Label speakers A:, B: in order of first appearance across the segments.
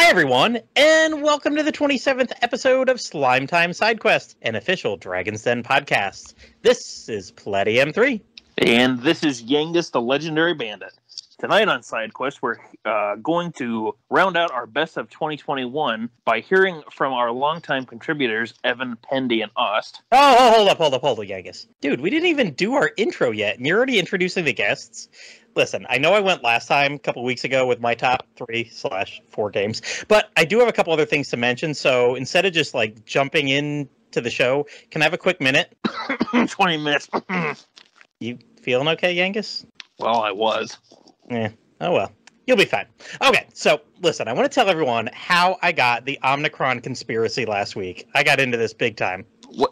A: Hi, everyone, and welcome to the 27th episode of Slime Time Sidequest, an official Dragon's Den podcast. This is Plattym3.
B: And this is Yangus, the Legendary Bandit. Tonight on Sidequest, we're going to round out our best of 2021 by hearing from our longtime contributors, Evan, Pendy, and Ost.
A: Oh, hold up, Yangus. Dude, we didn't even do our intro yet, and you're already introducing the guests? Listen, I know I went last time, a couple weeks ago, with my top 3/4 games, but I do have a couple other things to mention, so instead of just, jumping into the show, can I have a quick minute?
B: 20 minutes.
A: You feeling okay, Yangus?
B: Well, I was.
A: Yeah. Oh, well. You'll be fine. Okay, so, listen, I want to tell everyone how I got the Omicron conspiracy last week. I got into this big time.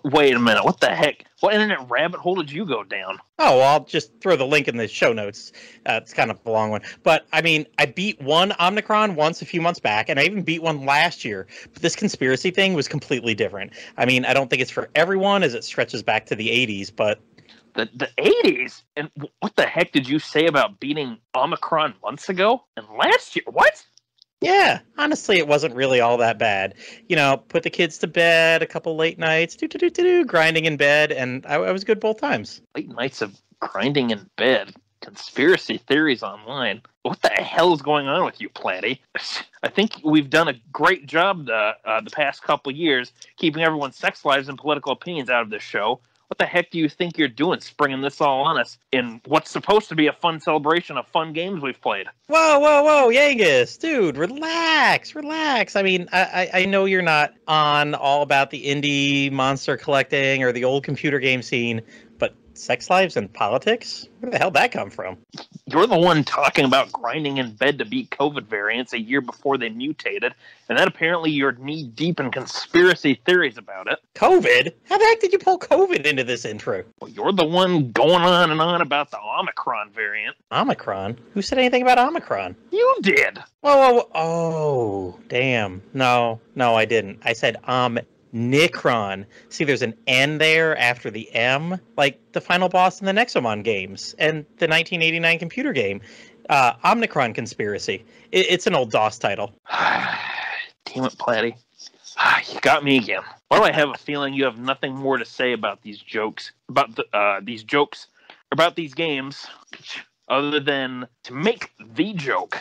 B: Wait a minute. What the heck? What internet rabbit hole did you go down?
A: Oh, well, I'll just throw the link in the show notes. It's kind of a long one. But, I mean, I beat one Omicron once a few months back, and I even beat one last year. But this conspiracy thing was completely different. I mean, I don't think it's for everyone as it stretches back to the 80s, but...
B: The 80s? And what the heck did you say about beating Omicron months ago? And last year? What?
A: Yeah, honestly, it wasn't really all that bad. You know, put the kids to bed, a couple late nights, grinding in bed, and I was good both times.
B: Late nights of grinding in bed. Conspiracy theories online. What the hell is going on with you, Platty? I think we've done a great job the past couple years keeping everyone's sex lives and political opinions out of this show. What the heck do you think you're doing, springing this all on us in what's supposed to be a fun celebration of fun games we've played?
A: Whoa, Yangus, dude, relax. I mean, I know you're not on all about the indie monster collecting or the old computer game scene, but sex lives and politics? Where the hell did that come from?
B: You're the one talking about grinding in bed to beat COVID variants a year before they mutated, and then apparently you're knee-deep in conspiracy theories about it.
A: COVID? How the heck did you pull COVID into this intro?
B: Well, you're the one going on and on about the Omicron variant.
A: Omicron? Who said anything about Omicron?
B: You did!
A: Whoa. Oh, damn. No, I didn't. I said Omicron. See, there's an N there after the M, like the final boss in the Nexomon games and the 1989 computer game. Omicron Conspiracy. It's an old DOS title.
B: Damn it, Platty. You got me again. Why do I have a feeling you have nothing more to say about these jokes, about these games, other than to make the joke?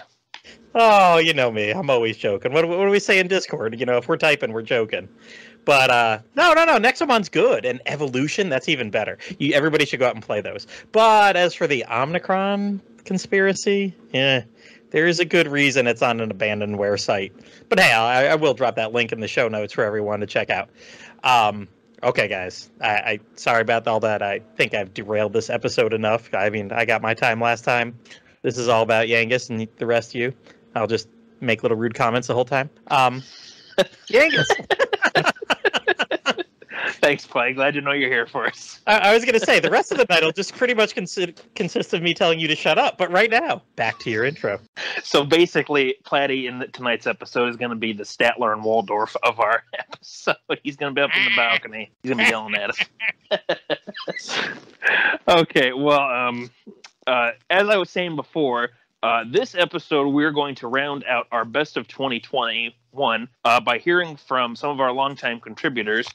A: Oh, you know me. I'm always joking. What do we say in Discord? You know, if we're typing, we're joking. But, no. Nexomon's good. And Evolution, that's even better. Everybody should go out and play those. But as for the Omicron conspiracy, there is a good reason it's on an abandonware site. But hey, I will drop that link in the show notes for everyone to check out. Okay, guys. I sorry about all that. I think I've derailed this episode enough. I mean, I got my time last time. This is all about Yangus and the rest of you. I'll just make little rude comments the whole time. Yangus.
B: Thanks, Clay. Glad you know you're here for us.
A: I was going to say, the rest of the night will just pretty much consist of me telling you to shut up. But right now, back to your intro.
B: So basically, Platty in tonight's episode is going to be the Statler and Waldorf of our episode. He's going to be up in the balcony. He's going to be yelling at us. Okay, well, as I was saying before, this episode we're going to round out our best of 2021 by hearing from some of our longtime contributors.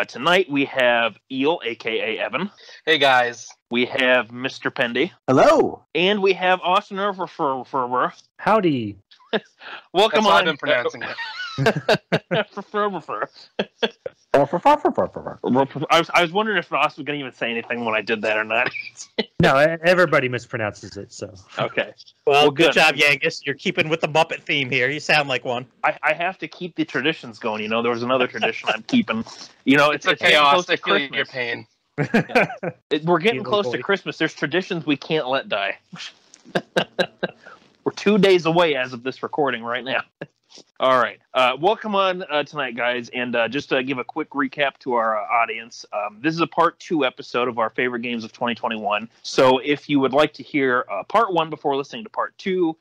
B: Tonight we have Eel, a.k.a. Evan.
C: Hey, guys.
B: We have Mr. Pendy.
D: Hello.
B: And we have Austin Erfer.
D: Howdy.
B: Welcome
C: That's
B: on.
C: how I've been pronouncing it.
B: I was wondering if Austin was going to even say anything when I did that or not.
D: No, everybody mispronounces it, so.
B: Okay.
A: Well, good job, Yangus. You're keeping with the Muppet theme here. You sound like one.
B: I have to keep the traditions going. You know, there was another tradition I'm keeping. You know, it's
C: chaos. I feel
B: Christmas.
C: your pain.
B: Yeah. We're getting close to Christmas. There's traditions we can't let die. We're 2 days away as of this recording right now. All right. Welcome on tonight, guys. And just to give a quick recap to our audience, this is a part 2 episode of our favorite games of 2021. So if you would like to hear part 1 before listening to part 2,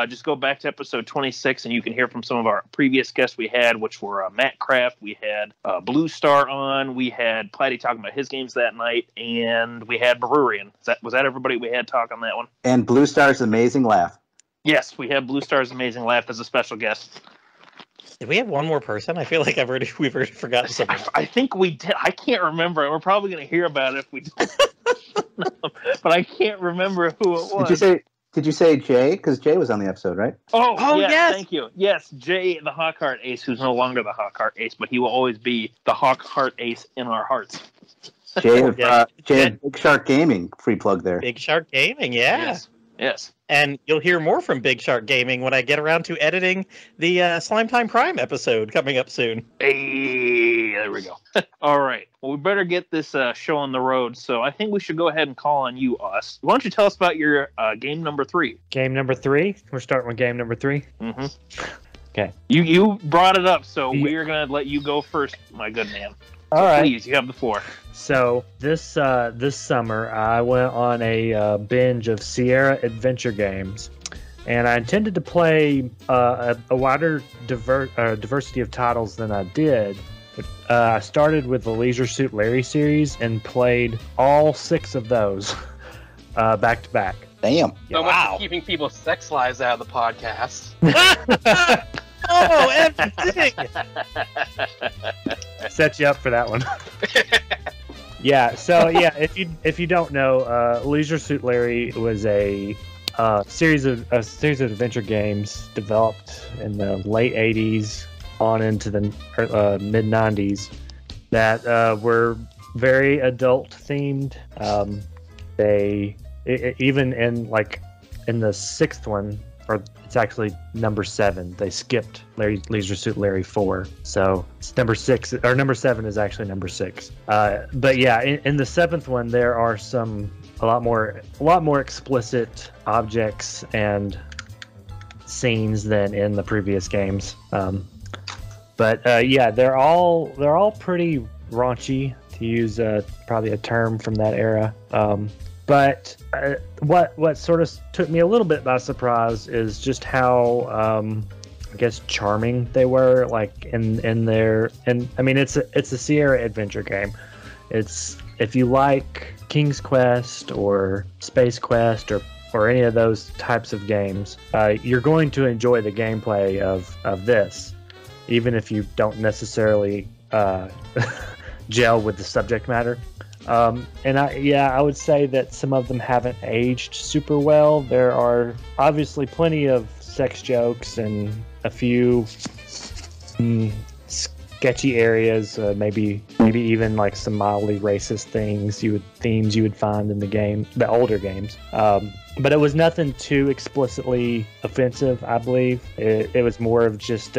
B: just go back to episode 26 and you can hear from some of our previous guests we had, which were Matt Kraft, we had Blue Star on, we had Platty talking about his games that night, and we had Berurian. Was that everybody we had talk on that one?
E: And Blue Star's amazing laugh.
B: Yes, we have Blue Star's amazing laugh as a special guest.
A: Did we have one more person? I feel like we've already forgotten someone.
B: I think we did. I can't remember. We're probably going to hear about it if we don't. But I can't remember who it was.
C: Did you say Jay? Because Jay was on the episode, right?
B: Oh
A: yes.
B: Thank you. Yes, Jay, the Hawkheart Ace, who's no longer the Hawkheart Ace, but he will always be the Hawkheart Ace in our hearts.
C: Jay of Big Shark Gaming. Free plug there.
A: Big Shark Gaming, yeah.
B: Yes.
A: And you'll hear more from Big Shark Gaming when I get around to editing the Slime Time Prime episode coming up soon.
B: Hey, there we go. All right. Well, we better get this show on the road, so I think we should go ahead and call on you, Us. Why don't you tell us about your game number 3?
D: Game number 3? We're starting with game number 3?
B: Mm-hmm.
D: Okay.
B: You brought it up, so we're going to let you go first, my good man.
D: All right.
B: Please, you have the floor.
D: So this summer, I went on a binge of Sierra adventure games, and I intended to play a wider diversity of titles than I did. I started with the Leisure Suit Larry series and played all 6 of those back to back.
C: Damn.
E: So much for keeping people's sex lives out of the podcast.
A: Oh, everything!
D: Set you up for that one. Yeah. So yeah, if you don't know, Leisure Suit Larry was a series of adventure games developed in the late '80s on into the mid '90s that were very adult themed. Even in the 6th one, or it's actually number 7. They skipped Leisure Suit Larry 4, so it's number 6, or number 7 is actually number 6. But yeah, in the 7th one, there are a lot more explicit objects and scenes than in the previous games. But yeah, they're all pretty raunchy, to use probably a term from that era. But what sort of took me a little bit by surprise is just how I guess charming they were, like in their, and I mean it's a Sierra adventure game. It's, if you like King's Quest or Space Quest or any of those types of games, you're going to enjoy the gameplay of this, even if you don't necessarily gel with the subject matter. And I would say that some of them haven't aged super well. There are obviously plenty of sex jokes and a few sketchy areas, maybe even like some mildly racist themes you would find in the older games. But it was nothing too explicitly offensive, I believe. It was more of just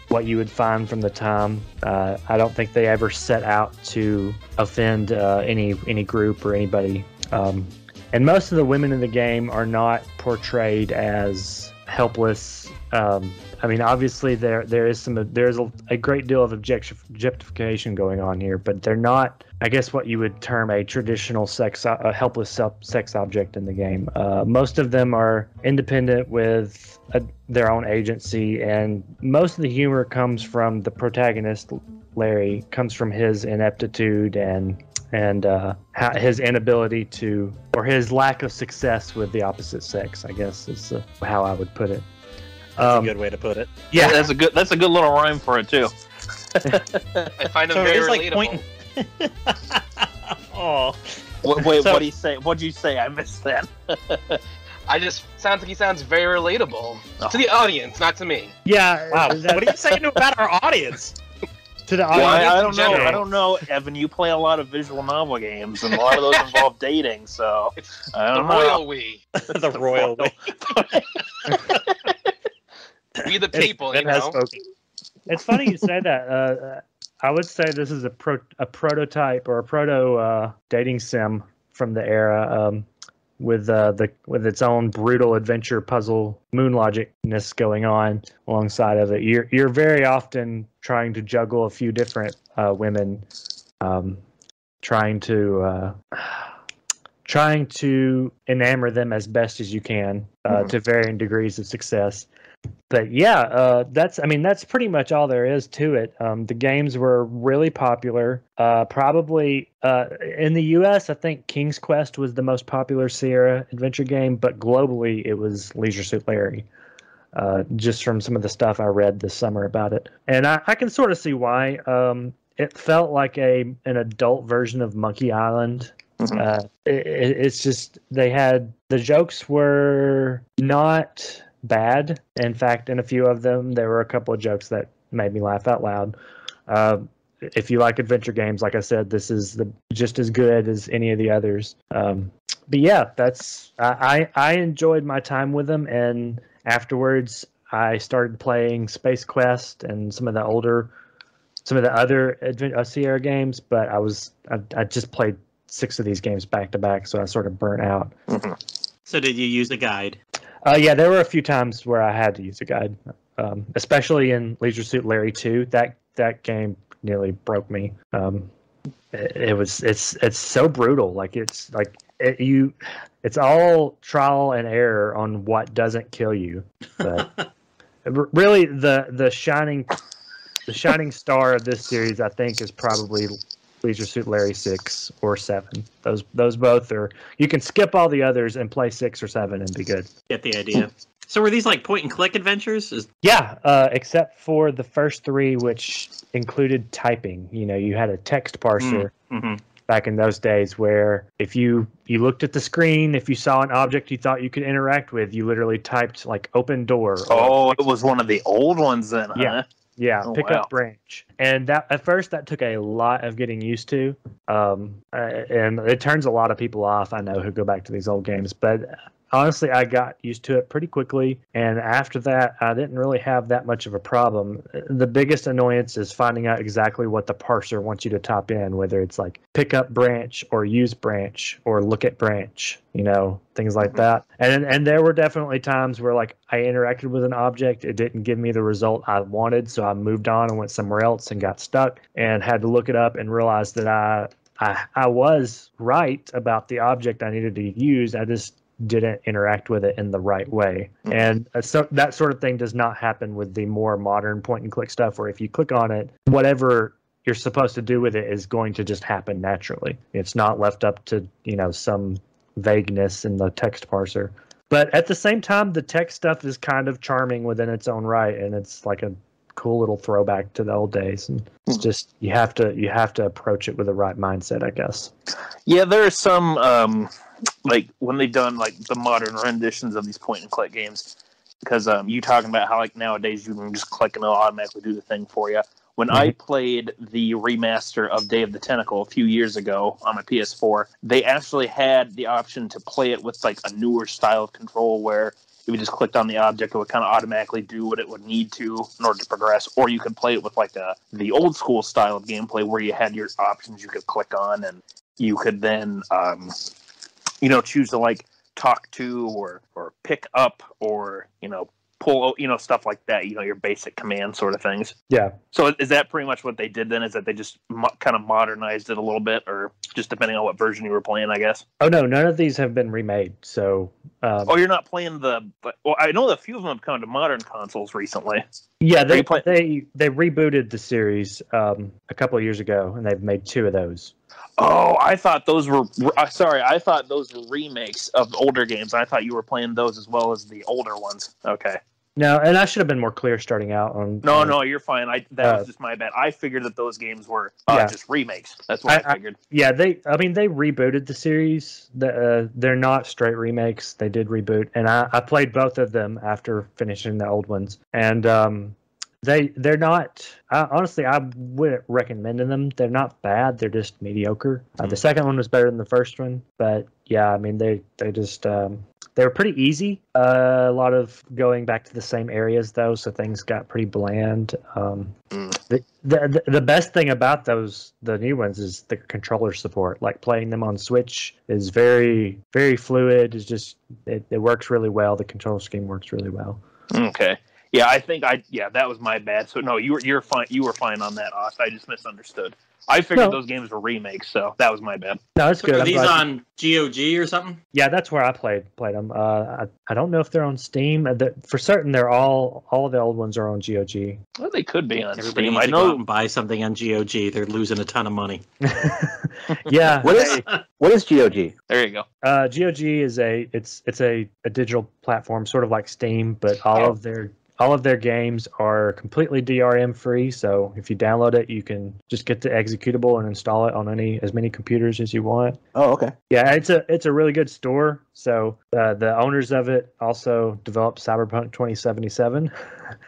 D: what you would find from the time. I don't think they ever set out to offend any group or anybody. And most of the women in the game are not portrayed as helpless. I mean, obviously there's a great deal of objectification going on here, but they're not, I guess, what you would term a traditional helpless sex object in the game. Most of them are independent with their own agency, and most of the humor comes from the protagonist, Larry, comes from his ineptitude and his inability to, or his lack of success with the opposite sex, I guess is how I would put it.
A: That's a good way to put it.
B: Yeah, that's a good little rhyme for it too.
E: I find them very relatable.
A: Oh.
B: Wait, what do you say? What'd you say? I missed that.
E: Sounds like he sounds very relatable to the audience, not to me.
D: Yeah.
A: Wow. What are you saying about our audience?
D: To the
B: Well,
D: audience.
B: I don't know, Evan. You play a lot of visual novel games, and a lot of those involve dating. So
E: It's
B: I
E: the
B: don't know.
E: royal we.
A: The royal way.
E: We the people, you
A: Ben has
E: know.
A: spoken.
D: It's funny you say that. I would say this is a prototype or a proto dating sim from the era, with its own brutal adventure puzzle moon logicness going on alongside of it. You're very often trying to juggle a few different women, trying to enamor them as best as you can, to varying degrees of success. But yeah, that's pretty much all there is to it. The games were really popular. Probably in the U.S., I think King's Quest was the most popular Sierra adventure game, but globally it was Leisure Suit Larry. just from some of the stuff I read this summer about it. And I can sort of see why. It felt like an adult version of Monkey Island. It's just the jokes were not bad. In fact, in a few of them, there were a couple of jokes that made me laugh out loud. If you like adventure games, like I said, this is just as good as any of the others. But yeah, I enjoyed my time with them, and afterwards I started playing Space Quest and some of the other Sierra games. But I just played 6 of these games back to back, so I sort of burnt out.
A: So did you use a guide?
D: Yeah, there were a few times where I had to use a guide, especially in Leisure Suit Larry 2. That game nearly broke me. It's so brutal. Like it's all trial and error on what doesn't kill you. But really, the shining star of this series, I think, is probably Leisure Suit Larry 6 or 7. Those both are. You can skip all the others and play 6 or 7 and be good.
A: Get the idea. So were these like point and click adventures?
D: Yeah, except for the first 3, which included typing. You had a text parser back in those days where if you looked at the screen, if you saw an object you thought you could interact with, you literally typed like open door.
B: Oh, it was one of the old ones then, huh?
D: Yeah, pick up branch. And that at first that took a lot of getting used to. And it turns a lot of people off, I know, who go back to these old games. But honestly, I got used to it pretty quickly. And after that, I didn't really have that much of a problem. The biggest annoyance is finding out exactly what the parser wants you to type in, whether it's like pick up branch or use branch or look at branch, things like that. And there were definitely times where like I interacted with an object, it didn't give me the result I wanted, so I moved on and went somewhere else and got stuck and had to look it up and realized that I was right about the object I needed to use. I just didn't interact with it in the right way. And so that sort of thing does not happen with the more modern point and click stuff, where if you click on it, whatever you're supposed to do with it is going to just happen naturally. It's not left up to, some vagueness in the text parser. But at the same time, the text stuff is kind of charming within its own right, and it's like a cool little throwback to the old days. And it's just you have to approach it with the right mindset, I guess.
B: Yeah, there are some like when they've done like the modern renditions of these point and click games, because you talking about how like nowadays you can just click and it'll automatically do the thing for you. When I played the remaster of Day of the Tentacle a few years ago on my PS4, they actually had the option to play it with like a newer style of control where if you just clicked on the object, it would kind of automatically do what it would need to in order to progress. Or you could play it with like the old school style of gameplay where you had your options you could click on, and you could then choose to like talk to or pick up or pull, stuff like that, your basic command sort of things.
D: Yeah. So
B: is that pretty much what they did then? Is that they just kind of modernized it a little bit, or just depending on what version you were playing, I guess?
D: Oh, no, none of these have been remade. So.
B: You're not playing I know a few of them have come to modern consoles recently.
D: Yeah, they rebooted the series a couple of years ago, and they've made 2 of those.
B: Oh, I thought those were I thought those were remakes of older games. I thought you were playing those as well as the older ones. Okay.
D: No, and I should have been more clear starting out on.
B: No, you're fine. That was just my bad. I figured that those games were just remakes. That's what I figured.
D: Yeah, they rebooted the series. They're not straight remakes. They did reboot, and I played both of them after finishing the old ones, and they're not. Honestly, I wouldn't recommend them. They're not bad. They're just mediocre. The second one was better than the first one, but yeah, I mean they just. They were pretty easy. A lot of going back to the same areas, though, so things got pretty bland. The best thing about the new ones, is the controller support. Like playing them on Switch is very, very fluid. It's just it works really well. The control scheme works really well.
B: Okay. Yeah, I think that was my bad. So no, you're fine. You were fine on that, Ost. I just misunderstood. I figured those games were remakes, so that was my bad.
D: No, it's good.
A: Are these on GOG or something?
D: Yeah, that's where I played them. I don't know if they're on Steam. For certain, they're all of the old ones are on GOG.
B: Well, they could be on
A: Everybody
B: Steam.
A: needs
B: I
A: to go out
B: know.
A: and buy something on GOG. They're losing a ton of money.
D: Yeah.
C: What is GOG?
B: There you go.
D: GOG is a digital platform, sort of like Steam, but all of their games are completely DRM free. So if you download it, you can just get the executable and install it on as many computers as you want.
C: Oh, okay.
D: Yeah, it's a really good store. So the owners of it also developed Cyberpunk 2077.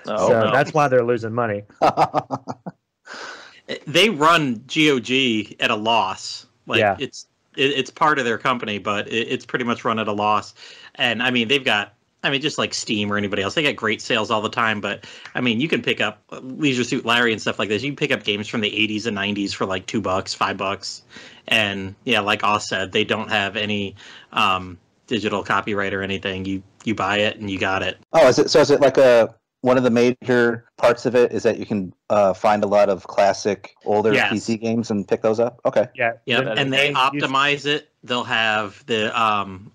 D: That's why they're losing money.
A: They run GOG at a loss. It's part of their company, but it's pretty much run at a loss. And I mean, they've got, just like Steam or anybody else, they got great sales all the time. But I mean, you can pick up Leisure Suit Larry and stuff like this. You can pick up games from the 80s and 90s for like $2, $5. And yeah, like Oz said, they don't have any digital copyright or anything. You buy it and you got it.
C: Oh, is it like one of the major parts of it is that you can find a lot of classic older PC games and pick those up? Okay.
D: Yeah.
A: And they optimize it. They'll have the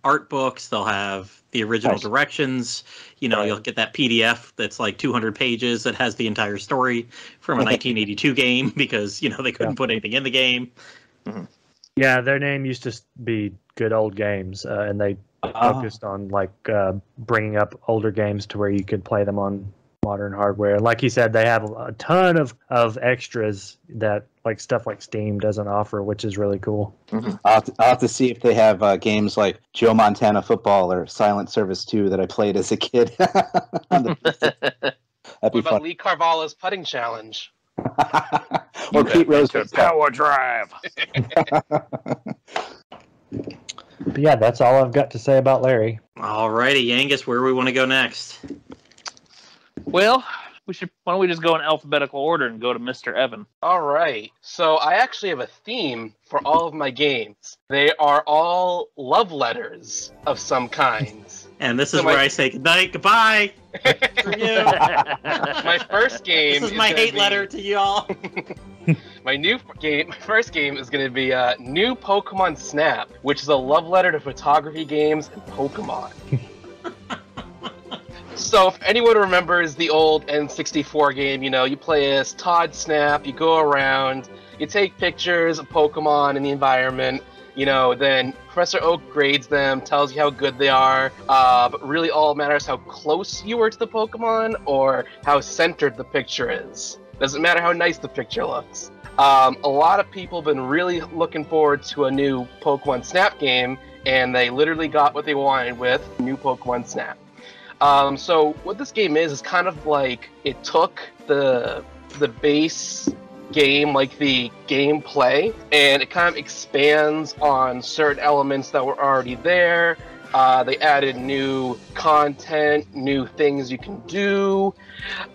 A: art books. They'll have the original directions. You'll get that PDF that's like 200 pages that has the entire story from a 1982 game because, they couldn't put anything in the game.
B: Mm-hmm.
D: Yeah, their name used to be Good Old Games, and they focused on bringing up older games to where you could play them on modern hardware. Like you said, they have a ton of extras that stuff like Steam doesn't offer, which is really cool.
B: Mm-hmm.
C: I'll have to see if they have games like Joe Montana Football or Silent Service 2 that I played as a kid. That'd
E: What
C: be
E: about
C: fun.
E: Lee Carvalho's putting challenge?
C: Or Pete Rose.
B: Power Drive.
D: But yeah, that's all I've got to say about Larry.
A: All righty, Yangus, where do we want to go next?
B: Well, why don't we just go in alphabetical order and go to Mr. Evan?
E: All right. So I actually have a theme for all of my games. They are all love letters of some kind.
A: And this is where I say goodnight, goodbye. For you.
E: My first game.
A: This is my hate letter to y'all.
E: My first game is going to be New Pokemon Snap, which is a love letter to photography games and Pokemon. So if anyone remembers the old N64 game, you play as Todd Snap, you go around, you take pictures of Pokemon in the environment, then Professor Oak grades them, tells you how good they are, but really all matters how close you are to the Pokemon or how centered the picture is. Doesn't matter how nice the picture looks. A lot of people have been really looking forward to a new Pokemon Snap game, and they literally got what they wanted with New Pokemon Snap. So what this game is kind of like it took the base game, like the gameplay, and it kind of expands on certain elements that were already there. They added new content, new things you can do.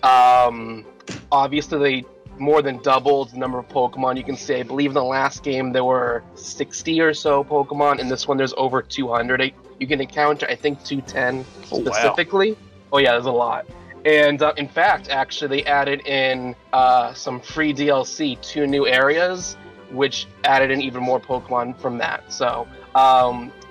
E: Obviously, they more than doubled the number of Pokemon you can see. I believe in the last game there were 60 or so Pokemon. In this one, there's over 200. You can encounter, I think, 210 specifically. Wow. Oh yeah, there's a lot. And in fact, actually, they added in some free DLC, 2 new areas, which added in even more Pokemon from that. So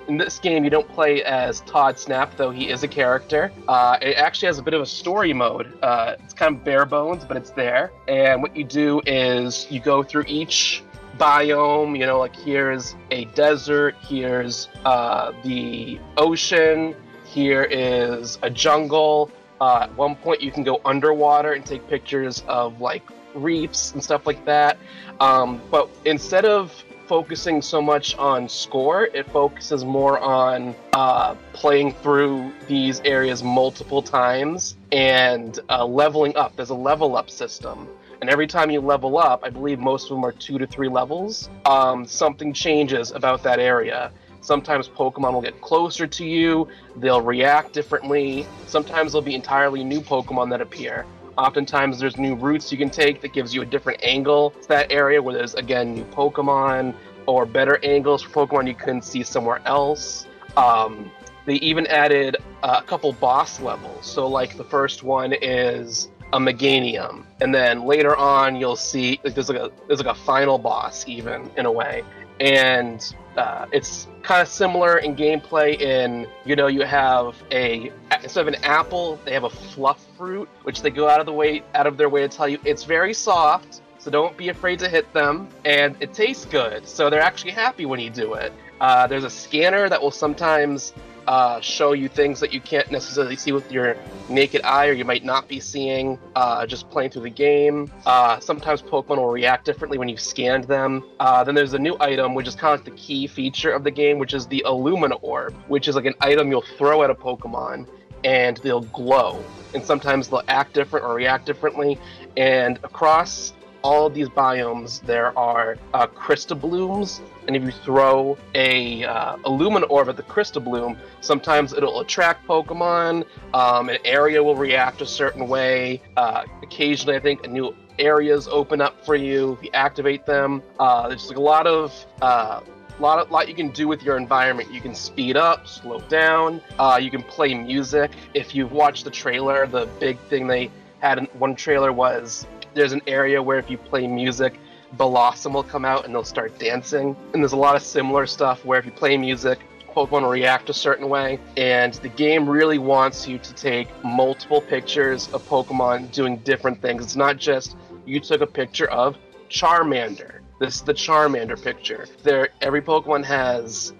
E: in this game, you don't play as Todd Snap, though he is a character. It actually has a bit of a story mode. It's kind of bare bones, but it's there. And what you do is you go through each biome, like here's a desert, here's the ocean, here is a jungle. At one point you can go underwater and take pictures of reefs and stuff like that. But instead of focusing so much on score, it focuses more on playing through these areas multiple times and leveling up. There's a level up system. And every time you level up, I believe most of them are 2 to 3 levels, something changes about that area. Sometimes Pokemon will get closer to you, they'll react differently, sometimes there'll be entirely new Pokemon that appear. Oftentimes there's new routes you can take that gives you a different angle to that area where there's, again, new Pokemon, or better angles for Pokemon you couldn't see somewhere else. They even added a couple boss levels. So the first one is a Meganium, and then later on you'll see like there's like a final boss even in a way, and it's kind of similar in gameplay. In you have instead of an apple, they have a fluff fruit, which they go out of their way to tell you it's very soft. So don't be afraid to hit them, and it tastes good. So they're actually happy when you do it. There's a scanner that will sometimes show you things that you can't necessarily see with your naked eye, or you might not be seeing just playing through the game. Sometimes Pokemon will react differently when you've scanned them. Then there's a new item, which is kind of like the key feature of the game, which is the Illumina Orb, which is like an item you'll throw at a Pokemon, and they'll glow. And sometimes they'll act different or react differently. And across all of these biomes, there are Crystalblooms, and if you throw a Illumina Orb at the Crystalbloom, sometimes it'll attract Pokemon. An area will react a certain way. Occasionally, I think new areas open up for you if you activate them. There's like a lot you can do with your environment. You can speed up, slow down. You can play music. If you've watched the trailer, the big thing they had in one trailer was there's an area where if you play music, Blossom will come out and they'll start dancing. And there's a lot of similar stuff where if you play music, Pokemon will react a certain way. And the game really wants you to take multiple pictures of Pokemon doing different things. It's not just you took a picture of Charmander. This is the Charmander picture. Every Pokemon has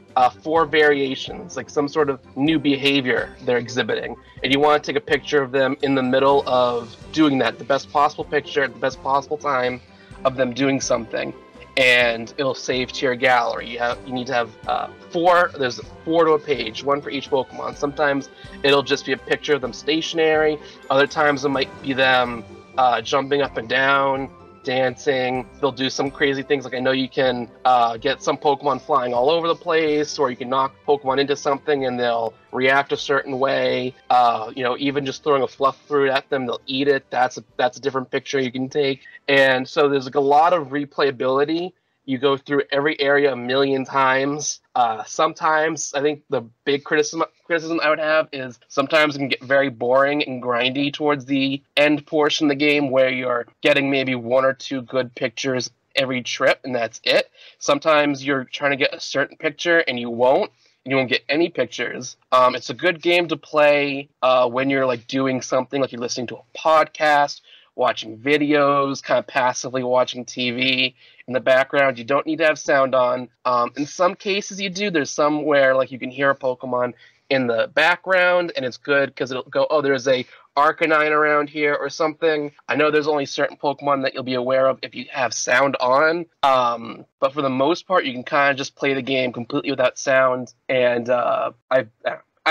E: 4 variations, like some sort of new behavior they're exhibiting, and you want to take a picture of them in the middle of doing that, the best possible picture at the best possible time of them doing something, and it'll save to your gallery. You need to have 4. There's 4 to a page, 1 for each Pokemon. Sometimes it'll just be a picture of them stationary. Other times it might be them jumping up and down, dancing. They'll do some crazy things, like I know you can get some Pokemon flying all over the place, or you can knock Pokemon into something and they'll react a certain way. Even just throwing a fluff fruit at them, they'll eat it. That's a different picture you can take. And so there's like a lot of replayability. You go through every area a million times. Sometimes I think the big criticism I would have is sometimes it can get very boring and grindy towards the end portion of the game, where you're getting maybe 1 or 2 good pictures every trip, and that's it. Sometimes you're trying to get a certain picture and you won't get any pictures. It's a good game to play when you're like doing something, like you're listening to a podcast, watching videos, kind of passively watching TV in the background. You don't need to have sound on. In some cases you do. There's some where like you can hear a Pokemon in the background, and it's good because it'll go, oh, there's a Arcanine around here or something. I know there's only certain Pokemon that you'll be aware of if you have sound on. But for the most part, you can kind of just play the game completely without sound. And I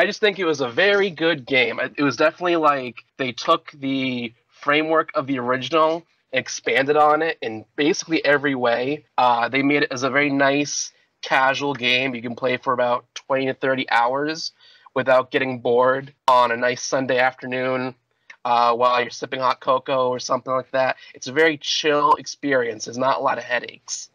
E: just think it was a very good game. It was definitely like they took the framework of the original, expanded on it in basically every way. They made it as a very nice, casual game you can play for about 20 to 30 hours without getting bored on a nice Sunday afternoon while you're sipping hot cocoa or something like that. It's a very chill experience. There's not a lot of headaches.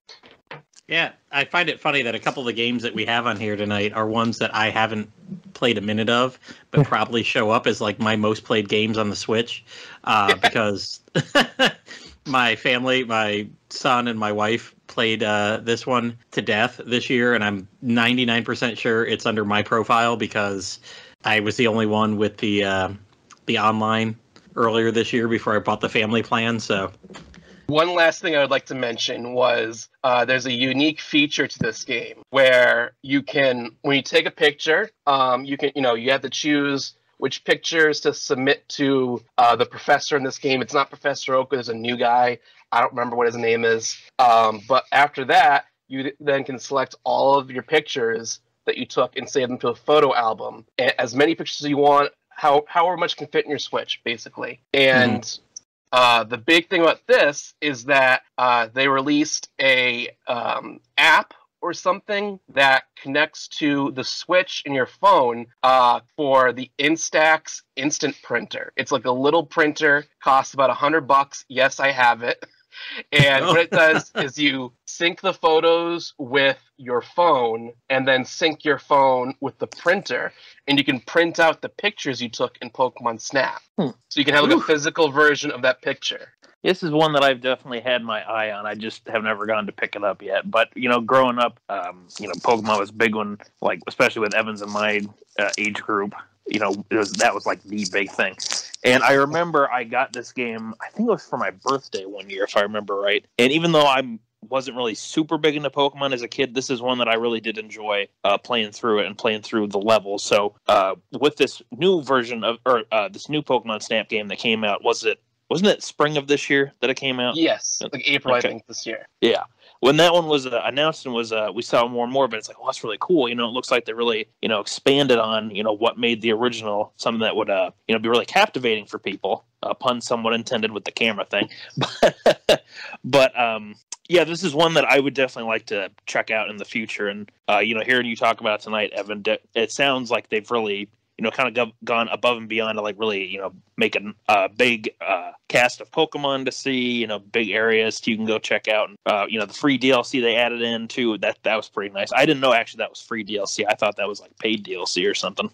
A: Yeah, I find it funny that a couple of the games that we have on here tonight are ones that I haven't played a minute of, but probably show up as like my most played games on the Switch, because my family, my son and my wife played this one to death this year, and I'm 99% sure it's under my profile because I was the only one with the online earlier this year before I bought the family plan. So
E: one last thing I would like to mention was there's a unique feature to this game where you can, when you take a picture, you have to choose which pictures to submit to the professor in this game. It's not Professor Oak. There's a new guy. I don't remember what his name is. But after that, you then can select all of your pictures that you took and save them to a photo album. As many pictures as you want, however much can fit in your Switch, basically. And the big thing about this is that they released a app or something that connects to the Switch in your phone for the Instax Instant Printer. It's like a little printer, costs about $100. Yes, I have it. And what it does is you sync the photos with your phone and then sync your phone with the printer, and you can print out the pictures you took in Pokemon Snap. So you can have like a physical version of that picture.
B: This is one that I've definitely had my eye on. I just have never gone to pick it up yet. But, growing up, Pokemon was a big one, like, especially with Evans and my age group. That was like the big thing. And I remember I got this game, I think it was for my birthday one year, if I remember right. And even though I wasn't really super big into Pokemon as a kid, this is one that I really did enjoy playing through it and playing through the levels. So with this new version of, this new Pokemon Snap game that came out, wasn't it spring of this year that it came out?
E: Yes, like April, okay. I think, this year.
B: Yeah. When that one was announced and we saw more and more, but it's like, that's really cool. It looks like they really, expanded on, what made the original something that would, be really captivating for people. Pun somewhat intended with the camera thing. But yeah, this is one that I would definitely like to check out in the future. And, hearing you talk about it tonight, Evan, it sounds like they've really, kind of gone above and beyond to like really, make a big cast of Pokemon to see, big areas you can go check out. And, the free DLC they added in too, that was pretty nice. I didn't know actually that was free DLC. I thought that was like paid DLC or something.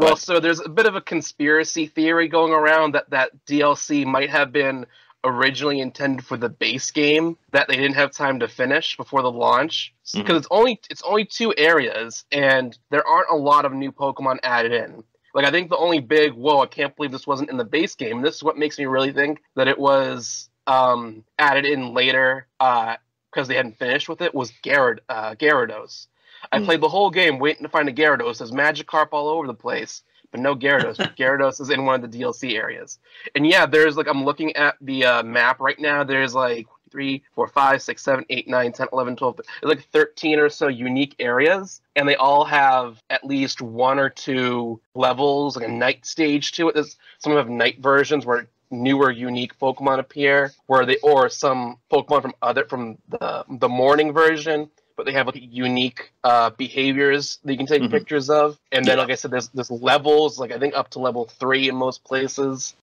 E: Well, so there's a bit of a conspiracy theory going around that DLC might have been originally intended for the base game that they didn't have time to finish before the launch, because it's only 2 areas and there aren't a lot of new Pokemon added in. Like, I think the only big whoa, I can't believe this wasn't in the base game, this is what makes me really think that it was added in later because they hadn't finished with it, was Gyarados. I played the whole game waiting to find a Gyarados. There's Magikarp all over the place, but no Gyarados. Gyarados is in one of the DLC areas. And yeah, there's like, I'm looking at the map right now. There's like 3, 4, 5, 6, 7, 8, 9, 10, 11, 12. There's like 13 or so unique areas, and they all have at least 1 or 2 levels, like a night stage to it. Some have night versions where newer unique Pokemon appear, or some Pokemon from the morning version, but they have like unique behaviors that you can take pictures of. And then, like I said, there's levels, like I think up to level 3 in most places.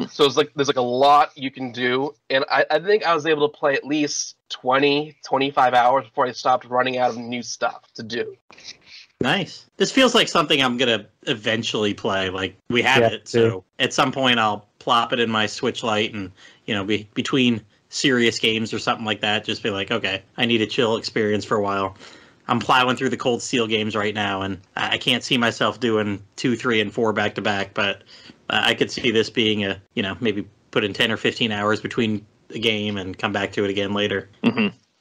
E: So there's like a lot you can do. And I think I was able to play at least 20, 25 hours before I stopped running out of new stuff to do.
A: Nice. This feels like something I'm going to eventually play. Like, we have it, so at some point I'll plop it in my Switch Lite and, between serious games or something like that, just be like, okay, I need a chill experience for a while. I'm plowing through the Cold Steel games right now, and I can't see myself doing 2, 3, and 4 back to back, but I could see this being maybe put in 10 or 15 hours between the game and come back to it again later.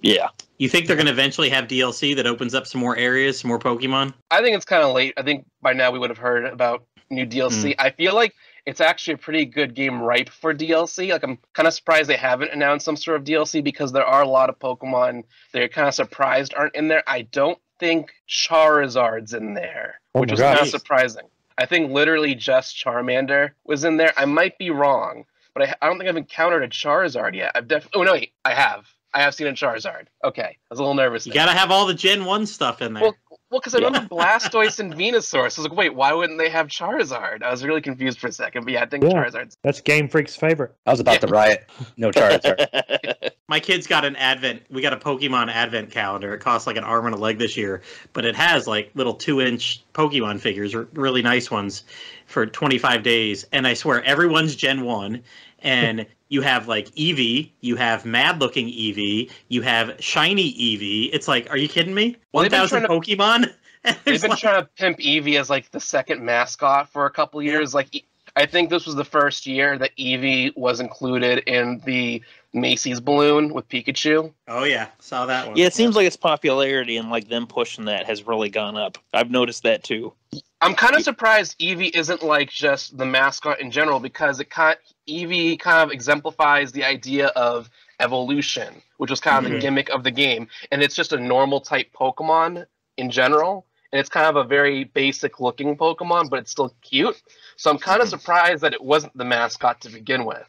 B: Yeah.
A: You think they're going to eventually have DLC that opens up some more areas, some more Pokemon?
E: I think it's kind of late. I think by now we would have heard about new DLC. I feel like it's actually a pretty good game ripe for DLC. Like, I'm kind of surprised they haven't announced some sort of DLC, because there are a lot of Pokemon that you're kind of surprised aren't in there. I don't think Charizard's in there, which was kind of surprising. I think literally just Charmander was in there. I might be wrong, but I don't think I've encountered a Charizard yet. I have. I have seen a Charizard. Okay, I was a little nervous.
A: You gotta have all the Gen 1 stuff in there.
E: Well, because I remember Blastoise and Venusaur. So I was like, wait, why wouldn't they have Charizard? I was really confused for a second, but yeah, I think Charizard's.
D: That's Game Freak's favorite.
C: I was about to riot. No Charizard.
A: My kid's got we got a Pokemon Advent calendar. It costs like an arm and a leg this year, but it has like little 2-inch Pokemon figures, really nice ones, for 25 days. And I swear, everyone's Gen 1. And you have like Eevee, you have mad-looking Eevee, you have shiny Eevee. It's like, are you kidding me? 1,000 Pokemon?
E: They've been trying to pimp Eevee as like the second mascot for a couple years. Like, I think this was the first year that Eevee was included in the Macy's balloon with Pikachu.
A: Oh yeah, saw that one.
B: Yeah, it seems like its popularity and like them pushing that has really gone up. I've noticed that too.
E: I'm kind of surprised Eevee isn't like just the mascot in general, because Eevee kind of exemplifies the idea of evolution, which was kind of the gimmick of the game, and it's just a normal type Pokemon in general, and it's kind of a very basic looking Pokemon, but it's still cute. So I'm kind of surprised that it wasn't the mascot to begin with.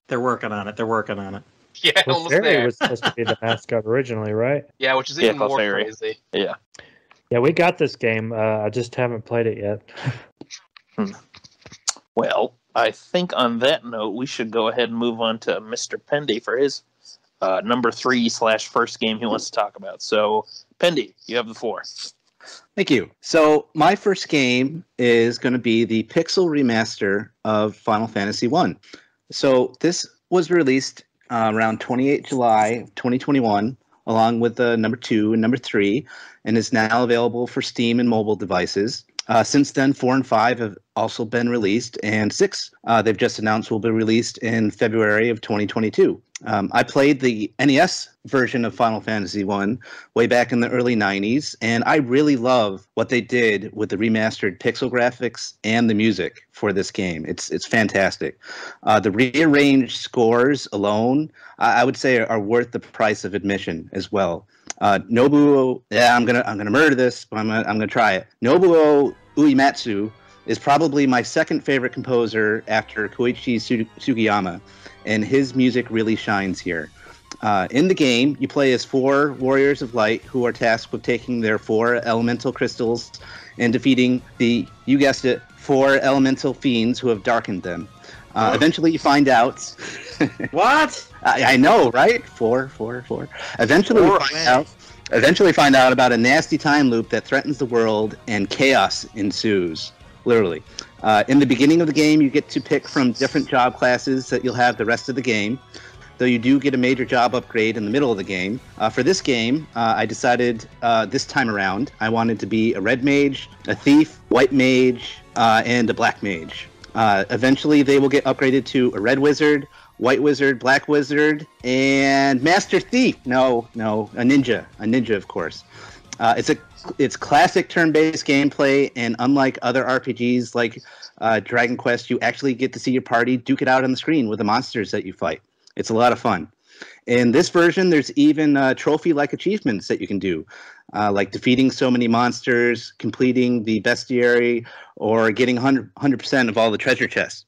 A: They're working on it.
E: Yeah,
D: Well,
E: almost
D: Fairy
E: there.
D: was supposed to be the mascot originally, right?
E: Yeah, which is even more
B: Fairy.
E: crazy.
B: Yeah.
D: Yeah, we got this game. I just haven't played it yet.
B: Well, I think on that note, we should go ahead and move on to Mr. Pendy for his number 3/first game he wants to talk about. So, Pendy, you have the floor.
C: Thank you. So my first game is going to be the Pixel remaster of Final Fantasy 1. So this was released around 28 July 2021, along with number 2 and number 3, and is now available for Steam and mobile devices. Since then, 4 and 5 have also been released, and 6 they've just announced will be released in February of 2022. I played the NES version of Final Fantasy 1 way back in the early 90s, and I really love what they did with the remastered pixel graphics and the music for this game. It's fantastic. The rearranged scores alone, I would say, are worth the price of admission as well. Nobuo, I'm gonna murder this, but I'm gonna try it. Nobuo Uematsu is probably my second favorite composer after Koichi Sugiyama, and his music really shines here. In the game, you play as 4 warriors of light who are tasked with taking their 4 elemental crystals and defeating the, you guessed it, 4 elemental fiends who have darkened them. Eventually you find out...
A: What?
C: I know, right? 4. Eventually we find out about a nasty time loop that threatens the world, and chaos ensues. Literally. In the beginning of the game, you get to pick from different job classes that you'll have the rest of the game, though you do get a major job upgrade in the middle of the game. For this game, I decided this time around I wanted to be a red mage, a thief, white mage, and a black mage. Eventually, they will get upgraded to a red wizard, white wizard, black wizard, and master thief. No, a ninja, of course. It's classic turn-based gameplay, and unlike other RPGs like Dragon Quest, you actually get to see your party duke it out on the screen with the monsters that you fight. It's a lot of fun. In this version, there's even trophy-like achievements that you can do, like defeating so many monsters, completing the bestiary, or getting 100% of all the treasure chests.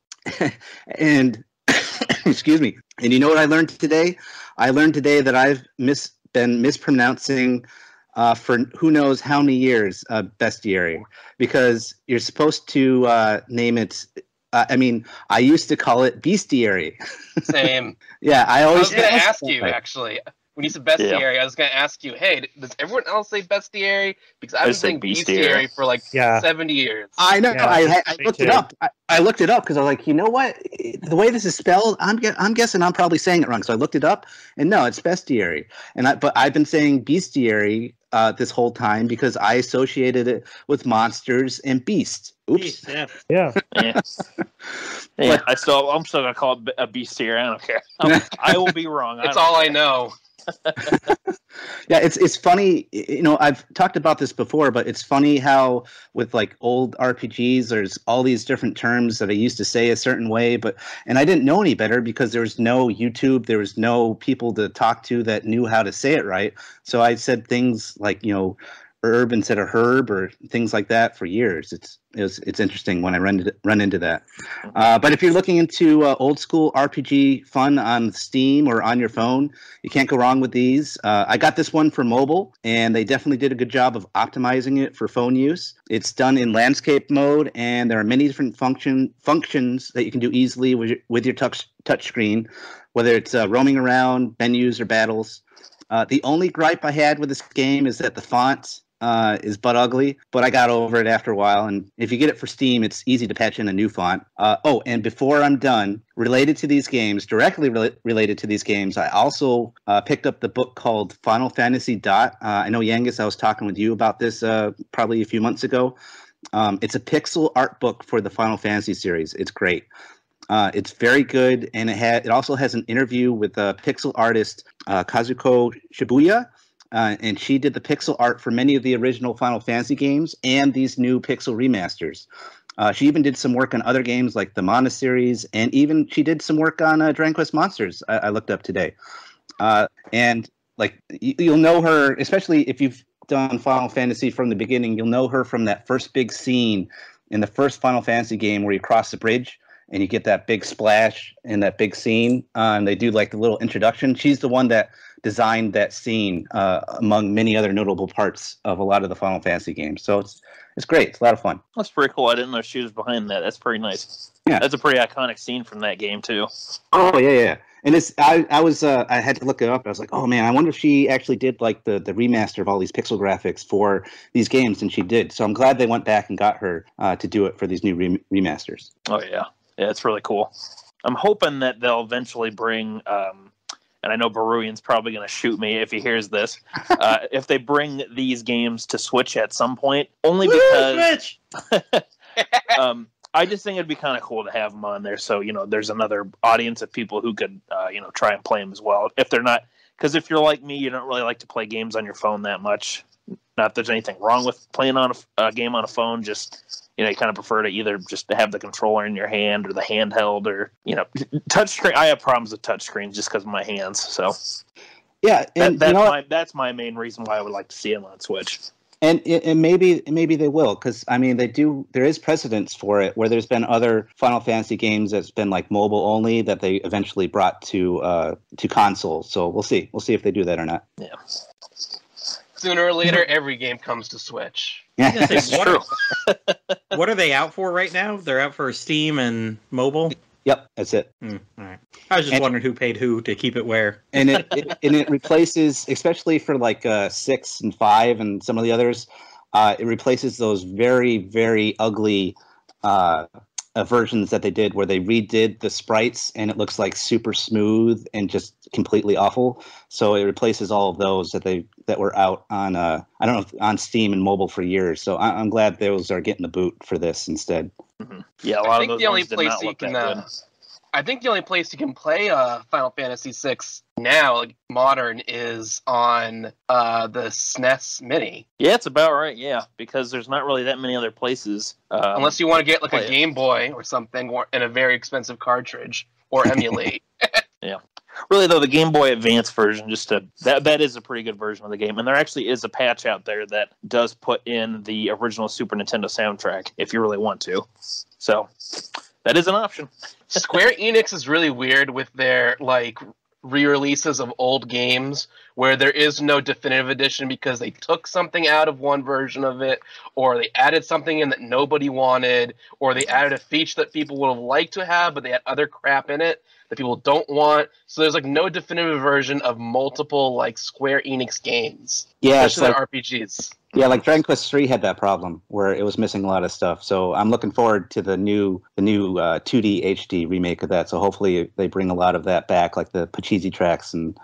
C: And excuse me. And you know what I learned today? I learned today that I've been mispronouncing for who knows how many years bestiary, because you're supposed to name it. I used to call it bestiary.
E: Same.
C: Yeah, I
E: was going to
C: ask
E: ask you, actually. When you said bestiary, I was going to ask you, hey, does everyone else say bestiary? Because I've been saying bestiary for like 70 years.
C: I know. Yeah, I looked it up. I looked it up because I was like, you know what? The way this is spelled, I'm guessing I'm probably saying it wrong. So I looked it up, and no, it's bestiary. But I've been saying bestiary this whole time because I associated it with monsters and beasts. Oops.
D: Yeah.
B: I'm still gonna call it a bestiary. I don't care. I will be wrong.
E: It's all I know.
C: Yeah, it's funny. I've talked about this before, but it's funny how with like old RPGs, there's all these different terms that I used to say a certain way, and I didn't know any better because there was no YouTube, there was no people to talk to that knew how to say it right. So I said things like herb instead of herb or things like that for years. It's interesting when I run into that. But if you're looking into old school RPG fun on Steam or on your phone, you can't go wrong with these. I got this one for mobile, and they definitely did a good job of optimizing it for phone use. It's done in landscape mode, and there are many different functions that you can do easily with your touch screen, whether it's roaming around, menus, or battles. The only gripe I had with this game is that the font is butt ugly, but I got over it after a while. And if you get it for Steam, it's easy to patch in a new font. And before I'm done, related to these games, directly related to these games, I also picked up the book called Final Fantasy Dot. I know, Yangus, I was talking with you about this probably a few months ago. It's a pixel art book for the Final Fantasy series. It's great. It's very good, and it also has an interview with pixel artist Kazuko Shibuya. And she did the pixel art for many of the original Final Fantasy games and these new pixel remasters. She even did some work on other games like the Mana series, and even she did some work on Dragon Quest Monsters, I looked up today. And like you'll know her, especially if you've done Final Fantasy from the beginning, you'll know her from that first big scene in the first Final Fantasy game where you cross the bridge and you get that big splash in that big scene. And they do like the little introduction. She's the one that designed that scene among many other notable parts of a lot of the Final Fantasy games. So it's great. It's a lot of fun.
B: That's pretty cool. I didn't know she was behind that. That's pretty nice.
C: Yeah,
B: that's a pretty iconic scene from that game too.
C: Oh yeah. And I had to look it up. I was like, oh man, I wonder if she actually did like the remaster of all these pixel graphics for these games, and she did. So I'm glad they went back and got her to do it for these new remasters.
B: Oh yeah, it's really cool. I'm hoping that they'll eventually bring, and I know Baruian's probably going to shoot me if he hears this, if they bring these games to Switch at some point, only because I just think it'd be kind of cool to have them on there. So, there's another audience of people who could, try and play them as well. If they're not, because if you're like me, you don't really like to play games on your phone that much. Not that there's anything wrong with playing on a game on a phone, just, you kind of prefer to either just to have the controller in your hand or the handheld or, touchscreen. I have problems with touchscreens just because of my hands. So,
C: yeah, and
B: that's my main reason why I would like to see them on Switch.
C: And maybe they will, because I mean there is precedence for it where there's been other Final Fantasy games that's been like mobile only that they eventually brought to console. So we'll see if they do that or not.
B: Yeah.
E: Sooner or later, every game comes to Switch.
C: Yeah,
B: it's true.
A: What are they out for right now? They're out for Steam and mobile.
C: Yep, that's it.
A: All right. I was just wondering who paid who to keep it where.
C: And it replaces, especially for like 6 and 5 and some of the others, it replaces those very, very ugly versions that they did where they redid the sprites and it looks like super smooth and just completely awful. So it replaces all of those that were out on on Steam and mobile for years. So I'm glad those are getting the boot for this instead.
B: Mm-hmm. Yeah, a lot of those ones did not look that good.
E: I think the only place you can play Final Fantasy VI now, like modern, is on the SNES Mini.
B: Yeah, it's about right. Yeah, because there's not really that many other places.
E: Unless you want to get like a Game Boy or something, or in a very expensive cartridge, or emulate.
B: Yeah. Really, though, the Game Boy Advance version, that is a pretty good version of the game. And there actually is a patch out there that does put in the original Super Nintendo soundtrack, if you really want to. So, that is an option.
E: Square Enix is really weird with their, like, re-releases of old games where there is no definitive edition because they took something out of one version of it, or they added something in that nobody wanted, or they added a feature that people would have liked to have, but they had other crap in it that people don't want. So there's like no definitive version of multiple like Square Enix games.
C: Yeah,
E: especially like, RPGs.
C: Yeah, like Dragon Quest III had that problem where it was missing a lot of stuff. So I'm looking forward to the new 2D HD remake of that. So hopefully they bring a lot of that back, like the Pachisi tracks and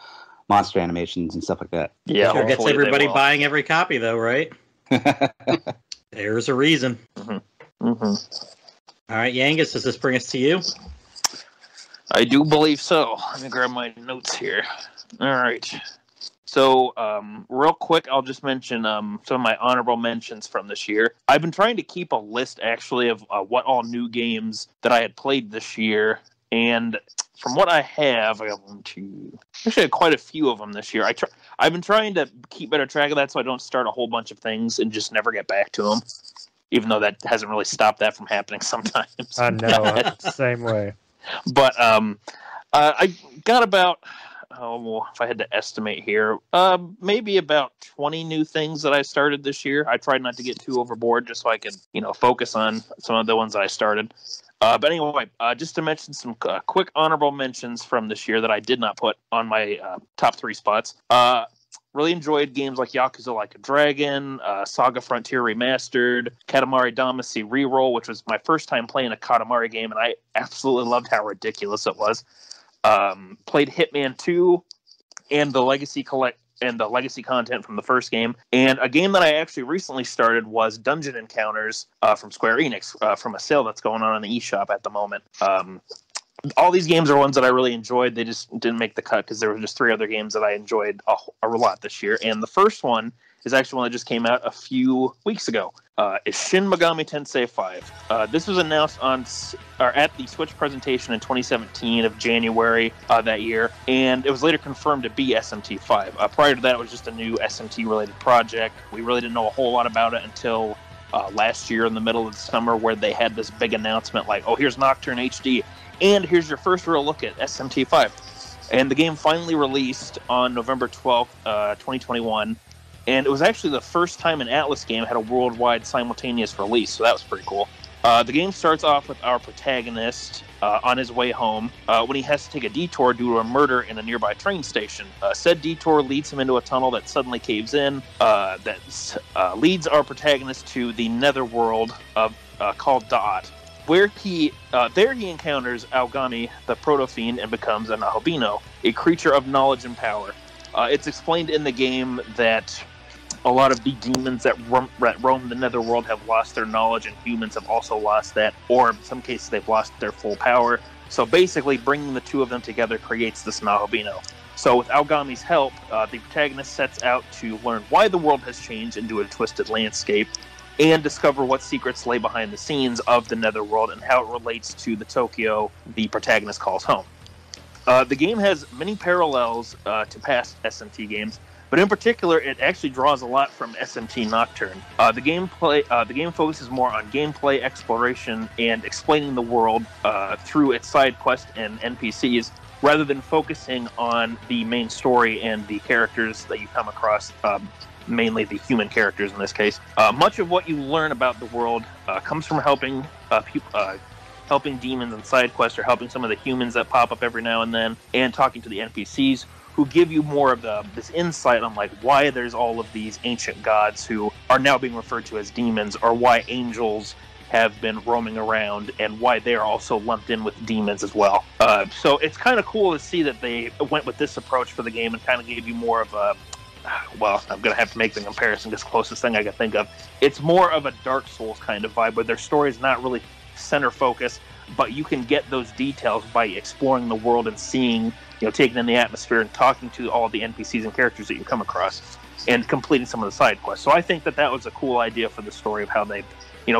C: monster animations and stuff like that.
B: Yeah,
A: sure gets everybody buying every copy though, right? There's a reason.
B: Mm-hmm. Mm-hmm.
A: All right, Yangus, does this bring us to you?
B: I do believe so. Let me grab my notes here. All right. So, real quick, I'll just mention some of my honorable mentions from this year. I've been trying to keep a list, actually, of what all new games that I had played this year. And from what I have, I got actually had quite a few of them this year. I've been trying to keep better track of that so I don't start a whole bunch of things and just never get back to them, even though that hasn't really stopped that from happening sometimes.
D: I know, same way.
B: But I got about, if I had to estimate here, maybe about 20 new things that I started this year. I tried not to get too overboard just so I could, focus on some of the ones that I started. But anyway, just to mention some quick honorable mentions from this year that I did not put on my top 3 spots. Really enjoyed games like Yakuza Like a Dragon, Saga Frontier Remastered, Katamari Damacy Reroll, which was my first time playing a Katamari game, and I absolutely loved how ridiculous it was. Played Hitman 2 and the legacy content from the first game. And a game that I actually recently started was Dungeon Encounters from Square Enix from a sale that's going on the eShop at the moment. All these games are ones that I really enjoyed. They just didn't make the cut because there were just 3 other games that I enjoyed a lot this year. And the first one is actually one that just came out a few weeks ago. It's Shin Megami Tensei 5. This was announced at the Switch presentation in 2017 of January that year, and it was later confirmed to be SMT5. Prior to that, it was just a new SMT-related project. We really didn't know a whole lot about it until last year in the middle of the summer, where they had this big announcement like, oh, here's Nocturne HD, and here's your first real look at SMT5. And the game finally released on November 12th, 2021. And it was actually the first time an Atlas game had a worldwide simultaneous release, so that was pretty cool. The game starts off with our protagonist on his way home when he has to take a detour due to a murder in a nearby train station. Said detour leads him into a tunnel that suddenly caves in that leads our protagonist to the netherworld called Da'at, where he encounters Aogami, the proto-fiend, and becomes a Nahabino, a creature of knowledge and power. It's explained in the game that a lot of the demons that roam the netherworld have lost their knowledge, and humans have also lost that, or in some cases they've lost their full power. So basically, bringing the two of them together creates this Nahabino. So with Aogami's help, the protagonist sets out to learn why the world has changed into a twisted landscape, and discover what secrets lay behind the scenes of the netherworld and how it relates to the Tokyo the protagonist calls home. The game has many parallels to past SMT games, but in particular, it actually draws a lot from SMT Nocturne. The game focuses more on gameplay, exploration, and explaining the world through its side quest and NPCs, rather than focusing on the main story and the characters that you come across, mainly the human characters in this case. Much of what you learn about the world comes from helping demons and side quests, or helping some of the humans that pop up every now and then, and talking to the NPCs, who give you more of this insight on like why there's all of these ancient gods who are now being referred to as demons, or why angels have been roaming around, and why they're also lumped in with demons as well. So it's kind of cool to see that they went with this approach for the game and kind of gave you more of a, well, I'm going to have to make the comparison because closest thing I can think of. It's more of a Dark Souls kind of vibe, where their story is not really center focus, but you can get those details by exploring the world and seeing, taking in the atmosphere and talking to all the NPCs and characters that you come across, and completing some of the side quests. So I think that was a cool idea for the story of how they,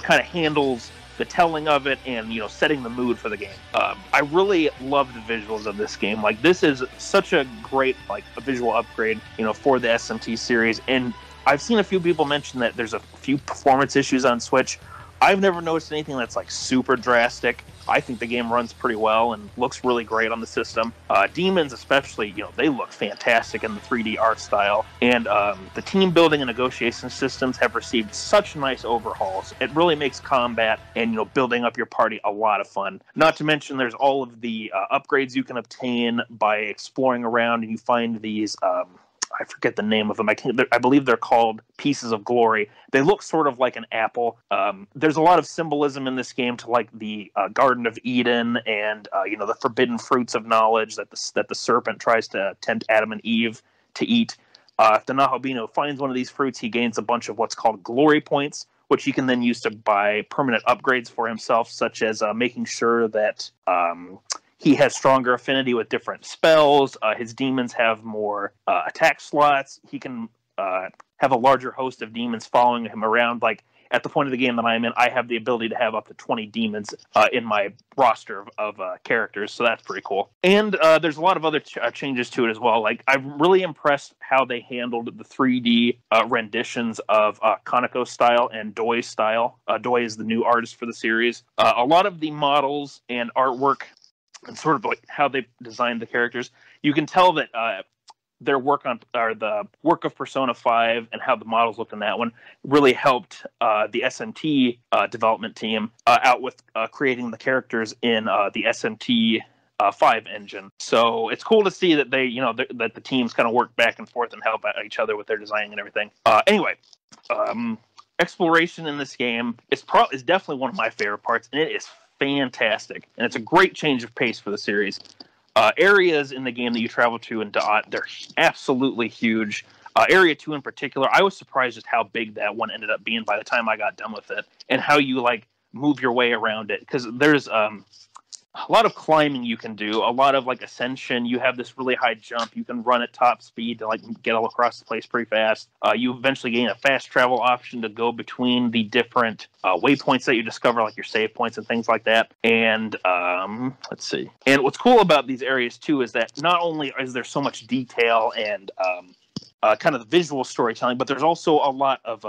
B: kind of handles the telling of it and, setting the mood for the game. I really love the visuals of this game. Like, this is such a great, a visual upgrade, for the SMT series. And I've seen a few people mention that there's a few performance issues on Switch. I've never noticed anything that's super drastic. I think the game runs pretty well and looks really great on the system. Demons especially, they look fantastic in the 3D art style. And the team building and negotiation systems have received such nice overhauls. It really makes combat and, building up your party a lot of fun. Not to mention there's all of the upgrades you can obtain by exploring around, and you find these... I forget the name of them. I believe they're called Pieces of Glory. They look sort of like an apple. There's a lot of symbolism in this game to the Garden of Eden and the forbidden fruits of knowledge that the serpent tries to tempt Adam and Eve to eat. If the Nahabino finds one of these fruits, he gains a bunch of what's called glory points, which he can then use to buy permanent upgrades for himself, such as making sure that he has stronger affinity with different spells. His demons have more attack slots. He can have a larger host of demons following him around. Like, at the point of the game that I'm in, I have the ability to have up to 20 demons in my roster of characters, so that's pretty cool. And there's a lot of other changes to it as well. Like, I'm really impressed how they handled the 3D renditions of Kaneko style and Doi style. Doi is the new artist for the series. A lot of the models and artwork and sort of how they designed the characters, you can tell that their work the work of Persona 5 and how the models looked in that one really helped the SMT development team out with creating the characters in the SMT 5 engine. So it's cool to see that they, that the teams kind of work back and forth and help each other with their designing and everything. Anyway, exploration in this game is definitely one of my favorite parts, and it is fantastic, and it's a great change of pace for the series. Areas in the game that you travel to in Da'at, they're absolutely huge. Area 2 in particular, I was surprised just how big that one ended up being by the time I got done with it, and how you move your way around it, because there's a lot of climbing you can do, a lot of ascension. You have this really high jump. You can run at top speed to get all across the place pretty fast. You eventually gain a fast travel option to go between the different waypoints that you discover, like your save points and things like that. And let's see. And what's cool about these areas too is that not only is there so much detail and kind of the visual storytelling, but there's also a lot of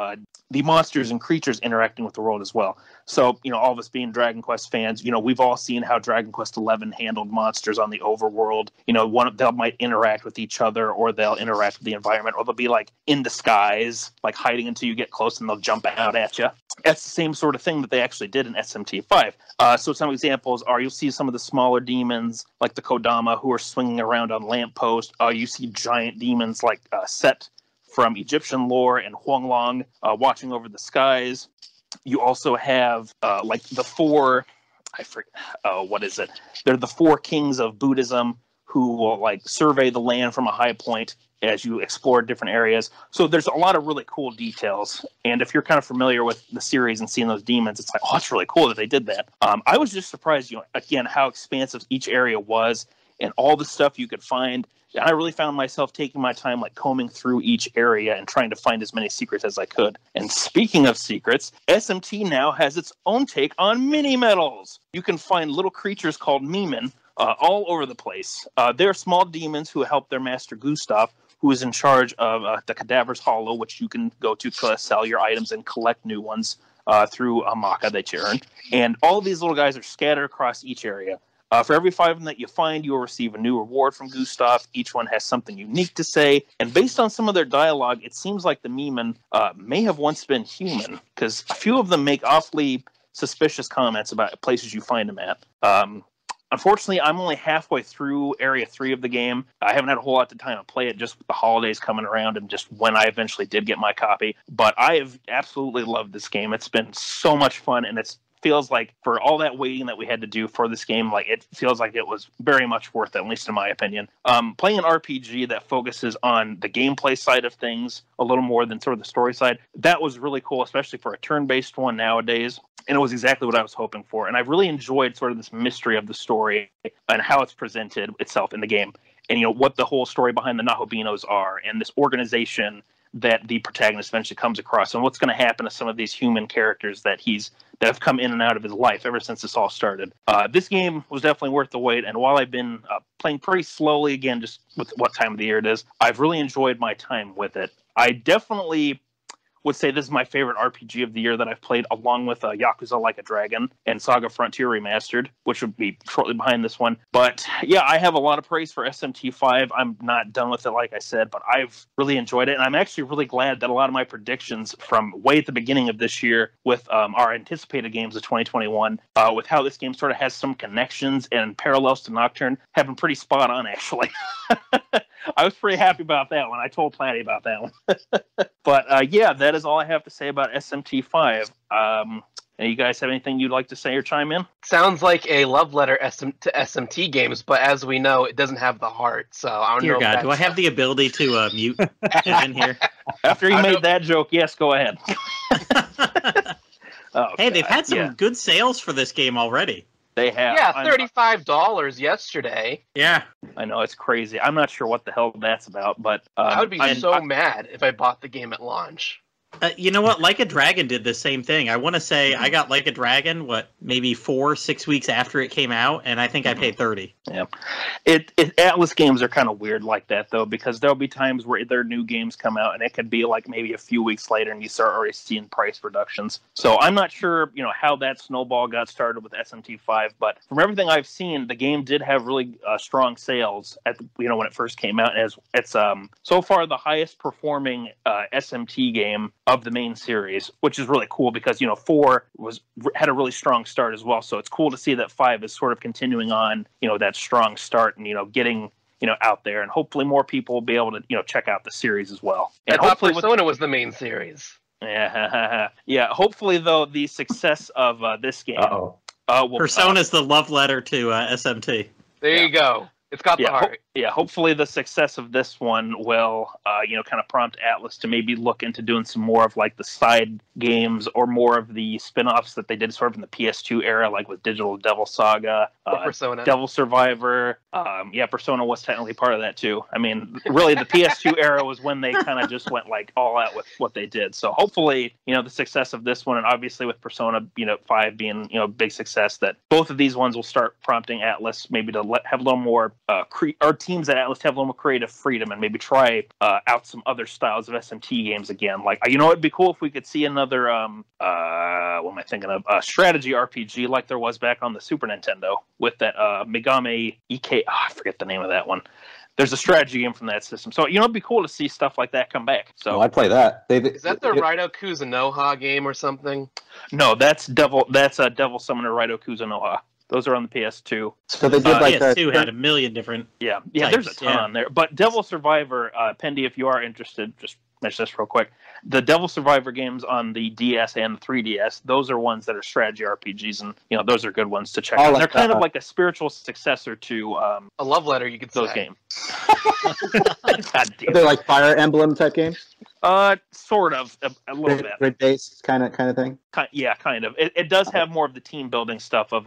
B: the monsters and creatures interacting with the world as well. So, all of us being Dragon Quest fans, we've all seen how Dragon Quest XI handled monsters on the overworld. They might interact with each other, or they'll interact with the environment, or they'll be like in disguise, like hiding until you get close and they'll jump out at you. That's the same sort of thing that they actually did in SMT5. So some examples are, you'll see some of the smaller demons like the Kodama who are swinging around on lampposts. You see giant demons like Set from Egyptian lore and Huanglong watching over the skies. You also have like the four, I forget, what is it? They're the four kings of Buddhism who will like survey the land from a high point as you explore different areas. So there's a lot of really cool details. And if you're kind of familiar with the series and seeing those demons, it's like, oh, it's really cool that they did that. I was just surprised, again, how expansive each area was and all the stuff you could find. And I really found myself taking my time, like combing through each area and trying to find as many secrets as I could. And speaking of secrets, SMT now has its own take on mini medals. You can find little creatures called Mimen all over the place. They're small demons who help their master Gustav, who is in charge of the Cadaver's Hollow, which you can go to sell your items and collect new ones through a Maka that you earn. And all these little guys are scattered across each area. For every 5 of them that you find, you will receive a new reward from Gustav. Each one has something unique to say. And based on some of their dialogue, it seems like the Mimen may have once been human, because a few of them make awfully suspicious comments about places you find them at. Unfortunately, I'm only halfway through Area 3 of the game. I haven't had a whole lot of time to play it, just with the holidays coming around and just when I eventually did get my copy. But I have absolutely loved this game. It's been so much fun, and it feels like for all that waiting that we had to do for this game, like it feels like it was very much worth it, at least in my opinion. Playing an RPG that focuses on the gameplay side of things a little more than sort of the story side, that was really cool, especially for a turn-based one nowadays. And it was exactly what I was hoping for. And I really enjoyed sort of this mystery of the story and how it's presented itself in the game. And, what the whole story behind the Nahobinos are, and this organization that the protagonist eventually comes across, and what's going to happen to some of these human characters that have come in and out of his life ever since this all started. This game was definitely worth the wait. And while I've been playing pretty slowly, again, just with what time of the year it is, I've really enjoyed my time with it. I definitely would say this is my favorite RPG of the year that I've played, along with Yakuza Like a Dragon and Saga Frontier Remastered, which would be shortly behind this one. But yeah, I have a lot of praise for SMT5. I'm not done with it, like I said, but I've really enjoyed it. And I'm actually really glad that a lot of my predictions from way at the beginning of this year with our anticipated games of 2021, with how this game sort of has some connections and parallels to Nocturne, have been pretty spot on, actually. I was pretty happy about that one. I told Platty about that one. But yeah, that is all I have to say about SMT5. You guys have anything you'd like to say or chime in?
E: Sounds like a love letter to SMT games, but as we know, it doesn't have the heart. So I don't know.
A: Dear God, do I have the ability to mute him in here?
B: After you made that joke, yes, go ahead.
A: Hey, they've had some good sales for this game already.
B: They have.
E: Yeah, $35 yesterday.
A: Yeah.
B: I know, it's crazy. I'm not sure what the hell that's about, but...
E: I would be mad if I bought the game at launch.
A: You know what? Like a Dragon did the same thing. I want to say I got Like a Dragon, maybe 4-6 weeks after it came out, and I think I paid $30.
B: Yeah. Atlas games are kind of weird like that, though, because there'll be times where their new games come out, and it could be like maybe a few weeks later, and you start already seeing price reductions. So I'm not sure, how that snowball got started with SMT5, but from everything I've seen, the game did have really strong sales at when it first came out. And it's so far the highest performing SMT game of the main series, which is really cool because 4 had a really strong start as well. So it's cool to see that 5 is sort of continuing on that strong start and getting out there, and hopefully more people will be able to check out the series as well. And
E: I thought Persona was the main series.
B: Yeah. Hopefully though, the success of this game
A: Persona's the love letter to SMT.
E: There you go. It's got the heart.
B: Hopefully the success of this one will, kind of prompt Atlas to maybe look into doing some more of like the side games or more of the spin-offs that they did sort of in the PS2 era, like with Digital Devil Saga,
E: Persona.
B: Devil Survivor. Persona was technically part of that too. I mean, really the PS2 era was when they kind of just went like all out with what they did. So hopefully, the success of this one, and obviously with Persona, 5 being, a big success, that both of these ones will start prompting Atlas maybe to have a little more teams at Atlas to have a little more creative freedom and maybe try out some other styles of SMT games again. Like, you know, it'd be cool if we could see another what am I thinking of? Strategy RPG like there was back on the Super Nintendo with that Megami EK. Oh, I forget the name of that one. There's a strategy game from that system. So, you know, it'd be cool to see stuff like that come back. So
C: I'd play that.
E: Is that the Raito Kuzunoha game or something?
B: No, that's Devil Summoner Raito Kuzunoha. Those are on the PS2.
C: So they did like
A: PS2 had a million different.
B: Yeah,
A: types,
B: there's a ton there. But Devil Survivor, Pendy, if you are interested, just mention this real quick. The Devil Survivor games on the DS and the 3DS, those are ones that are strategy RPGs, and you know those are good ones to check out. They're kind of like a spiritual successor to
E: a love letter, you could
B: those
E: say.
B: games. God damn.
C: They're like Fire Emblem type games.
B: Sort of a little bit.
C: Grid based kind of thing.
B: Yeah, kind of. It does have more of the team building stuff of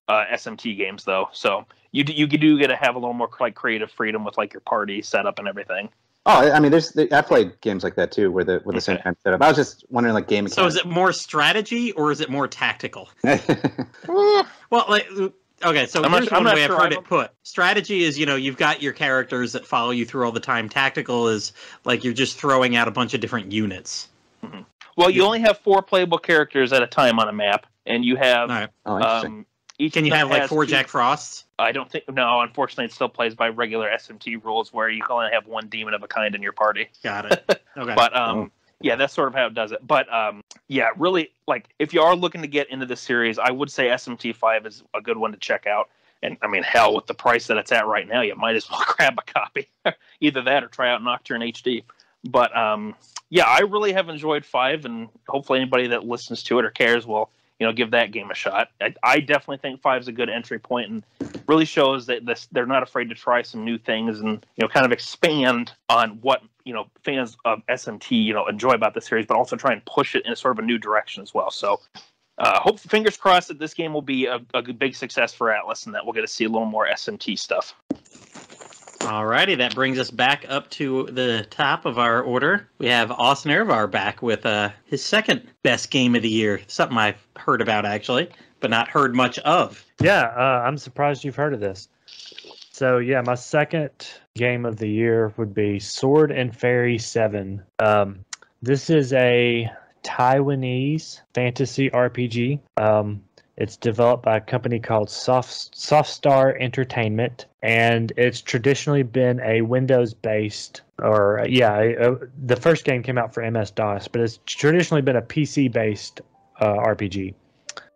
B: SMT games though. So you do get to have a little more like creative freedom with like your party setup and everything.
C: Oh, I mean, I played games like that too, with the same kind of setup. I was just wondering, like, game mechanics.
A: So is it more strategy or is it more tactical? Well, like, okay, so here's one way I've heard it put. Strategy is, you know, you've got your characters that follow you through all the time. Tactical is like you're just throwing out a bunch of different units.
B: Mm-hmm. Well, you only have 4 playable characters at a time on a map, and you have
A: Can you have like 4 Jack Frosts?
B: I don't think. No, unfortunately, it still plays by regular SMT rules, where you can only have 1 demon of a kind in your party.
A: Got it. Okay.
B: But yeah, that's sort of how it does it. But yeah, really, like if you are looking to get into the series, I would say SMT5 is a good one to check out. And I mean, hell, with the price that it's at right now, you might as well grab a copy. Either that or try out Nocturne HD. But yeah, I really have enjoyed 5, and hopefully anybody that listens to it or cares will, you know, give that game a shot. I definitely think 5 is a good entry point and really shows that they're not afraid to try some new things and, you know, kind of expand on what, you know, fans of SMT, you know, enjoy about the series, but also try and push it in sort of a new direction as well. So fingers crossed that this game will be a big success for Atlas and that we'll get to see a little more SMT stuff.
A: Alrighty, that brings us back up to the top of our order. We have Austin Ervar back with his second best game of the year. Something I've heard about, actually, but not heard much of.
D: Yeah, I'm surprised you've heard of this. So, yeah, my second game of the year would be Sword and Fairy 7. This is a Taiwanese fantasy RPG. It's developed by a company called Softstar Entertainment, and it's traditionally been a Windows-based, the first game came out for MS-DOS, but it's traditionally been a PC-based RPG.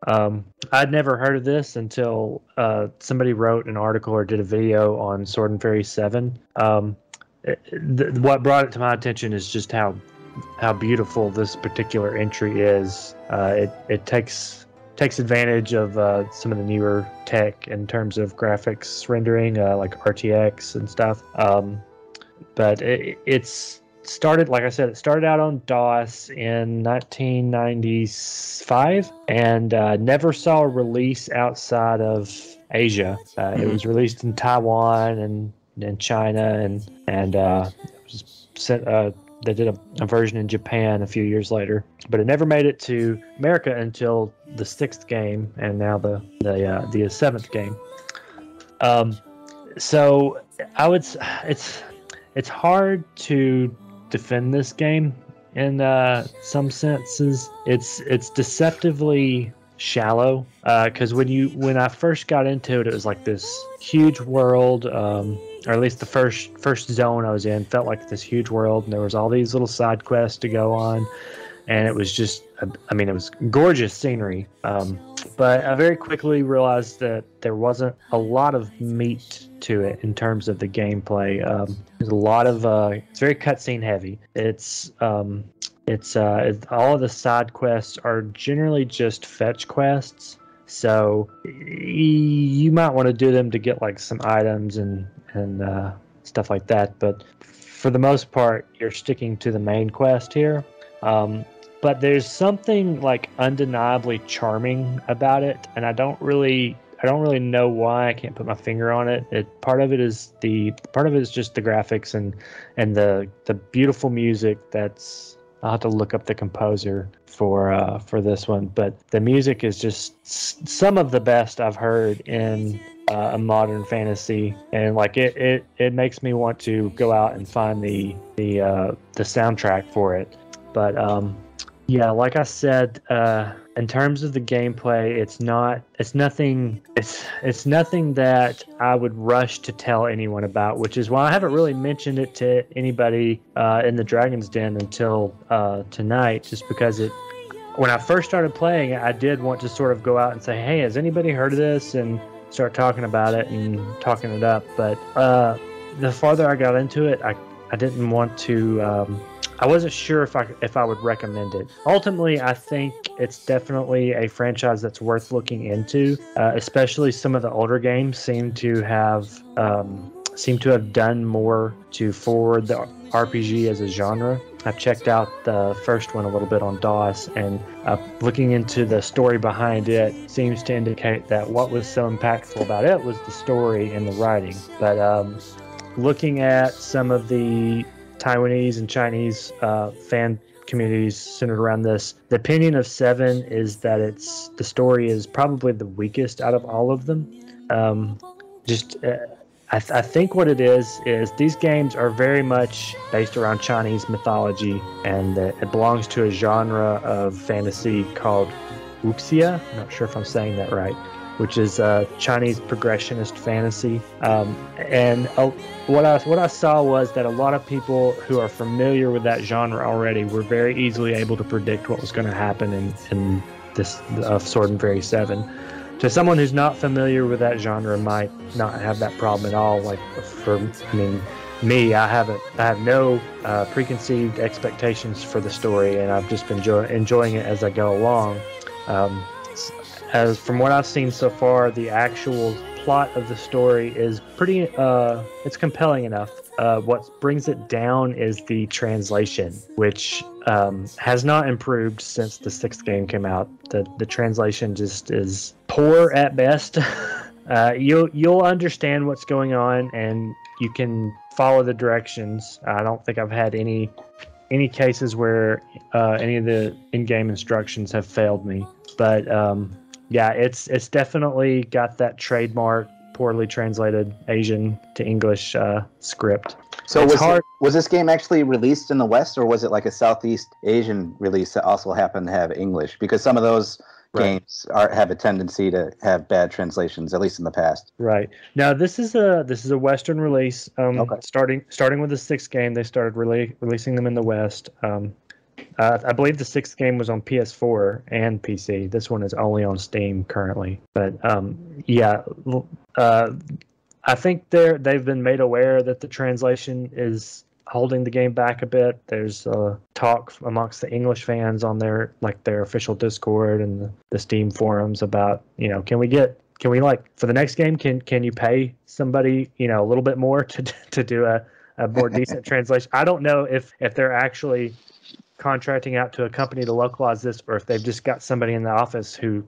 D: I'd never heard of this until somebody wrote an article or did a video on Sword and Fairy 7. What brought it to my attention is just how beautiful this particular entry is. It takes advantage of some of the newer tech in terms of graphics rendering, like RTX and stuff. But it's started, like I said, it started out on DOS in 1995 and never saw a release outside of Asia. It was released in Taiwan and China, and it was sent. They did a version in Japan a few years later, but it never made it to America until the 6th game, and now the 7th game. So I would, it's hard to defend this game in some senses. It's deceptively shallow because when I first got into it, it was like this huge world. Or at least the first zone I was in felt like this huge world, and there was all these little side quests to go on, and it was just, it was gorgeous scenery. But I very quickly realized that there wasn't a lot of meat to it in terms of the gameplay. There's a lot of it's very cutscene heavy. It's all of the side quests are generally just fetch quests. So you might want to do them to get like some items and stuff like that. But for the most part, you're sticking to the main quest here. But there's something like undeniably charming about it, and I don't really know why. I can't put my finger on it. Part of it is just the graphics and the beautiful music. I'll have to look up the composer for this one, but the music is just some of the best I've heard in a modern fantasy, and like it makes me want to go out and find the soundtrack for it. But yeah, like I said, in terms of the gameplay, it's nothing that I would rush to tell anyone about, which is why I haven't really mentioned it to anybody in the Dragon's Den until tonight, just because when I first started playing, I did want to sort of go out and say, hey, has anybody heard of this? And start talking about it and talking it up. But the farther I got into it, I didn't want to. I wasn't sure if I would recommend it. Ultimately, I think it's definitely a franchise that's worth looking into. Especially some of the older games seem to have done more to forward the RPG as a genre. I checked out the first one a little bit on DOS, and looking into the story behind it seems to indicate that what was so impactful about it was the story and the writing. But looking at some of the Taiwanese and Chinese fan communities centered around this, the opinion of 7 is that the story is probably the weakest out of all of them. I think what it is these games are very much based around Chinese mythology, and it belongs to a genre of fantasy called wuxia. I'm not sure if I'm saying that right, which is Chinese progressionist fantasy. And what I saw was that a lot of people who are familiar with that genre already were very easily able to predict what was going to happen in this Sword and Fairy 7. To someone who's not familiar with that genre, might not have that problem at all. Like me, I have no preconceived expectations for the story, and I've just been enjoying it as I go along. As from what I've seen so far, the actual plot of the story is pretty it's compelling enough. What brings it down is the translation, which has not improved since the 6th game came out. The translation just is poor at best. You'll understand what's going on, and you can follow the directions. I don't think I've had any cases where any of the in-game instructions have failed me. But yeah, it's definitely got that trademark poorly translated Asian to English script.
C: So was this game actually released in the West, or was it like a Southeast Asian release that also happened to have English? Because some of those games have a tendency to have bad translations, at least in the past.
D: Right. Now this is a Western release.
C: Okay.
D: Starting with the 6th game, they started releasing them in the West. I believe the 6th game was on PS4 and PC. This one is only on Steam currently. But yeah, I think they've been made aware that the translation is holding the game back a bit. There's talk amongst the English fans on their official Discord and the Steam forums about, can we for the next game, can you pay somebody, a little bit more to do a more decent translation? I don't know if they're actually contracting out to a company to localize this, or if they've just got somebody in the office who,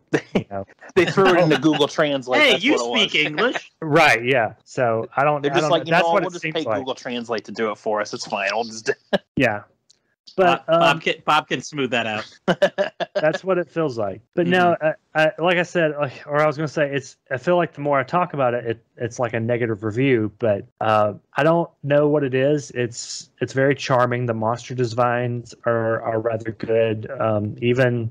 B: they threw it into Google Translate.
A: Hey,
B: that's
A: you
B: what it
A: speak
B: was.
A: English,
D: right? Yeah. So I don't.
B: They're just
D: I don't know. That's what
B: we'll
D: it
B: just
D: seems
B: pay
D: like.
B: Google Translate to do it for us. It's fine. We'll just.
D: Yeah. But
A: Bob can smooth that out.
D: That's what it feels like. But no, like I said, or I was going to say, I feel like the more I talk about it, it's like a negative review. But I don't know what it is. It's very charming. The monster designs are rather good. Even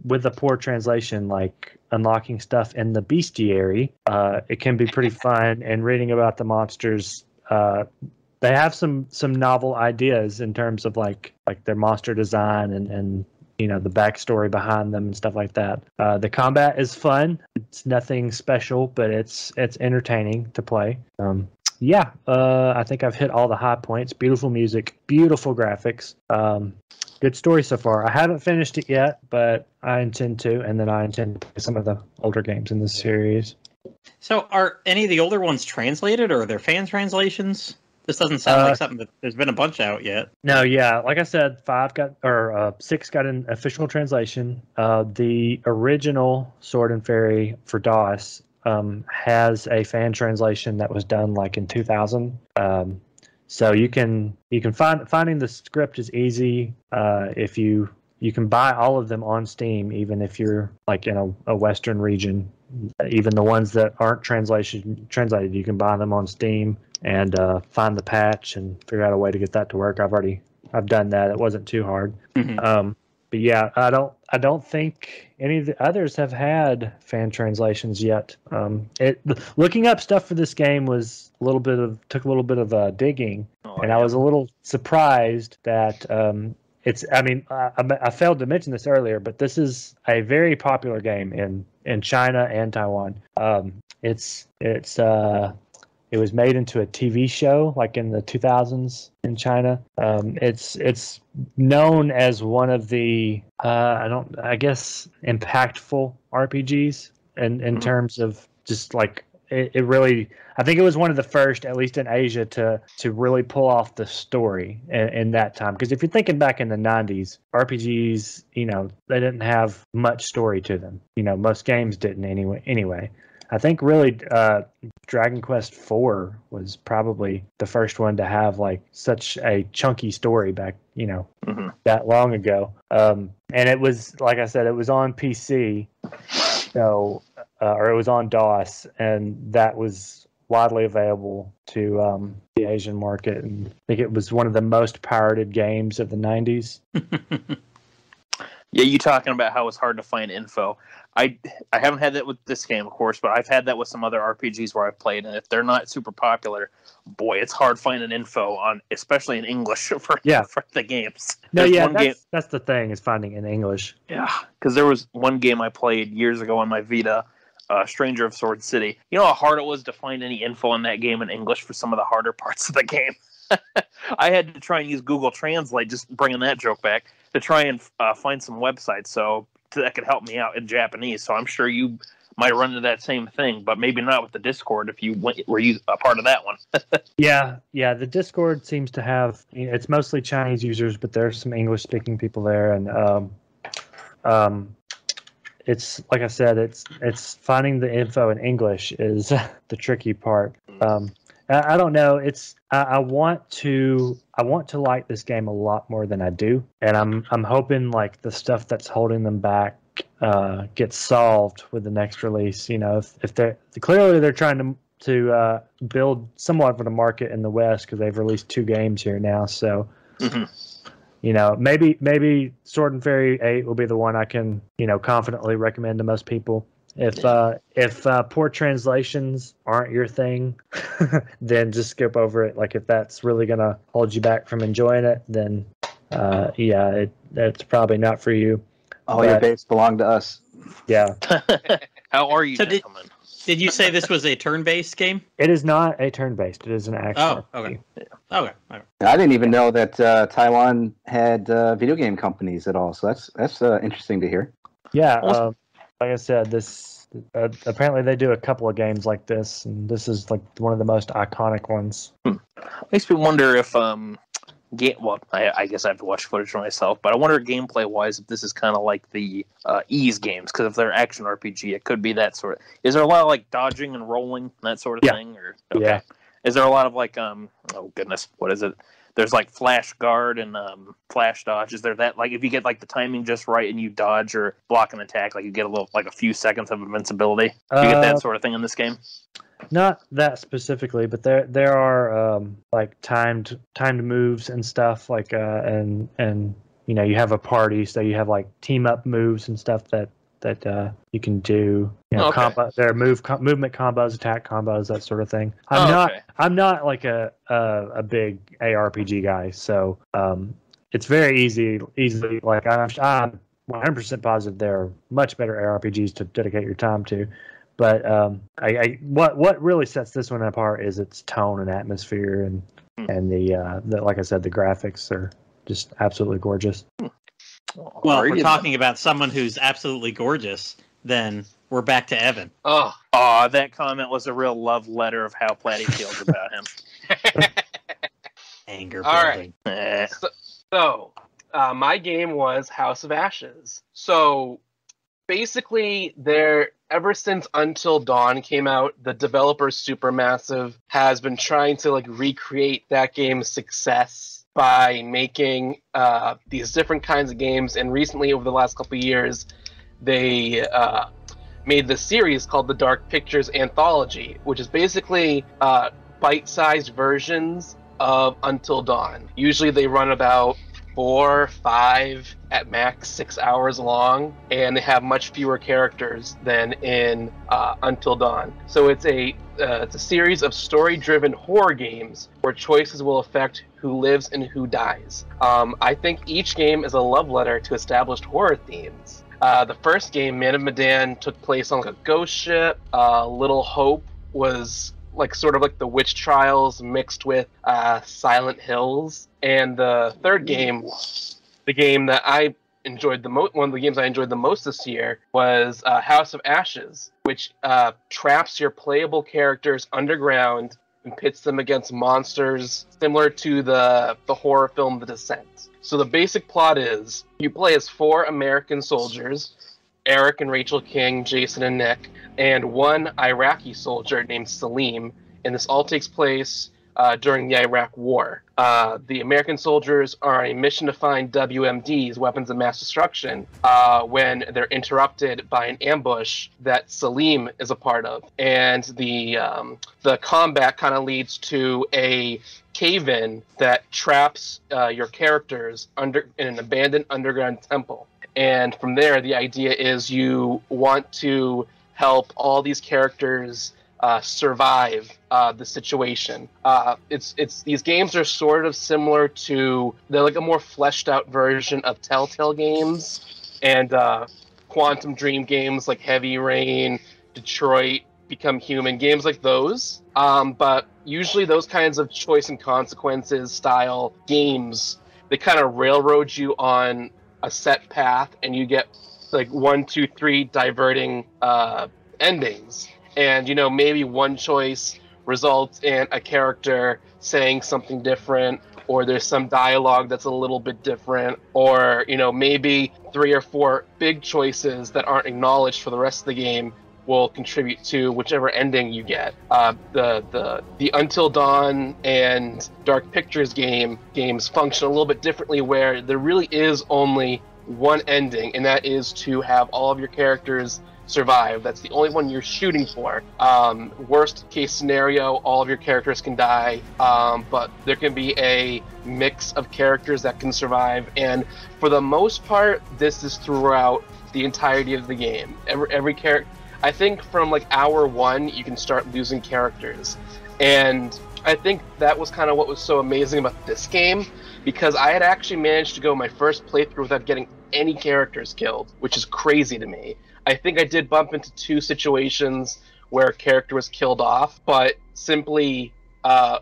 D: with the poor translation, like unlocking stuff in the bestiary, it can be pretty fun. And reading about the monsters. They have some novel ideas in terms of like their monster design and the backstory behind them and stuff like that. The combat is fun. It's nothing special, but it's entertaining to play. I think I've hit all the high points. Beautiful music, beautiful graphics. Good story so far. I haven't finished it yet, but I intend to, and then I intend to play some of the older games in this series.
A: So are any of the older ones translated, or are there fan translations? This doesn't sound like something that there's been a bunch out yet. No,
D: yeah. Like I said, 6 got an official translation. The original Sword and Fairy for DOS has a fan translation that was done like in 2000. So you can finding the script is easy. If you can buy all of them on Steam, even if you're like in a Western region. even the ones that aren't translated, you can buy them on Steam and find the patch and figure out a way to get that to work. I've done that. It wasn't too hard. But yeah, I don't think any of the others have had fan translations yet. Looking up stuff for this game took a little bit of digging, and I was a little surprised that I failed to mention this earlier, but this is a very popular game in China and Taiwan. It was made into a TV show like in the 2000s in China. It's known as one of the impactful RPGs in terms of just like it really. I think it was one of the first, at least in Asia, to really pull off the story in that time. Because if you're thinking back in the 90s, RPGs, they didn't have much story to them. Most games didn't anyway. I think really Dragon Quest IV was probably the first one to have like such a chunky story back, that long ago. And it was, like I said, it was on PC, or it was on DOS, and that was widely available to the Asian market. And I think it was one of the most pirated games of the 90s.
B: Yeah, you talking about how it's hard to find info. I haven't had that with this game, of course, but I've had that with some other RPGs where I've played, and if they're not super popular, boy, it's hard finding info on, especially in English for the games.
D: That's the thing, is finding in English.
B: Yeah, because there was one game I played years ago on my Vita, Stranger of Sword City. You know how hard it was to find any info on that game in English for some of the harder parts of the game? I had to try and use Google Translate, just bringing that joke back, to try and find some websites that could help me out in Japanese. So I'm sure you might run into that same thing, but maybe not with the Discord if you were a part of that one.
D: Yeah. The Discord seems to have, it's mostly Chinese users, but there's some English-speaking people there, and it's like I said, it's finding the info in English is the tricky part. I don't know. I want to like this game a lot more than I do, and I'm hoping like the stuff that's holding them back gets solved with the next release. If they're trying to build somewhat of a market in the West, because they've released 2 games here now. So maybe Sword and Fairy 8 will be the one I can confidently recommend to most people. If poor translations aren't your thing, then just skip over it. Like if that's really gonna hold you back from enjoying it, then that's probably not for you.
C: All your base belong to us.
D: Yeah.
B: How are you,
A: So
B: gentlemen?
A: Did you say this was a turn-based game?
D: It is not a turn-based. It is an action.
A: Oh, okay. Okay.
C: I didn't even know that Taiwan had video game companies at all. So that's interesting to hear.
D: Yeah. Like I said, this apparently they do a couple of games like this, and this is like one of the most iconic ones.
B: Makes me wonder if I guess I have to watch footage for myself, but I wonder gameplay wise if this is kind of like the Ease games, because if they're action RPG, it could be that sort of. Is there a lot of like dodging and rolling, that sort of thing? Or okay.
D: Yeah.
B: Is there a lot of like oh goodness, what is it? There's like flash guard and flash dodge. Is there that, like, if you get like the timing just right and you dodge or block an attack, like you get a few seconds of invincibility? Do you get that sort of thing in this game?
D: Not that specifically, but there are like timed moves and stuff, like and you have a party, so you have like team up moves and stuff that you can do. Combo, there are movement combos, attack combos, that sort of thing. I'm not like a big ARPG guy, so it's very easily like I'm 100% positive there are much better ARPGs to dedicate your time to. But what really sets this one apart is its tone and atmosphere, and the like I said, the graphics are just absolutely gorgeous.
A: Well, if we're talking about someone who's absolutely gorgeous, then we're back to Evan.
B: Oh, that comment was a real love letter of how Plattym feels about him.
A: Anger
E: building.
A: All
E: right. So my game was House of Ashes. So basically, ever since Until Dawn came out, the developer Supermassive has been trying to like recreate that game's success by making these different kinds of games. And recently, over the last couple of years, they made this series called the Dark Pictures Anthology, which is basically bite-sized versions of Until Dawn. Usually they run about 4, 5, at max 6 hours long, and they have much fewer characters than in Until Dawn. So it's a series of story-driven horror games where choices will affect who lives and who dies. I think each game is a love letter to established horror themes. The first game, Man of Medan, took place on like a ghost ship. Little Hope was sort of like the witch trials mixed with Silent Hills. And the third game, the game that I enjoyed the most, one of the games I enjoyed the most this year, was House of Ashes, which traps your playable characters underground and pits them against monsters similar to the horror film The Descent. So the basic plot is you play as 4 American soldiers, Eric and Rachel King, Jason and Nick, and 1 Iraqi soldier named Salim, and this all takes place during the Iraq War. The American soldiers are on a mission to find WMDs, weapons of mass destruction, when they're interrupted by an ambush that Salim is a part of. And the combat kind of leads to a cave-in that traps your characters in an abandoned underground temple. And from there, the idea is you want to help all these characters survive the situation. These games are sort of similar to, they're like a more fleshed out version of Telltale games and Quantum Dream games like Heavy Rain, Detroit, Become Human, games like those. But usually those kinds of choice and consequences style games, they kind of railroad you on a set path and you get like 1, 2, 3 diverting endings. And, maybe one choice results in a character saying something different, or there's some dialogue that's a little bit different, or, maybe 3 or 4 big choices that aren't acknowledged for the rest of the game will contribute to whichever ending you get. The Until Dawn and Dark Pictures games function a little bit differently, where there really is only one ending, and that is to have all of your characters survive. That's the only one you're shooting for. Worst case scenario, all of your characters can die, but there can be a mix of characters that can survive, and for the most part, this is throughout the entirety of the game. Every character, I think from like hour 1, you can start losing characters, and I think that was kind of what was so amazing about this game, because I had actually managed to go my first playthrough without getting any characters killed, which is crazy to me. I think I did bump into 2 situations where a character was killed off, but simply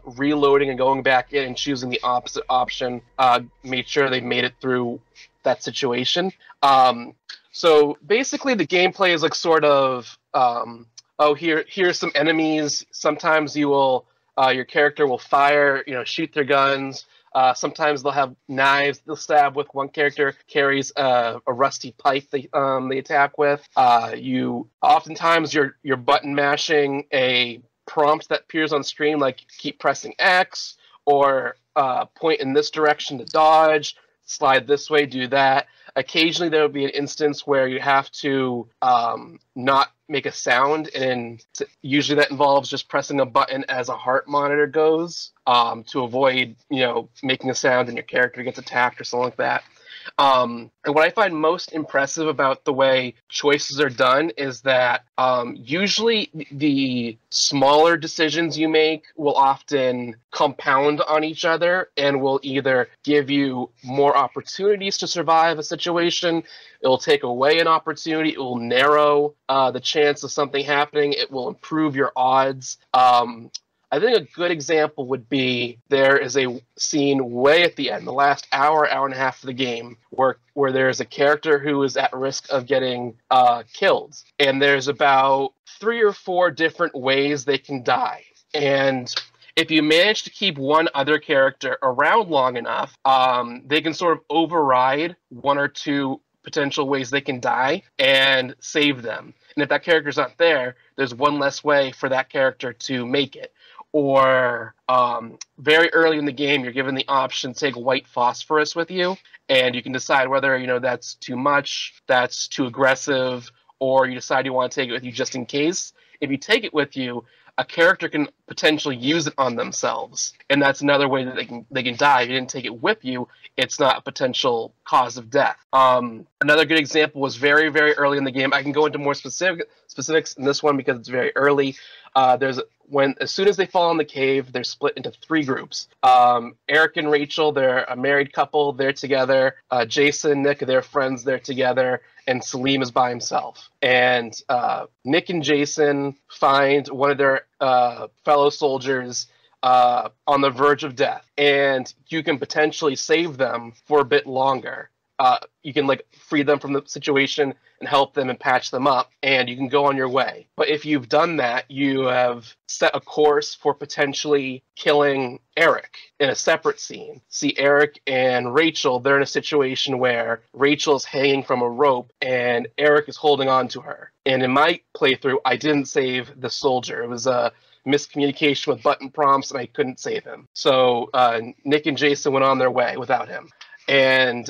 E: reloading and going back in and choosing the opposite option made sure they made it through that situation. So basically the gameplay is like sort of, here's some enemies. Sometimes you will, your character will fire, shoot their guns. Sometimes they'll have knives they'll stab with. One character carries a rusty pipe they attack with. Oftentimes you're button mashing a prompt that appears on screen, like keep pressing X, or point in this direction to dodge, slide this way, do that. Occasionally there will be an instance where you have to not make a sound, and usually that involves just pressing a button as a heart monitor goes to avoid, making a sound and your character gets attacked or something like that. And what I find most impressive about the way choices are done is that usually the smaller decisions you make will often compound on each other and will either give you more opportunities to survive a situation, it will take away an opportunity, it will narrow the chance of something happening, it will improve your odds. I think a good example would be there is a scene way at the end, the last hour and a half of the game, where there's a character who is at risk of getting killed. And there's about 3 or 4 different ways they can die. And if you manage to keep one other character around long enough, they can sort of override 1 or 2 potential ways they can die and save them. And if that character's not there, there's one less way for that character to make it. Or very early in the game, you're given the option to take white phosphorus with you, and you can decide whether that's too much, that's too aggressive, or you decide you want to take it with you just in case. If you take it with you, a character can potentially use it on themselves, and that's another way that they can die. If you didn't take it with you, it's not a potential cause of death. Another good example was very, very early in the game. I can go into more specifics in this one because it's very early. As soon as they fall in the cave, they're split into 3 groups. Eric and Rachel, they're a married couple, they're together. Jason and Nick, they're friends, they're together. And Salim is by himself. And Nick and Jason find one of their fellow soldiers on the verge of death. And you can potentially save them for a bit longer. You can free them from the situation and help them and patch them up, and you can go on your way. But if you've done that, you have set a course for potentially killing Eric in a separate scene. See, Eric and Rachel, they're in a situation where Rachel's hanging from a rope and Eric is holding on to her. And in my playthrough, I didn't save the soldier. It was a miscommunication with button prompts, and I couldn't save him. So Nick and Jason went on their way without him. And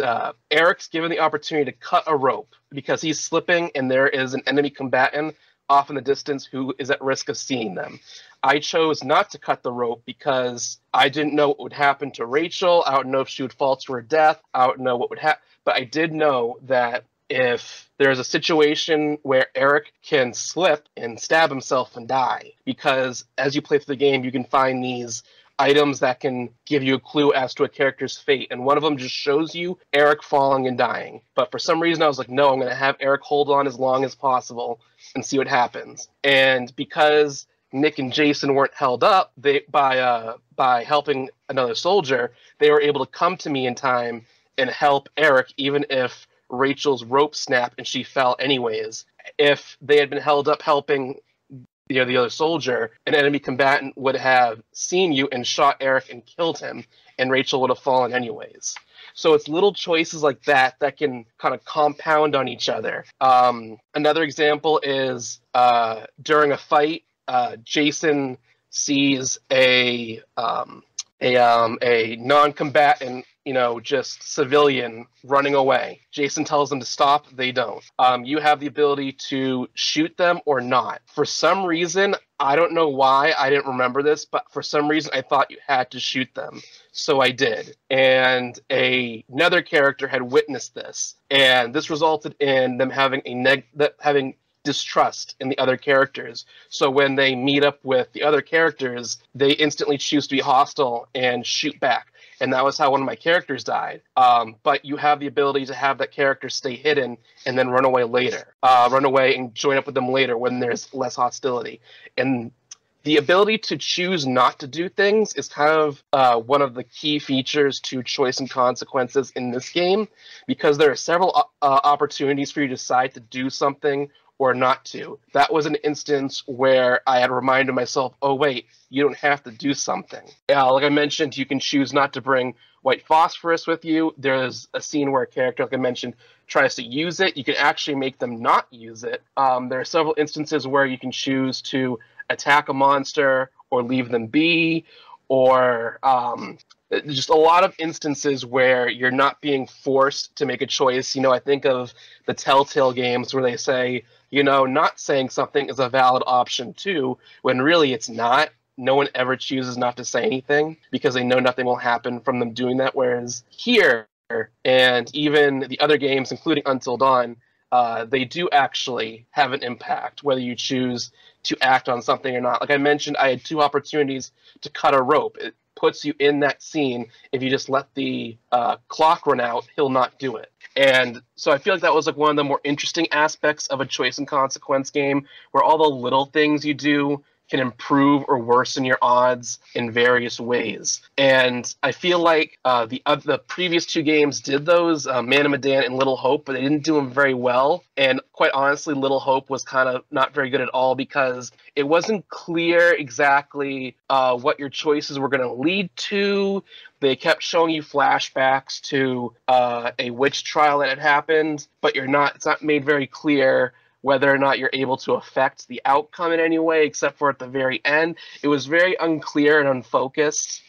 E: Eric's given the opportunity to cut a rope because he's slipping and there is an enemy combatant off in the distance who is at risk of seeing them. I chose not to cut the rope because I didn't know what would happen to Rachel. I don't know if she would fall to her death. I don't know what would happen. But I did know that if there's a situation where Eric can slip and stab himself and die, because as you play through the game, you can find these items that can give you a clue as to a character's fate, and one of them just shows you Eric falling and dying. But for some reason I was like, no, I'm going to have Eric hold on as long as possible and see what happens. And because Nick and Jason weren't held up by helping another soldier, they were able to come to me in time and help Eric, even if Rachel's rope snapped and she fell anyways. If they had been held up helping the other soldier, an enemy combatant would have seen you and shot Eric and killed him, and Rachel would have fallen anyways. So it's little choices like that that can kind of compound on each other. Another example is during a fight, Jason sees a non-combatant, just civilian running away. Jason tells them to stop. They don't. You have the ability to shoot them or not. For some reason, I don't know why, I didn't remember this, but for some reason I thought you had to shoot them. So I did. And another character had witnessed this. And this resulted in them having having distrust in the other characters. So when they meet up with the other characters, they instantly choose to be hostile and shoot back. And that was how one of my characters died. But you have the ability to have that character stay hidden and then run away later. Run away and join up with them later when there's less hostility. And the ability to choose not to do things is kind of one of the key features to choice and consequences in this game, because there are several opportunities for you to decide to do something or not to. That was an instance where I had reminded myself, oh wait, you don't have to do something. Like I mentioned, you can choose not to bring white phosphorus with you. There's a scene where a character, like I mentioned, tries to use it. You can actually make them not use it. There are several instances where you can choose to attack a monster or leave them be, or just a lot of instances where you're not being forced to make a choice. I think of the Telltale games where they say, not saying something is a valid option too, when really it's not. No one ever chooses not to say anything because they know nothing will happen from them doing that. Whereas here, and even the other games, including Until Dawn, they do actually have an impact, whether you choose to act on something or not. Like I mentioned, I had 2 opportunities to cut a rope. It puts you in that scene. If you just let the clock run out, he'll not do it. And so I feel like that was one of the more interesting aspects of a choice and consequence game, where all the little things you do can improve or worsen your odds in various ways. And I feel like the previous 2 games did those, Man of Medan and Little Hope, but they didn't do them very well. And quite honestly, Little Hope was kind of not very good at all because it wasn't clear exactly what your choices were going to lead to. They kept showing you flashbacks to a witch trial that had happened, but it's not made very clear whether or not you're able to affect the outcome in any way, except for at the very end. It was very unclear and unfocused,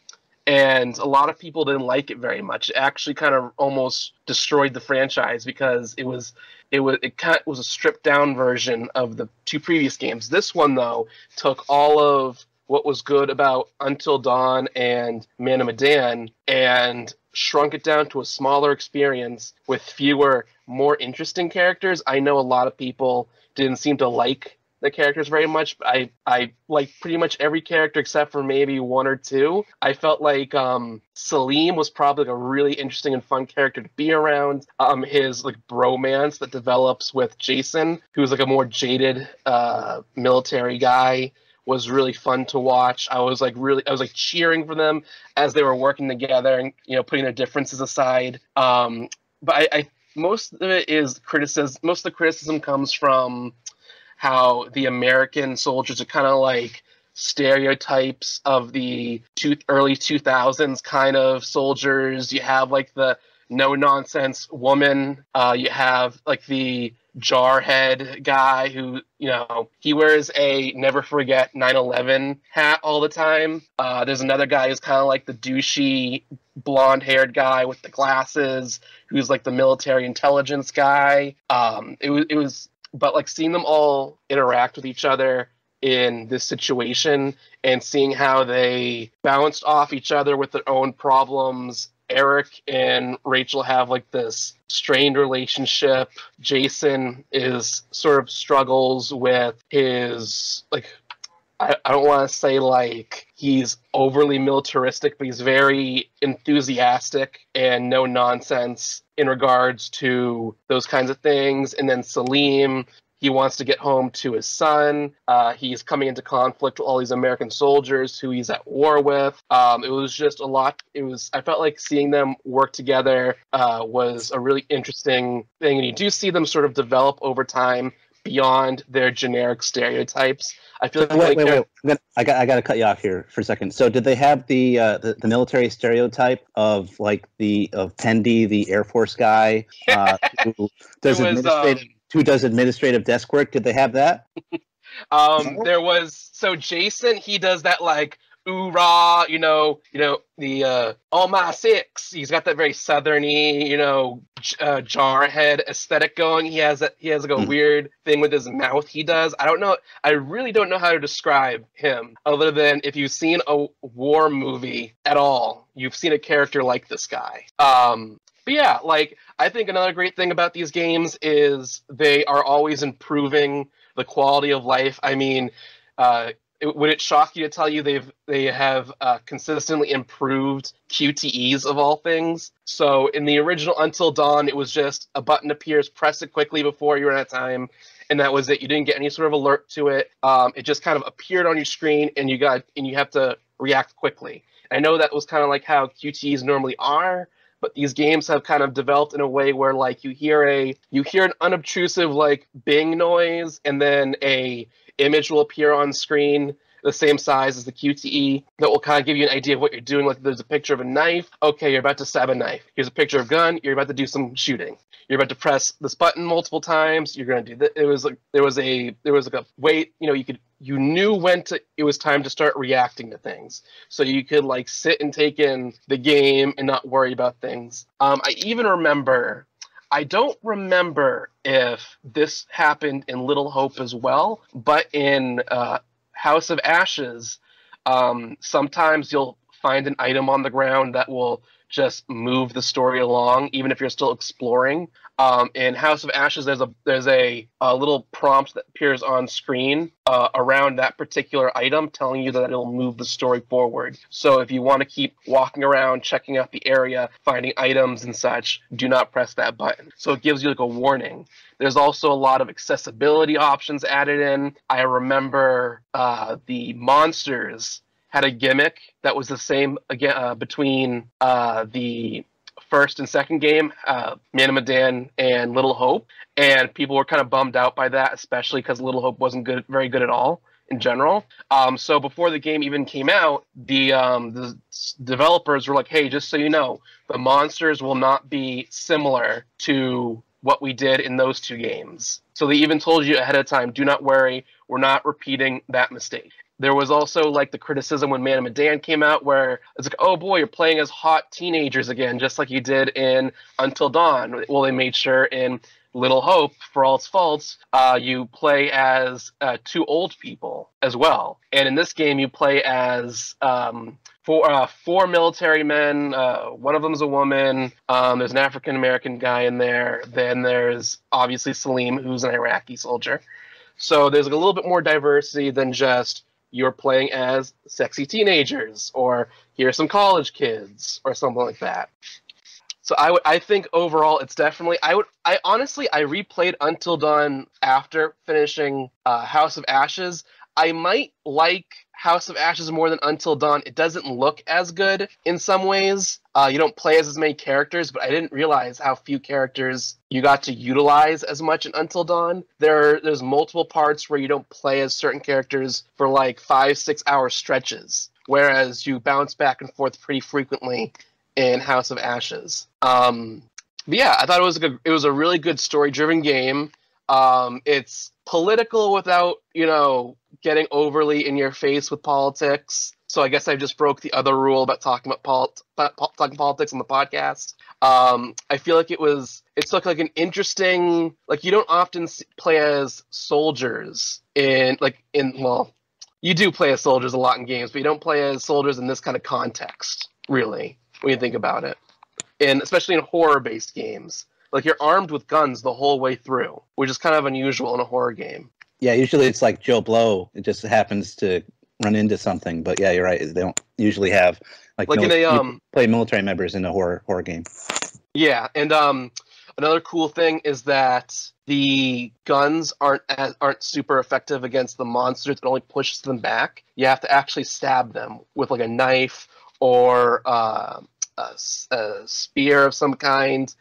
E: and a lot of people didn't like it very much. It actually kind of almost destroyed the franchise because it was it kind of was a stripped down version of the two previous games. This one though took all of what was good about Until Dawn and Man of Medan and shrunk it down to a smaller experience with fewer, more interesting characters. I know a lot of people didn't seem to like the characters very much. I like pretty much every character except for maybe one or two. I felt like Salim was probably a really interesting and fun character to be around. His like bromance that develops with Jason, who's like a more jaded military guy, was really fun to watch. I was like cheering for them as they were working together and, you know, putting their differences aside. But I most of it is criticism. Most of the criticism comes from how the American soldiers are kind of like stereotypes of the early 2000s kind of soldiers. You have like the no nonsense woman. You have like the jarhead guy who, you know, he wears a never forget 9/11 hat all the time. There's another guy who's kind of like the douchey blonde haired guy with the glasses who's like the military intelligence guy. It was but like seeing them all interact with each other in this situation and seeing how they bounced off each other with their own problems. Eric and Rachel have like this strained relationship. Jason is sort of struggles with his like, I don't want to say like he's overly militaristic, but he's very enthusiastic and no nonsense in regards to those kinds of things. And then Salim, he wants to get home to his son. He's coming into conflict with all these American soldiers who he's at war with. It was just a lot. I felt like seeing them work together was a really interesting thing. And you do see them sort of develop over time beyond their generic stereotypes. I feel like
C: wait. I got to cut you off here for a second. So did they have the military stereotype of like of Tendi, the Air Force guy, who does administrative desk work? Did they have that?
E: There was, so Jason, he does that like oorah, the all my six. He's got that very southerny, jarhead aesthetic going. He has like a weird thing with his mouth he does. I really don't know how to describe him other than if you've seen a war movie at all, you've seen a character like this guy. But yeah, like, I think another great thing about these games is they are always improving the quality of life. I mean, would it shock you to tell you they have consistently improved QTEs of all things? So in the original Until Dawn, it was just a button appears, press it quickly before you run out of time, and that was it. You didn't get any sort of alert to it. It just kind of appeared on your screen, and you have to react quickly. I know that was kind of like how QTEs normally are, but these games have kind of developed in a way where like you hear an unobtrusive like bing noise, and then a image will appear on screen the same size as the QTE that will kind of give you an idea of what you're doing. Like there's a picture of a knife. Okay, you're about to stab a knife. Here's a picture of a gun. You're about to do some shooting. You're about to press this button multiple times. You're going to do that. There was like a wait. You knew when it was time to start reacting to things, so you could like sit and take in the game and not worry about things. I don't remember if this happened in Little Hope as well, but in House of Ashes, sometimes you'll find an item on the ground that will just move the story along, even if you're still exploring. In House of Ashes, there's a little prompt that appears on screen around that particular item, telling you that it'll move the story forward. So if you want to keep walking around, checking out the area, finding items and such, do not press that button. So it gives you like a warning. There's also a lot of accessibility options added in. I remember the monsters had a gimmick that was the same again between the first and second game, Man of Medan and Little Hope, and people were kind of bummed out by that, especially because Little Hope wasn't very good at all in general. So before the game even came out, the developers were like, "Hey, just so you know, the monsters will not be similar to what we did in those two games." So they even told you ahead of time, "Do not worry, we're not repeating that mistake." There was also like the criticism when Man of Medan came out where it's like, oh boy, you're playing as hot teenagers again, just like you did in Until Dawn. Well, they made sure in Little Hope, for all its faults, you play as 2 old people as well. And in this game, you play as 4 military men. One of them is a woman. There's an African-American guy in there. Then there's obviously Salim, who's an Iraqi soldier. So there's like a little bit more diversity than just you're playing as sexy teenagers, or here's some college kids, or something like that. So I think overall it's definitely I replayed Until Dawn after finishing House of Ashes. I might like House of Ashes more than Until Dawn. It doesn't look as good in some ways. You don't play as many characters, but I didn't realize how few characters you got to utilize as much in Until Dawn. There's multiple parts where you don't play as certain characters for like 5-6 hour stretches, whereas you bounce back and forth pretty frequently in House of Ashes. But yeah, I thought it was a really good story-driven game. It's political without, getting overly in your face with politics. So I guess I just broke the other rule about talking politics on the podcast. I feel like it's like an interesting, like you don't often play as soldiers you do play as soldiers a lot in games, but you don't play as soldiers in this kind of context, really, when you think about it. And especially in horror-based games. Like, you're armed with guns the whole way through, which is kind of unusual in a horror game.
C: Yeah, usually it's like Joe Blow. It just happens to run into something. But yeah, you're right. They don't usually have play military members in a horror game. Yeah,
E: and another cool thing is that the guns aren't super effective against the monsters. It only pushes them back. You have to actually stab them with like a knife or a spear of some kind.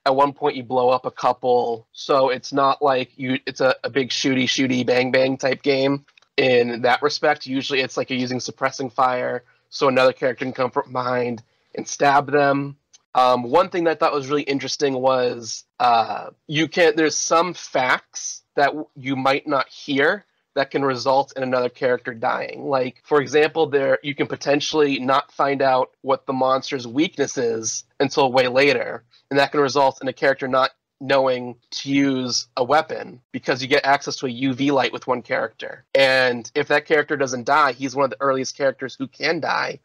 E: At one point you blow up a couple, so it's not like it's a big shooty bang bang type game in that respect. Usually it's like you're using suppressing fire, so another character can come from behind and stab them. One thing that I thought was really interesting was there's some facts that you might not hear that can result in another character dying. Like, for example, you can potentially not find out what the monster's weakness is until way later, and that can result in a character not knowing to use a weapon because you get access to a UV light with one character. And if that character doesn't die, he's one of the earliest characters who can die.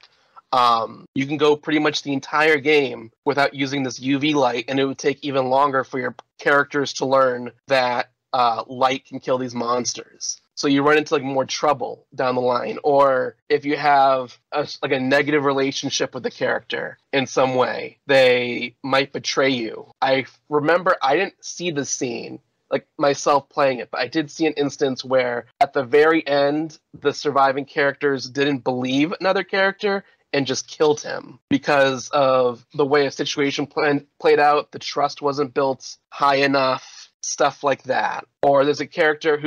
E: You can go pretty much the entire game without using this UV light, and it would take even longer for your characters to learn that light can kill these monsters. So you run into like more trouble down the line. Or if you have a negative relationship with the character in some way, they might betray you. I remember I didn't see the scene, like myself playing it, but I did see an instance where at the very end, the surviving characters didn't believe another character and just killed him because of the way a situation played out. The trust wasn't built high enough, stuff like that. Or there's a character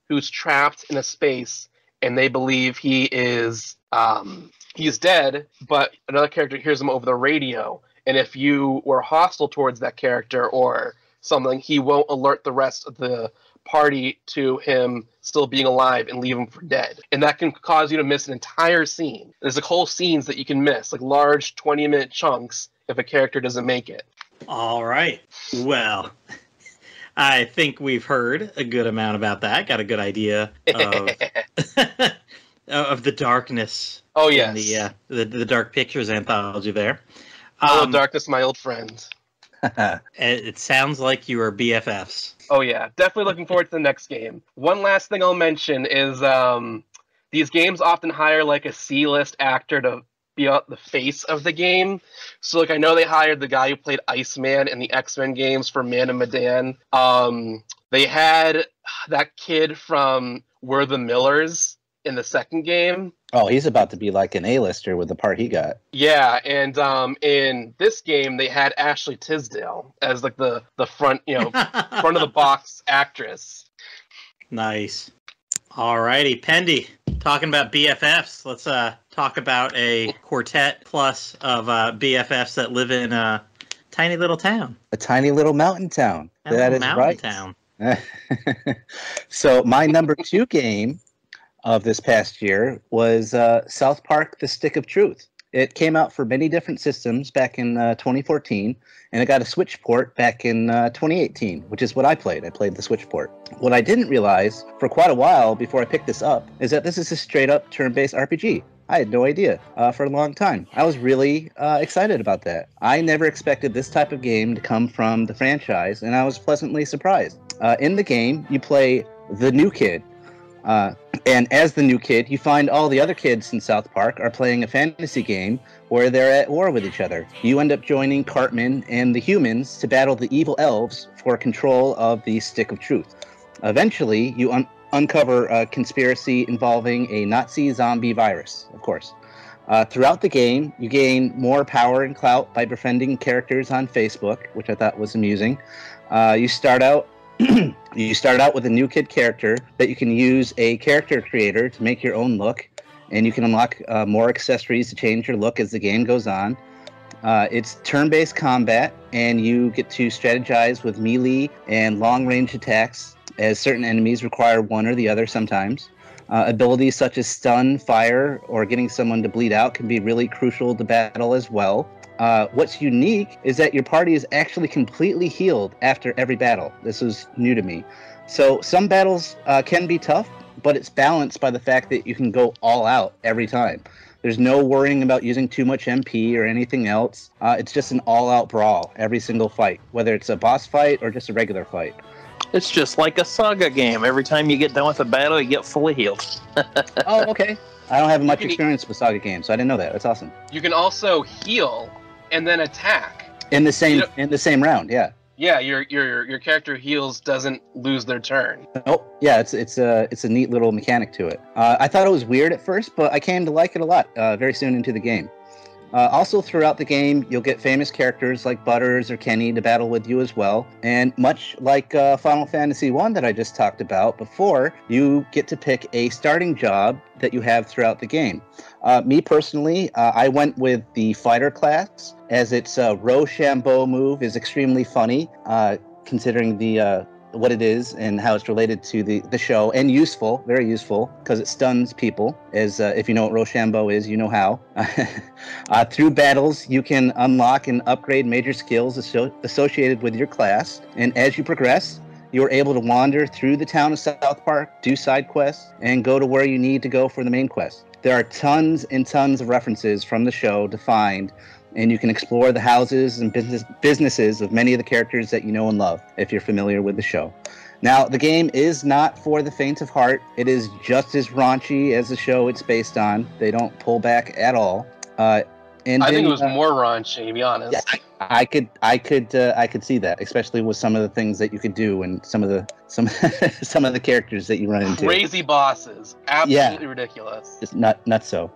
E: who's trapped in a space and they believe he's dead, but another character hears him over the radio. And if you were hostile towards that character or something, he won't alert the rest of the party to him still being alive and leave him for dead. And that can cause you to miss an entire scene. There's like whole scenes that you can miss, like large 20-minute chunks if a character doesn't make it.
A: All right. Well, I think we've heard a good amount about that. Got a good idea of of the darkness.
E: Oh, yes.
A: In the Dark Pictures anthology there.
E: Hello, darkness, my old friend.
A: It sounds like you are BFFs.
E: Oh, yeah. Definitely looking forward to the next game. One last thing I'll mention is these games often hire like a C-list actor to be the face of the game. So like I know they hired the guy who played Iceman in the X-Men games for Man of Medan. They had that kid from We're the Millers in the second game.
C: Oh, he's about to be like an A-lister with the part he got.
E: Yeah, and in this game they had Ashley Tisdale as like the front, front of the box actress.
A: Nice. Alrighty, Pendy. Talking about BFFs, let's talk about a quartet plus of BFFs that live in a tiny little town.
C: A tiny little mountain town. That is right.
A: Town.
C: So my number 2 game of this past year was South Park: The Stick of Truth. It came out for many different systems back in 2014, and it got a Switch port back in 2018, which is what I played. I played the Switch port. What I didn't realize for quite a while before I picked this up is that this is a straight-up turn-based RPG. I had no idea for a long time. I was really excited about that. I never expected this type of game to come from the franchise, and I was pleasantly surprised. In the game, you play the new kid. And as the new kid, you find all the other kids in South Park are playing a fantasy game where they're at war with each other. You end up joining Cartman and the humans to battle the evil elves for control of the Stick of Truth. Eventually, you uncover a conspiracy involving a Nazi zombie virus, of course. Throughout the game, you gain more power and clout by befriending characters on Facebook, which I thought was amusing. You start out with a new kid character that you can use a character creator to make your own look, and you can unlock more accessories to change your look as the game goes on. It's turn-based combat, and you get to strategize with melee and long-range attacks, as certain enemies require one or the other sometimes. Abilities such as stun, fire, or getting someone to bleed out can be really crucial to battle as well. What's unique is that your party is actually completely healed after every battle. This was new to me. So some battles can be tough, but it's balanced by the fact that you can go all out every time. There's no worrying about using too much MP or anything else. It's just an all-out brawl every single fight, whether it's a boss fight or just a regular fight.
B: It's just like a Saga game. Every time you get done with a battle, you get fully healed.
C: Oh, okay. I don't have much experience with Saga games, so I didn't know that. That's awesome.
E: You can also heal and then attack
C: in the same round. Yeah.
E: Yeah, your character heals, doesn't lose their turn.
C: Oh, yeah, it's a neat little mechanic to it. I thought it was weird at first, but I came to like it a lot very soon into the game. Also, throughout the game, you'll get famous characters like Butters or Kenny to battle with you as well. And much like Final Fantasy I that I just talked about before, you get to pick a starting job that you have throughout the game. Me personally, I went with the fighter class, as its Rochambeau move is extremely funny, considering what it is and how it's related to the show, and useful, very useful, because it stuns people, as if you know what Rochambeau is, you know how. Through battles, you can unlock and upgrade major skills associated with your class, and as you progress, you are able to wander through the town of South Park, do side quests, and go to where you need to go for the main quest. There are tons and tons of references from the show to find, and you can explore the houses and businesses of many of the characters that you know and love, if you're familiar with the show. Now, the game is not for the faint of heart. It is just as raunchy as the show it's based on. They don't pull back at all. I
E: think it was more raunchy, to be honest.
C: Yeah, I could see that, especially with some of the things that you could do and some of the characters that you run into.
E: Crazy bosses, absolutely ridiculous.
C: Just nuts so.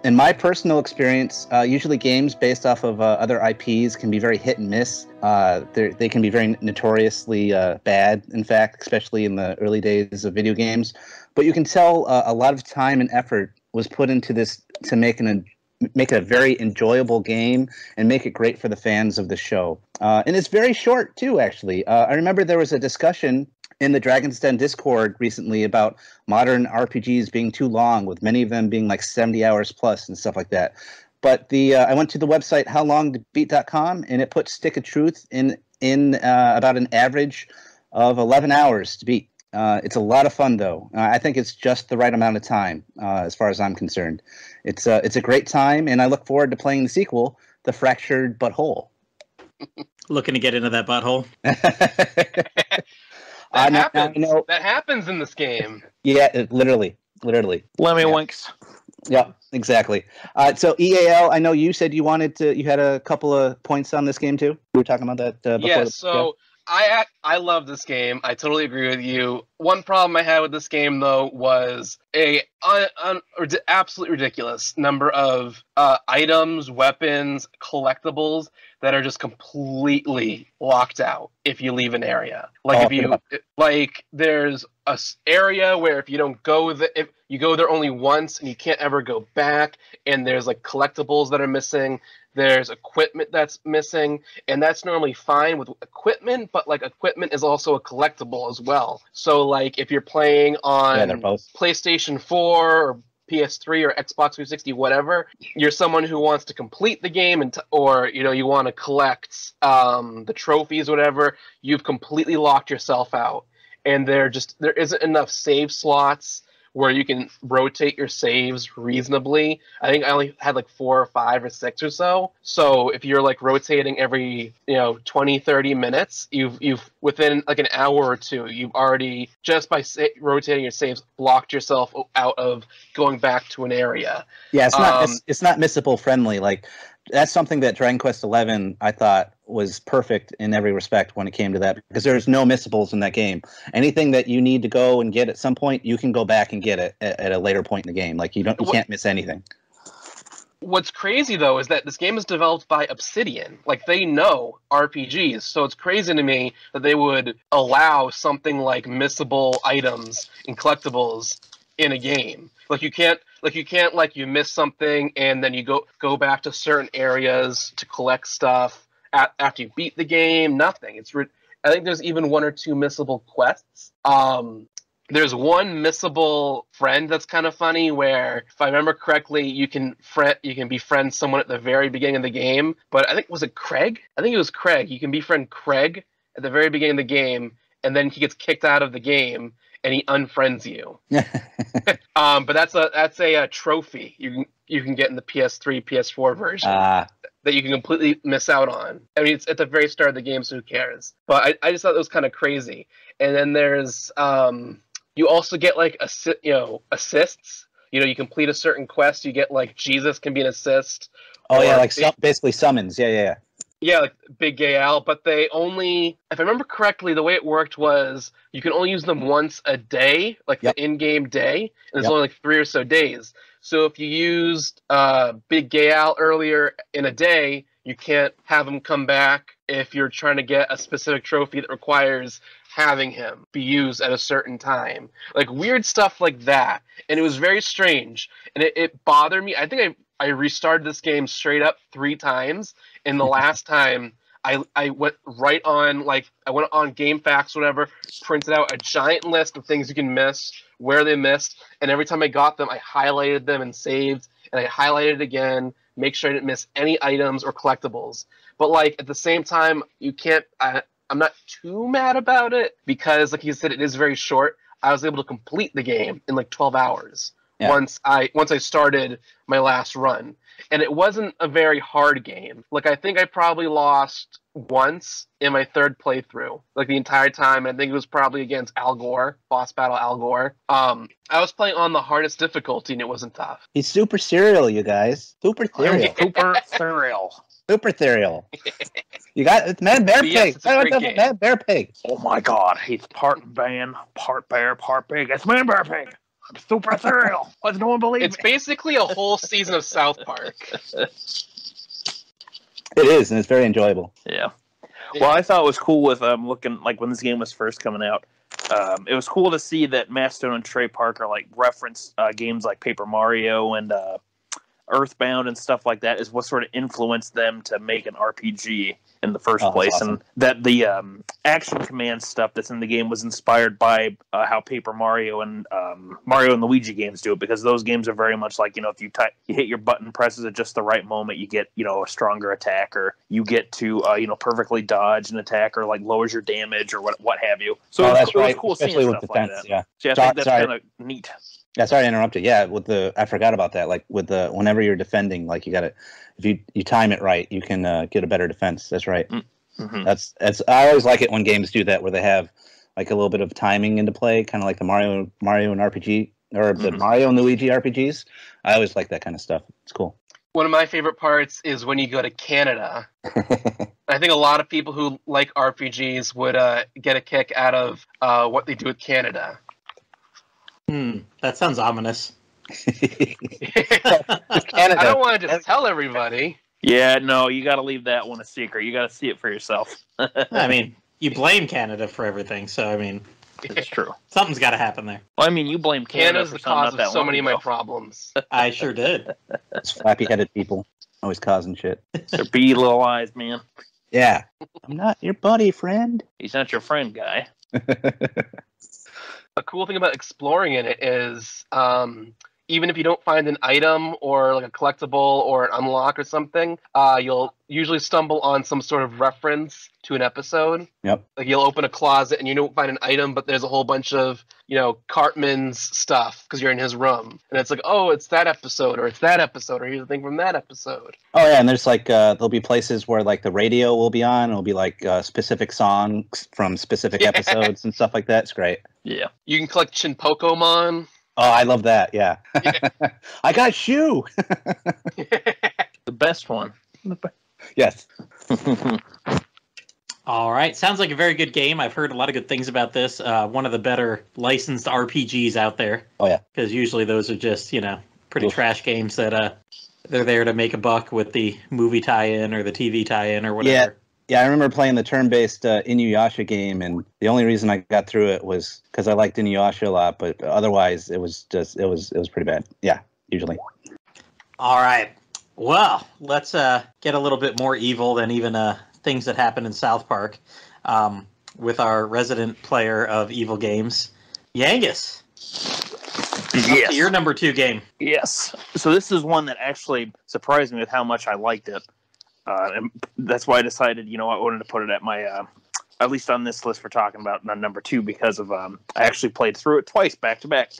C: In my personal experience, usually games based off of other IPs can be very hit and miss. They can be very notoriously bad, in fact, especially in the early days of video games. But you can tell a lot of time and effort was put into this to make it a very enjoyable game and make it great for the fans of the show. And it's very short, too, actually. I remember there was a discussion in the Dragon's Den Discord recently about modern RPGs being too long, with many of them being like 70 hours plus and stuff like that. But I went to the website howlongtobeat.com, and it put Stick of Truth in about an average of 11 hours to beat. It's a lot of fun, though. I think it's just the right amount of time, as far as I'm concerned. It's a great time, and I look forward to playing the sequel, The Fractured But Whole.
A: Looking to get into that butthole.
E: That happens in this game.
C: Yeah, literally.
B: Lemmy-winks.
C: Yeah, exactly. So EAL, I know you said you had a couple of points on this game too. We were talking about that before.
E: Yeah, so I love this game. I totally agree with you. One problem I had with this game, though, was absolutely ridiculous number of items, weapons, collectibles that are just completely locked out if you leave an area. There's a area where if you don't go if you go there only once and you can't ever go back, and there's like collectibles that are missing. There's equipment that's missing, and that's normally fine with equipment, but like equipment is also a collectible as well. So like if you're playing on PlayStation 4 or PS3 or Xbox 360, whatever, you're someone who wants to complete the game or you want to collect the trophies, whatever, you've completely locked yourself out. And there isn't enough save slots where you can rotate your saves reasonably. I think I only had like 4 or 5 or 6 or so. So if you're like rotating every 20, 30 minutes, you've within like an hour or two, you've already, just by rotating your saves, blocked yourself out of going back to an area.
C: Yeah, it's not missable friendly. Like, that's something that Dragon Quest XI, I thought, was perfect in every respect when it came to that, because there's no missables in that game. Anything that you need to go and get at some point, you can go back and get it at a later point in the game. Like, you can't miss anything.
E: What's crazy, though, is that this game is developed by Obsidian. Like, they know RPGs, so it's crazy to me that they would allow something like missable items and collectibles in a game. Like, you can't you miss something and then you go back to certain areas to collect stuff after you beat the game. Nothing. I think there's even 1 or 2 missable quests. There's one missable friend that's kind of funny, where, if I remember correctly, you can befriend someone at the very beginning of the game. But I think, was it Craig? I think it was Craig. You can befriend Craig at the very beginning of the game, and then he gets kicked out of the game and he unfriends you. But that's a trophy you can get in the PS3, PS4 version that you can completely miss out on. I mean, it's at the very start of the game, so who cares? But I just thought it was kind of crazy. And then there's you also get like assists. You complete a certain quest, you get like Jesus can be an assist.
C: Oh yeah, like basically summons. Yeah.
E: Yeah, like Big Gay Al, but they only, if I remember correctly, the way it worked was you can only use them once a day, like the in-game day, and it's only like 3 or so days. So if you used Big Gay Al earlier in a day, you can't have him come back if you're trying to get a specific trophy that requires having him be used at a certain time. Like, weird stuff like that. And it was very strange. And it bothered me. I think I restarted this game straight up 3 times. And the last time I went right on, like, I went on GameFAQs, whatever, printed out a giant list of things you can miss, where they missed. And every time I got them, I highlighted them and saved. And I highlighted it again, make sure I didn't miss any items or collectibles. But, like, at the same time, you can't, I'm not too mad about it, because, like you said, it is very short. I was able to complete the game in like 12 hours once I started my last run. And it wasn't a very hard game. Like, I think I probably lost once in my 3rd playthrough, like the entire time. I think it was probably against Al Gore, boss battle Al Gore. I was playing on the hardest difficulty, and it wasn't tough.
C: He's super serial, you guys. Super serial.
B: Super serial.
C: Super serial. You got it's Mad Bear Pig.
E: Yes, it's a great game.
C: Mad Bear Pig.
B: Oh my God, he's part man, part bear, part pig. It's Man Bear Pig. I'm super serial. Why does no one believe
E: It's
B: me?
E: basically a whole season of South Park.
C: It is, and it's very enjoyable.
B: Yeah. Well, I thought it was cool with looking, like, when this game was first coming out. It was cool to see that Matt Stone and Trey Parker like reference games like Paper Mario and Earthbound and stuff like that, is what sort of influenced them to make an RPG in the first place. Awesome. And that the action command stuff that's in the game was inspired by how Paper Mario and Luigi games do it, because those games are very much like, if you hit your button presses at just the right moment, you get, a stronger attack, or you get to, perfectly dodge an attack, or like lowers your damage, or what have you. So
C: that's right.
B: It was cool
C: especially
B: seeing
C: with
B: stuff
C: defense,
B: like that.
C: yeah.
B: So I think that's kind of neat.
C: Yeah, sorry to interrupt you. Yeah, I forgot about that. Like, whenever you're defending, like, you gotta, if you time it right, you can get a better defense. That's right. Mm-hmm. That's I always like it when games do that, where they have like a little bit of timing into play, kind of like the Mario and RPG, or the Mario and Luigi RPGs. I always like that kind of stuff. It's cool.
E: One of my favorite parts is when you go to Canada. I think a lot of people who like RPGs would get a kick out of what they do with Canada.
A: That sounds ominous.
E: Canada. I don't want to just tell everybody.
B: Yeah, no, you got to leave that one a secret. You got to see it for yourself.
A: I mean, you blame Canada for everything, so I mean,
B: it's true.
A: Something's got to happen there.
B: Well, I mean, you blame Canada
E: Canada's
B: for
E: the cause of so many of
B: ago.
E: my problems.
A: I sure did.
C: It's flappy-headed people always causing shit.
B: They're beady little eyes, man.
C: Yeah, I'm not your buddy, friend.
B: He's not your friend, guy.
E: A cool thing about exploring in it is even if you don't find an item or like a collectible or an unlock or something, you'll usually stumble on some sort of reference to an episode.
C: Yep.
E: Like you'll open a closet and you don't find an item, but there's a whole bunch of, Cartman's stuff because you're in his room. And it's like, oh, it's that episode, or it's that episode, or here's the thing from that episode.
C: Oh yeah, and there's like there'll be places where like the radio will be on. It'll be like specific songs from specific episodes and stuff like that. It's great.
B: Yeah.
E: You can collect Shinpokomon.
C: Oh, I love that. Yeah. I got Shu.
B: The best one.
C: Yes.
A: All right. Sounds like a very good game. I've heard a lot of good things about this. One of the better licensed RPGs out there.
C: Oh, yeah.
A: Because usually those are just, pretty trash games that they're there to make a buck with the movie tie-in or the TV tie-in or whatever.
C: Yeah, I remember playing the turn-based Inuyasha game, and the only reason I got through it was because I liked Inuyasha a lot, but otherwise it was pretty bad. Yeah, usually.
A: All right. Well, let's get a little bit more evil than even things that happen in South Park with our resident player of evil games, Yangus.
B: Yes.
A: Up to your number 2 game.
B: Yes. So this is one that actually surprised me with how much I liked it. And that's why I decided, I wanted to put it at my, at least on this list we're talking about, number 2, because of I actually played through it twice back to back.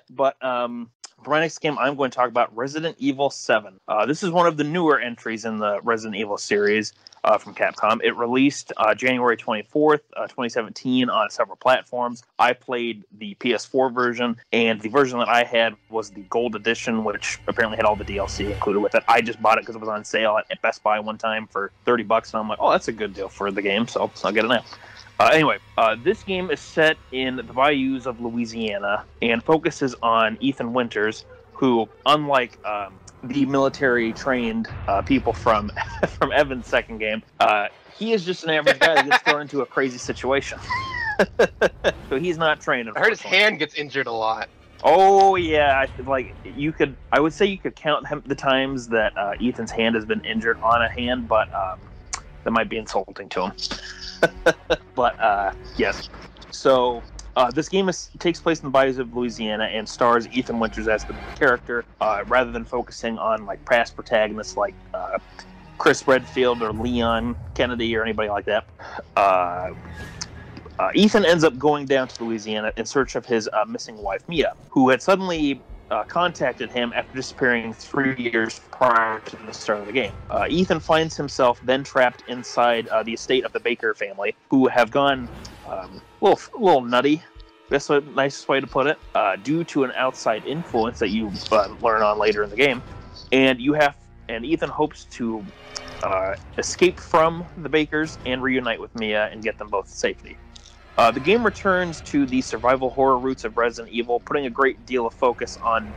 B: But for my next game, I'm going to talk about Resident Evil 7. This is one of the newer entries in the Resident Evil series from Capcom. It released January 24th, 2017 on several platforms. I played the PS4 version, and the version that I had was the Gold Edition, which apparently had all the DLC included with it. I just bought it because it was on sale at Best Buy one time for $30, and I'm like, oh, that's a good deal for the game, so I'll get it now. Anyway, this game is set in the bayous of Louisiana and focuses on Ethan Winters, who, unlike the military-trained people from Evan's second game, he is just an average guy that gets thrown into a crazy situation. So he's not trained.
E: I heard his hand gets injured a lot.
B: Oh yeah, I would say you could count the times that Ethan's hand has been injured on a hand, but that might be insulting to him. But yes, so this game takes place in the bayous of Louisiana and stars Ethan Winters as the character, rather than focusing on like past protagonists like Chris Redfield or Leon Kennedy or anybody like that. Ethan ends up going down to Louisiana in search of his missing wife Mia, who had suddenly contacted him after disappearing 3 years prior to the start of the game. Ethan finds himself then trapped inside the estate of the Baker family, who have gone a little nutty. That's the nicest way to put it, due to an outside influence that you learn on later in the game. And Ethan hopes to escape from the Bakers and reunite with Mia and get them both to safety. The game returns to the survival horror roots of Resident Evil, putting a great deal of focus on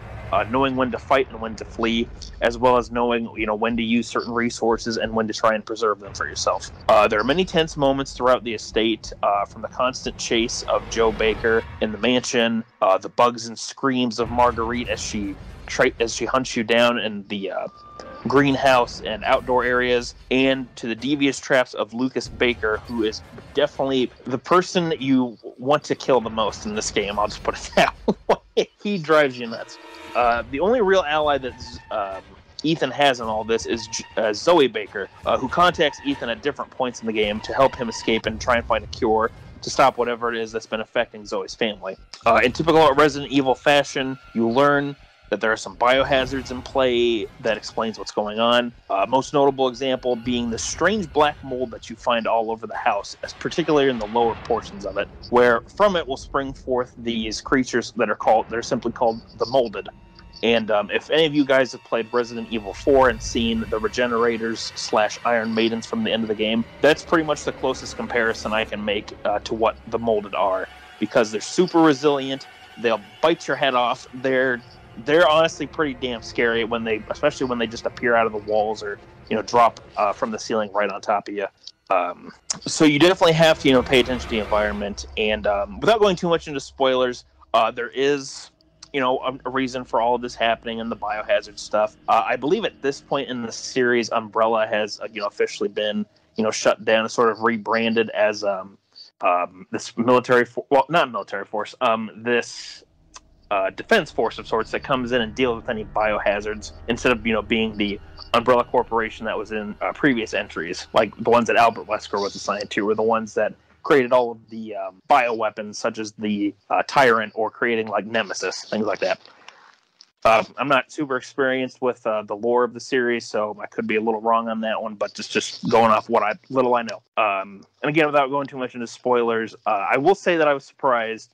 B: knowing when to fight and when to flee, as well as knowing when to use certain resources and when to try and preserve them for yourself. There are many tense moments throughout the estate, from the constant chase of Joe Baker in the mansion, the bugs and screams of Marguerite as she hunts you down in the greenhouse and outdoor areas, and to the devious traps of Lucas Baker, who is definitely the person you want to kill the most in this game. I'll just put it that way. He drives you nuts. The only real ally that Ethan has in all this is Zoe Baker, who contacts Ethan at different points in the game to help him escape and try and find a cure to stop whatever it is that's been affecting Zoe's family. In typical Resident Evil fashion, you learn that there are some biohazards in play that explains what's going on. Most notable example being the strange black mold that you find all over the house, particularly in the lower portions of it, where from it will spring forth these creatures that are simply called the Molded. And if any of you guys have played Resident Evil 4 and seen the Regenerators / Iron Maidens from the end of the game, that's pretty much the closest comparison I can make to what the Molded are, because they're super resilient. They'll bite your head off. They're honestly pretty damn scary especially when they just appear out of the walls or drop from the ceiling right on top of you. So you definitely have to pay attention to the environment. And without going too much into spoilers, there is a reason for all of this happening and the biohazard stuff. I believe at this point in the series, Umbrella has officially been shut down and sort of rebranded as this military not military force, this defense force of sorts that comes in and deals with any biohazards instead of being the Umbrella Corporation that was in previous entries, like the ones that Albert Wesker was assigned to, were the ones that created all of the bioweapons, such as the Tyrant, or creating like Nemesis, things like that. I'm not super experienced with the lore of the series, so I could be a little wrong on that one, but just going off what little I know. And again, without going too much into spoilers, I will say that I was surprised,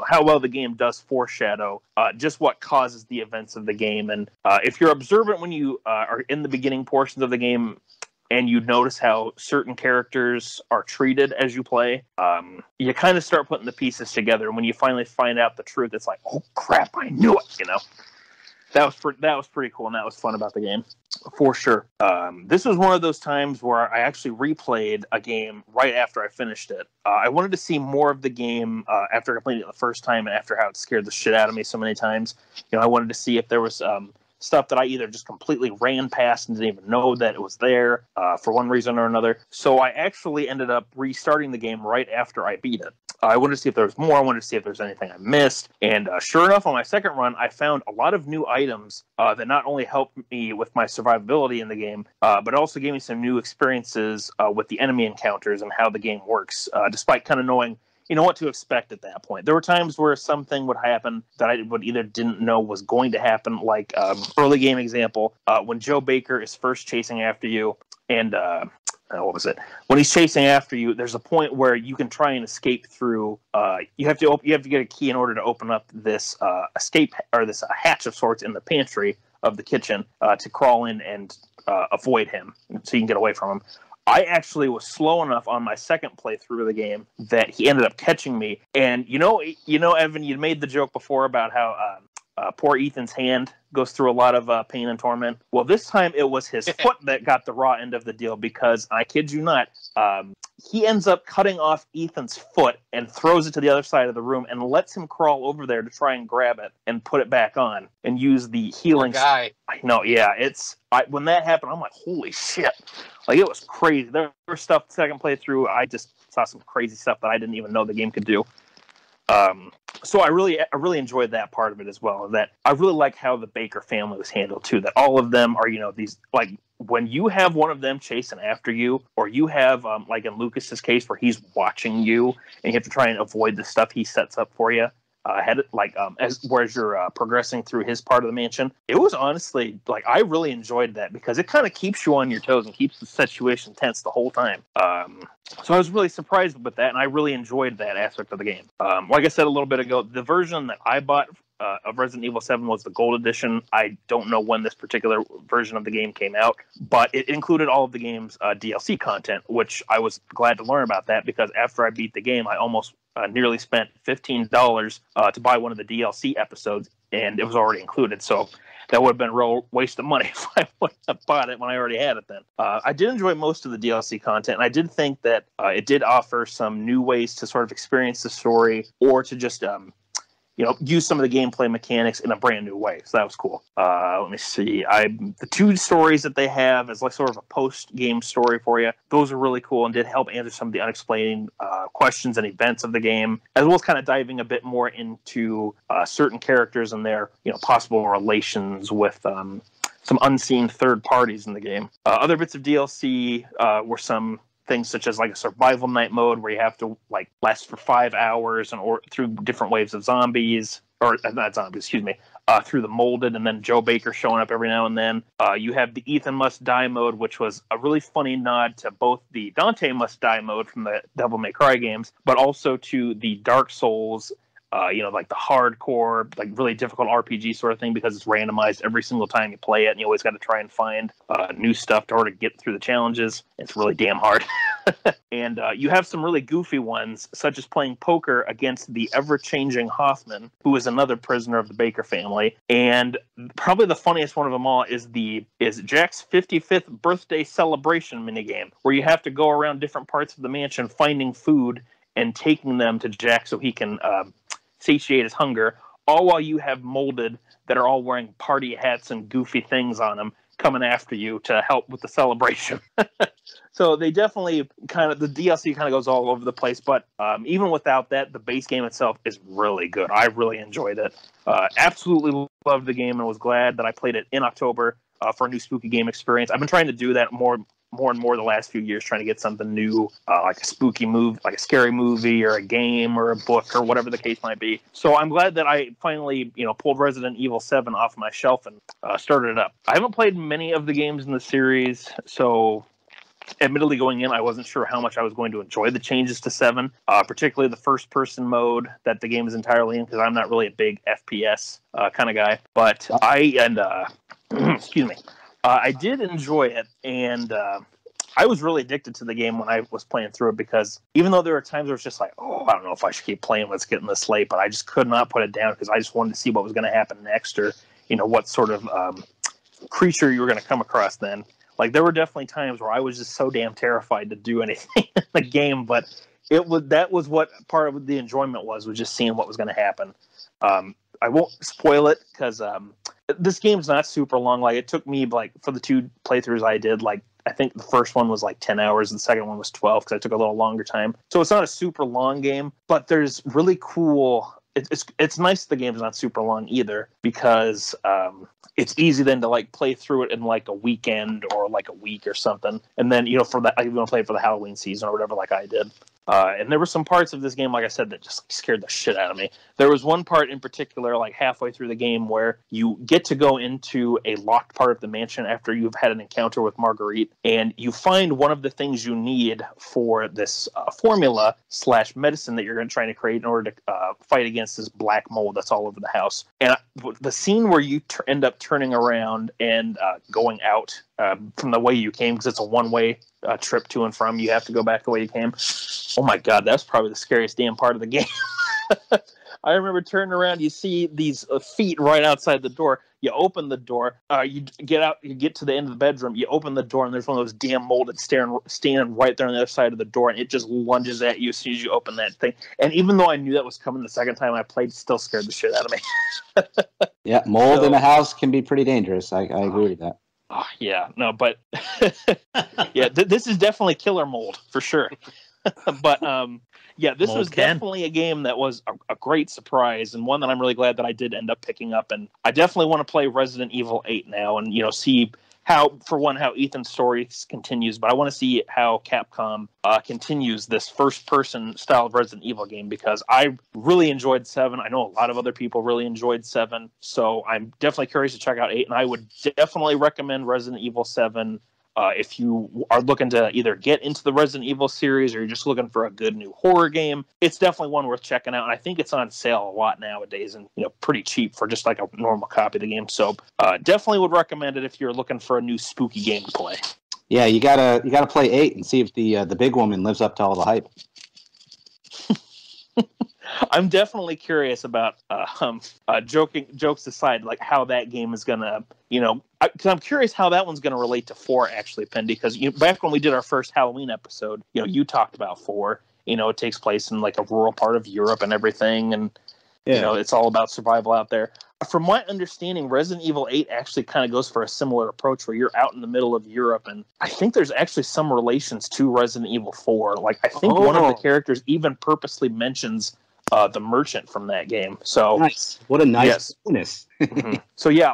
B: how well the game does foreshadow just what causes the events of the game. And if you're observant when you are in the beginning portions of the game, and you notice how certain characters are treated as you play, you kind of start putting the pieces together. And when you finally find out the truth, it's like, oh crap, I knew it, That was pretty cool, and that was fun about the game, for sure. This was one of those times where I actually replayed a game right after I finished it. I wanted to see more of the game after I played it the first time, and after how it scared the shit out of me so many times. I wanted to see if there was stuff that I either just completely ran past and didn't even know that it was there for one reason or another. So I actually ended up restarting the game right after I beat it. I wanted to see if there was more. I wanted to see if there was anything I missed. And sure enough, on my second run, I found a lot of new items that not only helped me with my survivability in the game, but also gave me some new experiences with the enemy encounters and how the game works, despite kind of knowing what to expect at that point. There were times where something would happen that I would either didn't know was going to happen, like early game example, when Joe Baker is first chasing after you, and what was it? When he's chasing after you, there's a point where you can try and escape through. You have to get a key in order to open up this escape, or this hatch of sorts in the pantry of the kitchen to crawl in and avoid him, so you can get away from him. I actually was slow enough on my second playthrough of the game that he ended up catching me. And Evan, you made the joke before about how poor Ethan's hand goes through a lot of pain and torment. Well, this time it was his foot that got the raw end of the deal, because I kid you not, he ends up cutting off Ethan's foot and throws it to the other side of the room and lets him crawl over there to try and grab it and put it back on and use the healing.
E: Poor guy.
B: I know, yeah. When that happened, I'm like, holy shit. Like, it was crazy. There was stuff, second playthrough, I just saw some crazy stuff that I didn't even know the game could do. So I really enjoyed that part of it as well. That I really like how the Baker family was handled too. That all of them are, these, like, when you have one of them chasing after you, or you have, like in Lucas's case, where he's watching you and you have to try and avoid the stuff he sets up for you. As you're progressing through his part of the mansion, it was honestly, like, I really enjoyed that, because it kind of keeps you on your toes and keeps the situation tense the whole time. So I was really surprised with that, and I really enjoyed that aspect of the game. Like I said a little bit ago, the version that I bought of Resident Evil 7 was the Gold Edition. I don't know when this particular version of the game came out, but it included all of the game's DLC content, which I was glad to learn about that, because after I beat the game, I almost nearly spent $15 to buy one of the DLC episodes, and it was already included. So that would have been a real waste of money if I would have bought it when I already had it then. I did enjoy most of the DLC content, and I did think that it did offer some new ways to sort of experience the story, or to just use some of the gameplay mechanics in a brand new way. So that was cool. Let me see. The two stories that they have as like sort of a post-game story for you, those are really cool and did help answer some of the unexplained questions and events of the game, as well as kind of diving a bit more into certain characters and their possible relations with some unseen third parties in the game. Other bits of DLC were some things such as like a survival night mode where you have to like last for 5 hours or through different waves of zombies, or not zombies, excuse me, through the molded, and then Joe Baker showing up every now and then. You have the Ethan Must Die mode, which was a really funny nod to both the Dante Must Die mode from the Devil May Cry games, but also to the Dark Souls, like the hardcore, like really difficult RPG sort of thing, because it's randomized every single time you play it, and you always got to try and find new stuff to get through the challenges. It's really damn hard. And you have some really goofy ones, such as playing poker against the ever-changing Hoffman, who is another prisoner of the Baker family. And probably the funniest one of them all is Jack's 55th birthday celebration minigame, where you have to go around different parts of the mansion finding food and taking them to Jack so he can satiate his hunger, all while you have molded that are all wearing party hats and goofy things on them, coming after you to help with the celebration. So they definitely the DLC kind of goes all over the place, but even without that, the base game itself is really good. I really enjoyed it. Absolutely loved the game and was glad that I played it in October for a new spooky game experience. I've been trying to do that more and more the last few years, trying to get something new, like a spooky movie, like a scary movie or a game or a book or whatever the case might be. So I'm glad that I finally, pulled Resident Evil 7 off my shelf and started it up. I haven't played many of the games in the series, so admittedly going in, I wasn't sure how much I was going to enjoy the changes to 7, particularly the first-person mode that the game is entirely in, because I'm not really a big FPS kind of guy. But excuse me. I did enjoy it, and I was really addicted to the game when I was playing through it, because even though there were times where it's just like, I don't know if I should keep playing, let's get in this late, but I just could not put it down because I just wanted to see what was going to happen next, or, what sort of creature you were going to come across then. Like, there were definitely times where I was just so damn terrified to do anything in the game, but that was what part of the enjoyment was just seeing what was going to happen. I won't spoil it because this game's not super long. Like, it took me, for the 2 playthroughs I did, I think the first one was 10 hours and the second one was 12 because I took a little longer time. So it's not a super long game, but there's really cool... It's nice the game's not super long either, because it's easy then to play through it in a weekend or a week or something. And then, for that, I'm going to play it for the Halloween season or whatever, like I did. And there were some parts of this game, like I said, that just scared the shit out of me. There was one part in particular, halfway through the game, where you get to go into a locked part of the mansion after you've had an encounter with Marguerite, and you find one of the things you need for this formula/medicine that you're going to try to create in order to fight against this black mold that's all over the house. And the scene where you end up turning around and going out from the way you came, because it's a one-way trip to and from. You have to go back the way you came. Oh my God, that's probably the scariest damn part of the game. I remember turning around, you see these feet right outside the door. You open the door, you get out, you get to the end of the bedroom, you open the door, and there's one of those damn molded standing right there on the other side of the door, and it just lunges at you as soon as you open that thing. And even though I knew that was coming the second time I played, it still scared the shit out of me.
C: Yeah, mold in a house can be pretty dangerous. I agree with that.
B: Oh, yeah, no, but yeah, this is definitely killer mold for sure. But this was definitely a game that was a great surprise, and one that I'm really glad that I did end up picking up. And I definitely want to play Resident Evil 8 now, and see how Ethan's story continues. But I want to see how Capcom continues this first-person style of Resident Evil game, because I really enjoyed 7. I know a lot of other people really enjoyed 7, so I'm definitely curious to check out 8. And I would definitely recommend Resident Evil 7. If you are looking to either get into the Resident Evil series or you're just looking for a good new horror game, it's definitely one worth checking out. And I think it's on sale a lot nowadays, and pretty cheap for just a normal copy of the game. So definitely would recommend it if you're looking for a new spooky game to play.
C: Yeah, you gotta play 8 and see if the big woman lives up to all the hype.
B: I'm definitely curious about jokes aside, how that game is gonna, because I'm curious how that one's gonna relate to 4 actually, Pendy. Because back when we did our first Halloween episode, you talked about 4. It takes place in a rural part of Europe and everything, and it's all about survival out there. From my understanding, Resident Evil 8 actually kind of goes for a similar approach, where you're out in the middle of Europe, and I think there's actually some relations to Resident Evil 4. I think one of the characters even purposely mentions the merchant from that game. So
C: nice. What a nice bonus.
B: Mm-hmm. So yeah,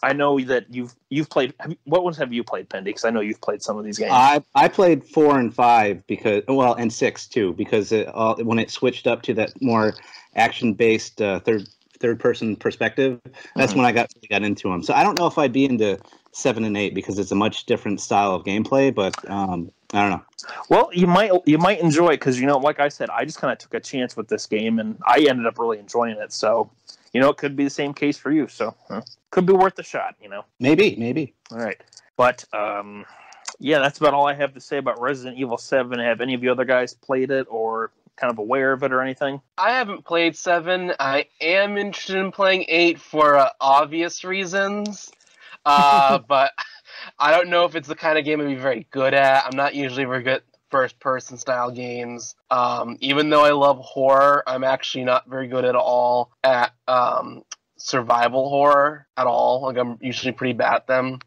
B: I know that you've played. What ones have you played, Pendy? Because I know you've played some of these games.
C: I played 4 and 5 and 6 too, because when it switched up to that more action-based third person perspective, that's when I got into them. So I don't know if I'd be into 7 and 8 because it's a much different style of gameplay, but I don't know.
B: Well, you might enjoy it because, like I said, I just kind of took a chance with this game, and I ended up really enjoying it. So, it could be the same case for you. So, could be worth a shot,
C: Maybe.
B: All right. But, that's about all I have to say about Resident Evil 7. Have any of you other guys played it or kind of aware of it or anything?
E: I haven't played 7. I am interested in playing 8 for obvious reasons. But I don't know if it's the kind of game I'd be very good at. I'm not usually very good at first-person style games. Even though I love horror, I'm actually not very good at all at survival horror at all. Like I'm usually pretty bad at them.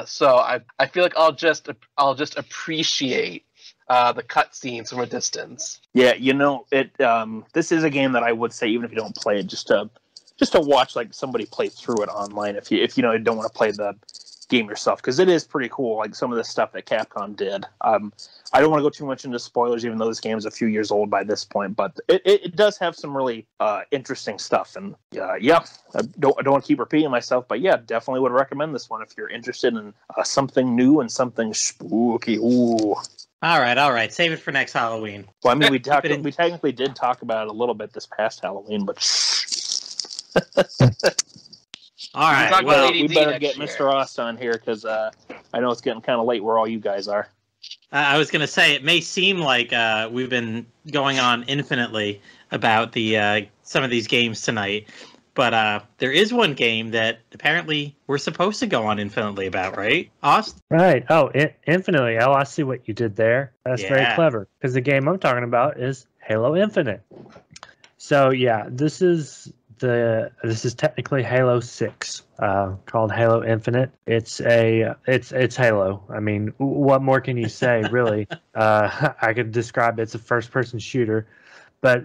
E: So I feel like I'll just appreciate the cutscenes from a distance.
B: Yeah, it. This is a game that I would say, even if you don't play it, just to watch like somebody play through it online. If you don't want to play the game yourself, because it is pretty cool. Like some of the stuff that Capcom did. I don't want to go too much into spoilers, even though this game is a few years old by this point. But it does have some really interesting stuff. And yeah, I don't want to keep repeating myself, but yeah, definitely would recommend this one if you're interested in something new and something spooky. Ooh.
A: All right. Save it for next Halloween.
B: Well, I mean, we technically did talk about it a little bit this past Halloween, but.
A: All right. Well,
B: we better get Mr. Ross on here because I know it's getting kind of late where all you guys are.
A: I was going to say, it may seem like we've been going on infinitely about the some of these games tonight, but there is one game that apparently we're supposed to go on infinitely about, right, Austin?
D: Right. Oh, infinitely. Oh, I see what you did there. That's very clever. Because the game I'm talking about is Halo Infinite. So yeah, this is technically Halo 6, called Halo Infinite. It's Halo. I mean, what more can you say, really? I could describe it as a first-person shooter, but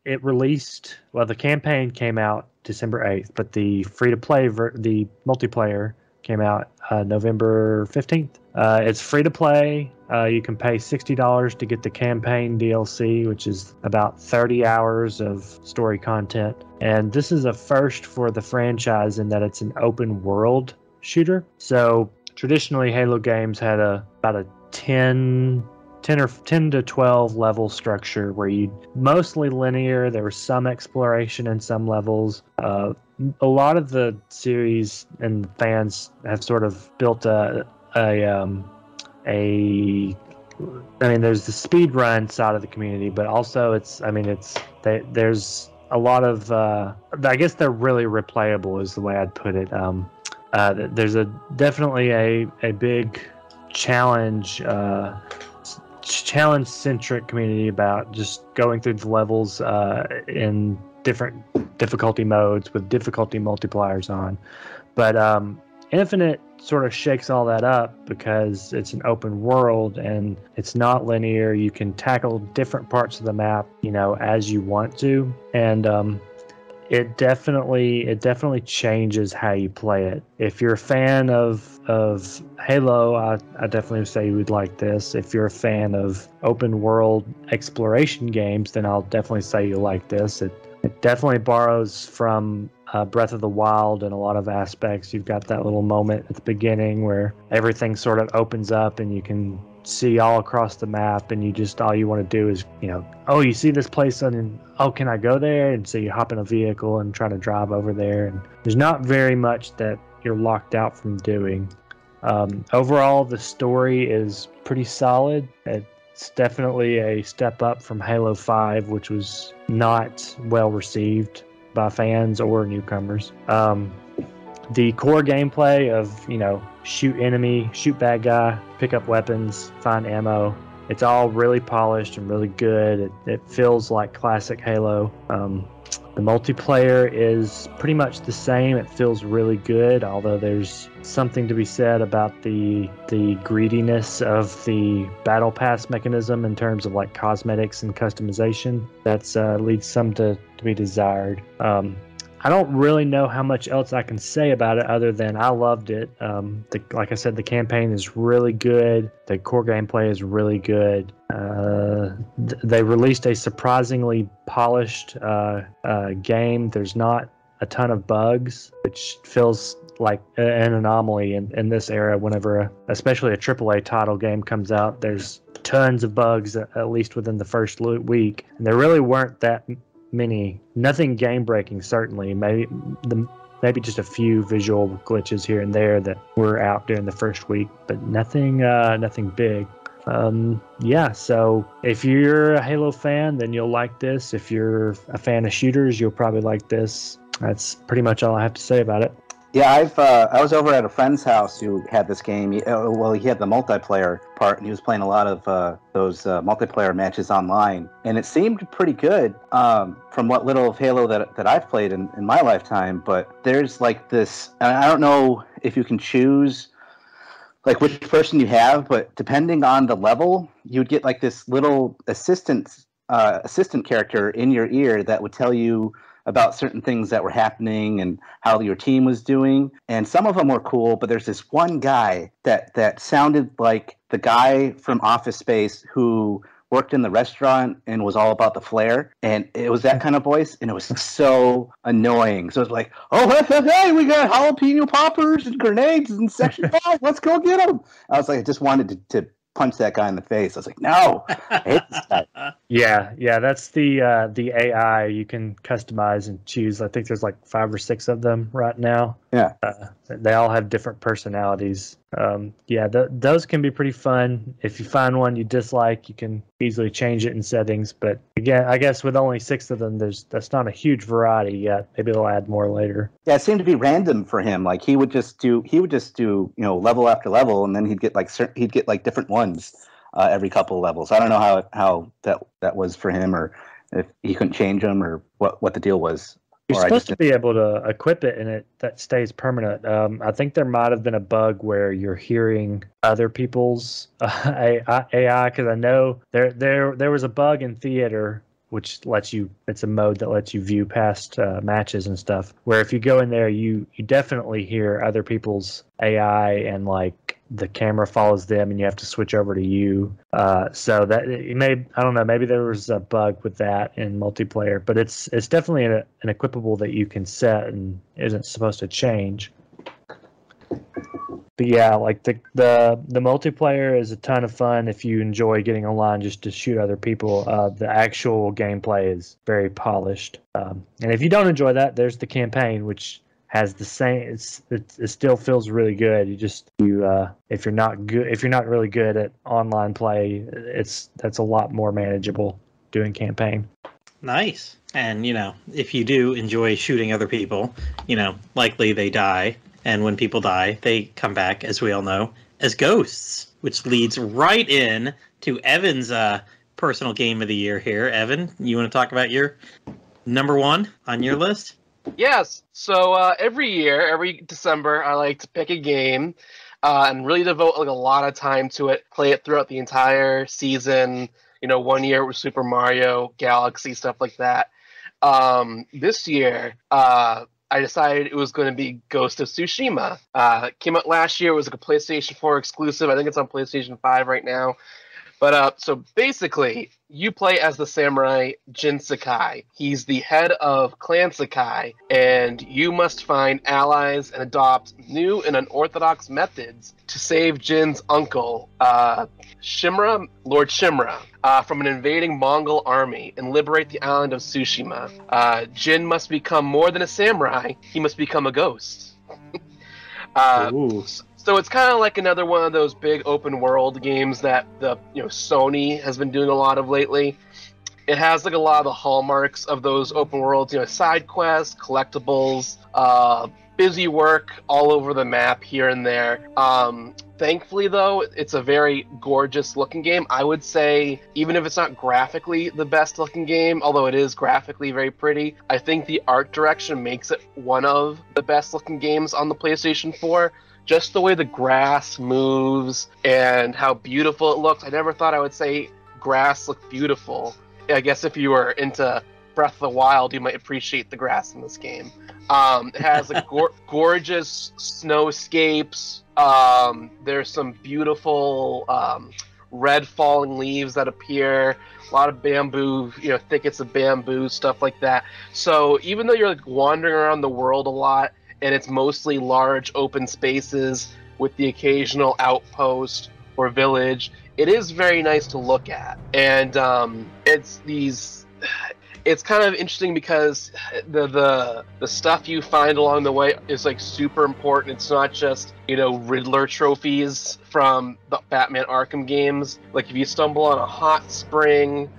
D: it released. Well, the campaign came out December 8th, but the free-to-play, the multiplayer came out November 15th. It's free to play. You can pay $60 to get the campaign DLC, which is about 30 hours of story content. And this is a first for the franchise in that it's an open world shooter. So traditionally, Halo games had about a 10 to 12 level structure where you mostly linear. There was some exploration in some levels. A lot of the series and fans have sort of built there's the speed run side of the community, but also there's a lot of I guess they're really replayable is the way I'd put it. There's definitely a big challenge centric community about just going through the levels in different difficulty modes with difficulty multipliers on. But Infinite sort of shakes all that up because it's an open world and it's not linear. You can tackle different parts of the map, as you want to. And it definitely changes how you play it. If you're a fan of Halo, I definitely would say you would like this. If you're a fan of open world exploration games, then I'll definitely say you like this. It definitely borrows from Breath of the Wild in a lot of aspects. You've got that little moment at the beginning where everything sort of opens up and you can see all across the map, and all you want to do is, you see this place and can I go there? And so you hop in a vehicle and try to drive over there. And there's not very much that you're locked out from doing. Overall, the story is pretty solid. It's definitely a step up from Halo 5, which was not well received by fans or newcomers. The core gameplay of, shoot enemy, shoot bad guy, pick up weapons, find ammo, it's all really polished and really good. It feels like classic Halo. The multiplayer is pretty much the same. It feels really good, although there's something to be said about the greediness of the battle pass mechanism in terms of like cosmetics and customization. That's leads some to be desired. I don't really know how much else I can say about it other than I loved it. Like I said, the campaign is really good. The core gameplay is really good. They released a surprisingly polished game. There's not a ton of bugs, which feels like an anomaly in this era. Whenever, especially a AAA title game comes out, there's tons of bugs, at least within the first week. And there really weren't that many. Nothing game breaking, certainly. Maybe just a few visual glitches here and there that were out during the first week, but nothing big. So if you're a Halo fan, then you'll like this. If you're a fan of shooters, you'll probably like this. That's pretty much all I have to say about it.
C: Yeah, I was over at a friend's house who had this game. He had the multiplayer part, and he was playing a lot of those multiplayer matches online, and it seemed pretty good from what little of Halo that I've played in my lifetime. But there's like this, and I don't know if you can choose like which person you have, but depending on the level, you would get like this little assistant character in your ear that would tell you about certain things that were happening and how your team was doing. And some of them were cool, but there's this one guy that sounded like the guy from Office Space who worked in the restaurant and was all about the flair. And it was that kind of voice, and it was so annoying. So it's like, oh, hey, we got jalapeno poppers and grenades in Section 5. Let's go get them. I was like, I just wanted to punch that guy in the face. I was like, no, I hate this guy.
D: Yeah, that's the AI you can customize and choose. I think there's like 5 or 6 of them right now.
C: Yeah.
D: They all have different personalities. Those can be pretty fun. If you find one you dislike, you can easily change it in settings. But again, I guess with only 6 of them, that's not a huge variety yet. Maybe they'll add more later.
C: Yeah, it seemed to be random for him. Like he would just do level after level, and then he'd get like different ones every couple of levels. I don't know how that was for him, or if he couldn't change them, or what the deal was.
D: You're supposed to be able to equip it, and that stays permanent. I think there might have been a bug where you're hearing other people's AI, because I know there was a bug in Theater which lets you. It's a mode that lets you view past matches and stuff. Where if you go in there, you definitely hear other people's AI, and like the camera follows them, and you have to switch over to you. So that I don't know, maybe there was a bug with that in multiplayer, but it's definitely an equipable that you can set and isn't supposed to change. But yeah, like the multiplayer is a ton of fun if you enjoy getting online just to shoot other people. The actual gameplay is very polished, and if you don't enjoy that, there's the campaign, which has the same. It still feels really good. If you're not really good at online play, that's a lot more manageable doing campaign.
A: Nice. And if you do enjoy shooting other people, likely they die, and when people die, they come back, as we all know, as ghosts, which leads right in to Evan's personal game of the year here. Evan, you want to talk about your number 1 on your list?
E: Yes. So every December, I like to pick a game and really devote a lot of time to it, play it throughout the entire season. One year with Super Mario Galaxy, stuff like that. This year, I decided it was going to be Ghost of Tsushima. Came out last year. It was like a PlayStation 4 exclusive. I think it's on PlayStation 5 right now. But so basically, you play as the samurai Jin Sakai. He's the head of Clan Sakai, and you must find allies and adopt new and unorthodox methods to save Jin's uncle, Lord Shimura, from an invading Mongol army and liberate the island of Tsushima. Jin must become more than a samurai. He must become a ghost. So it's kind of like another one of those big open world games that Sony has been doing a lot of lately. It has like a lot of the hallmarks of those open worlds, side quests, collectibles, busy work all over the map here and there. Thankfully, though, it's a very gorgeous looking game. I would say, even if it's not graphically the best looking game, although it is graphically very pretty, I think the art direction makes it one of the best looking games on the PlayStation 4. Just the way the grass moves and how beautiful it looks. I never thought I would say grass looked beautiful. I guess if you were into Breath of the Wild, you might appreciate the grass in this game. It has like gorgeous snowscapes. There's some beautiful red falling leaves that appear. A lot of bamboo, thickets of bamboo, stuff like that. So even though you're like wandering around the world a lot, and it's mostly large open spaces with the occasional outpost or village, it is very nice to look at. And it's kind of interesting because the stuff you find along the way is like super important. It's not just Riddler trophies from the Batman Arkham games. Like if you stumble on a hot spring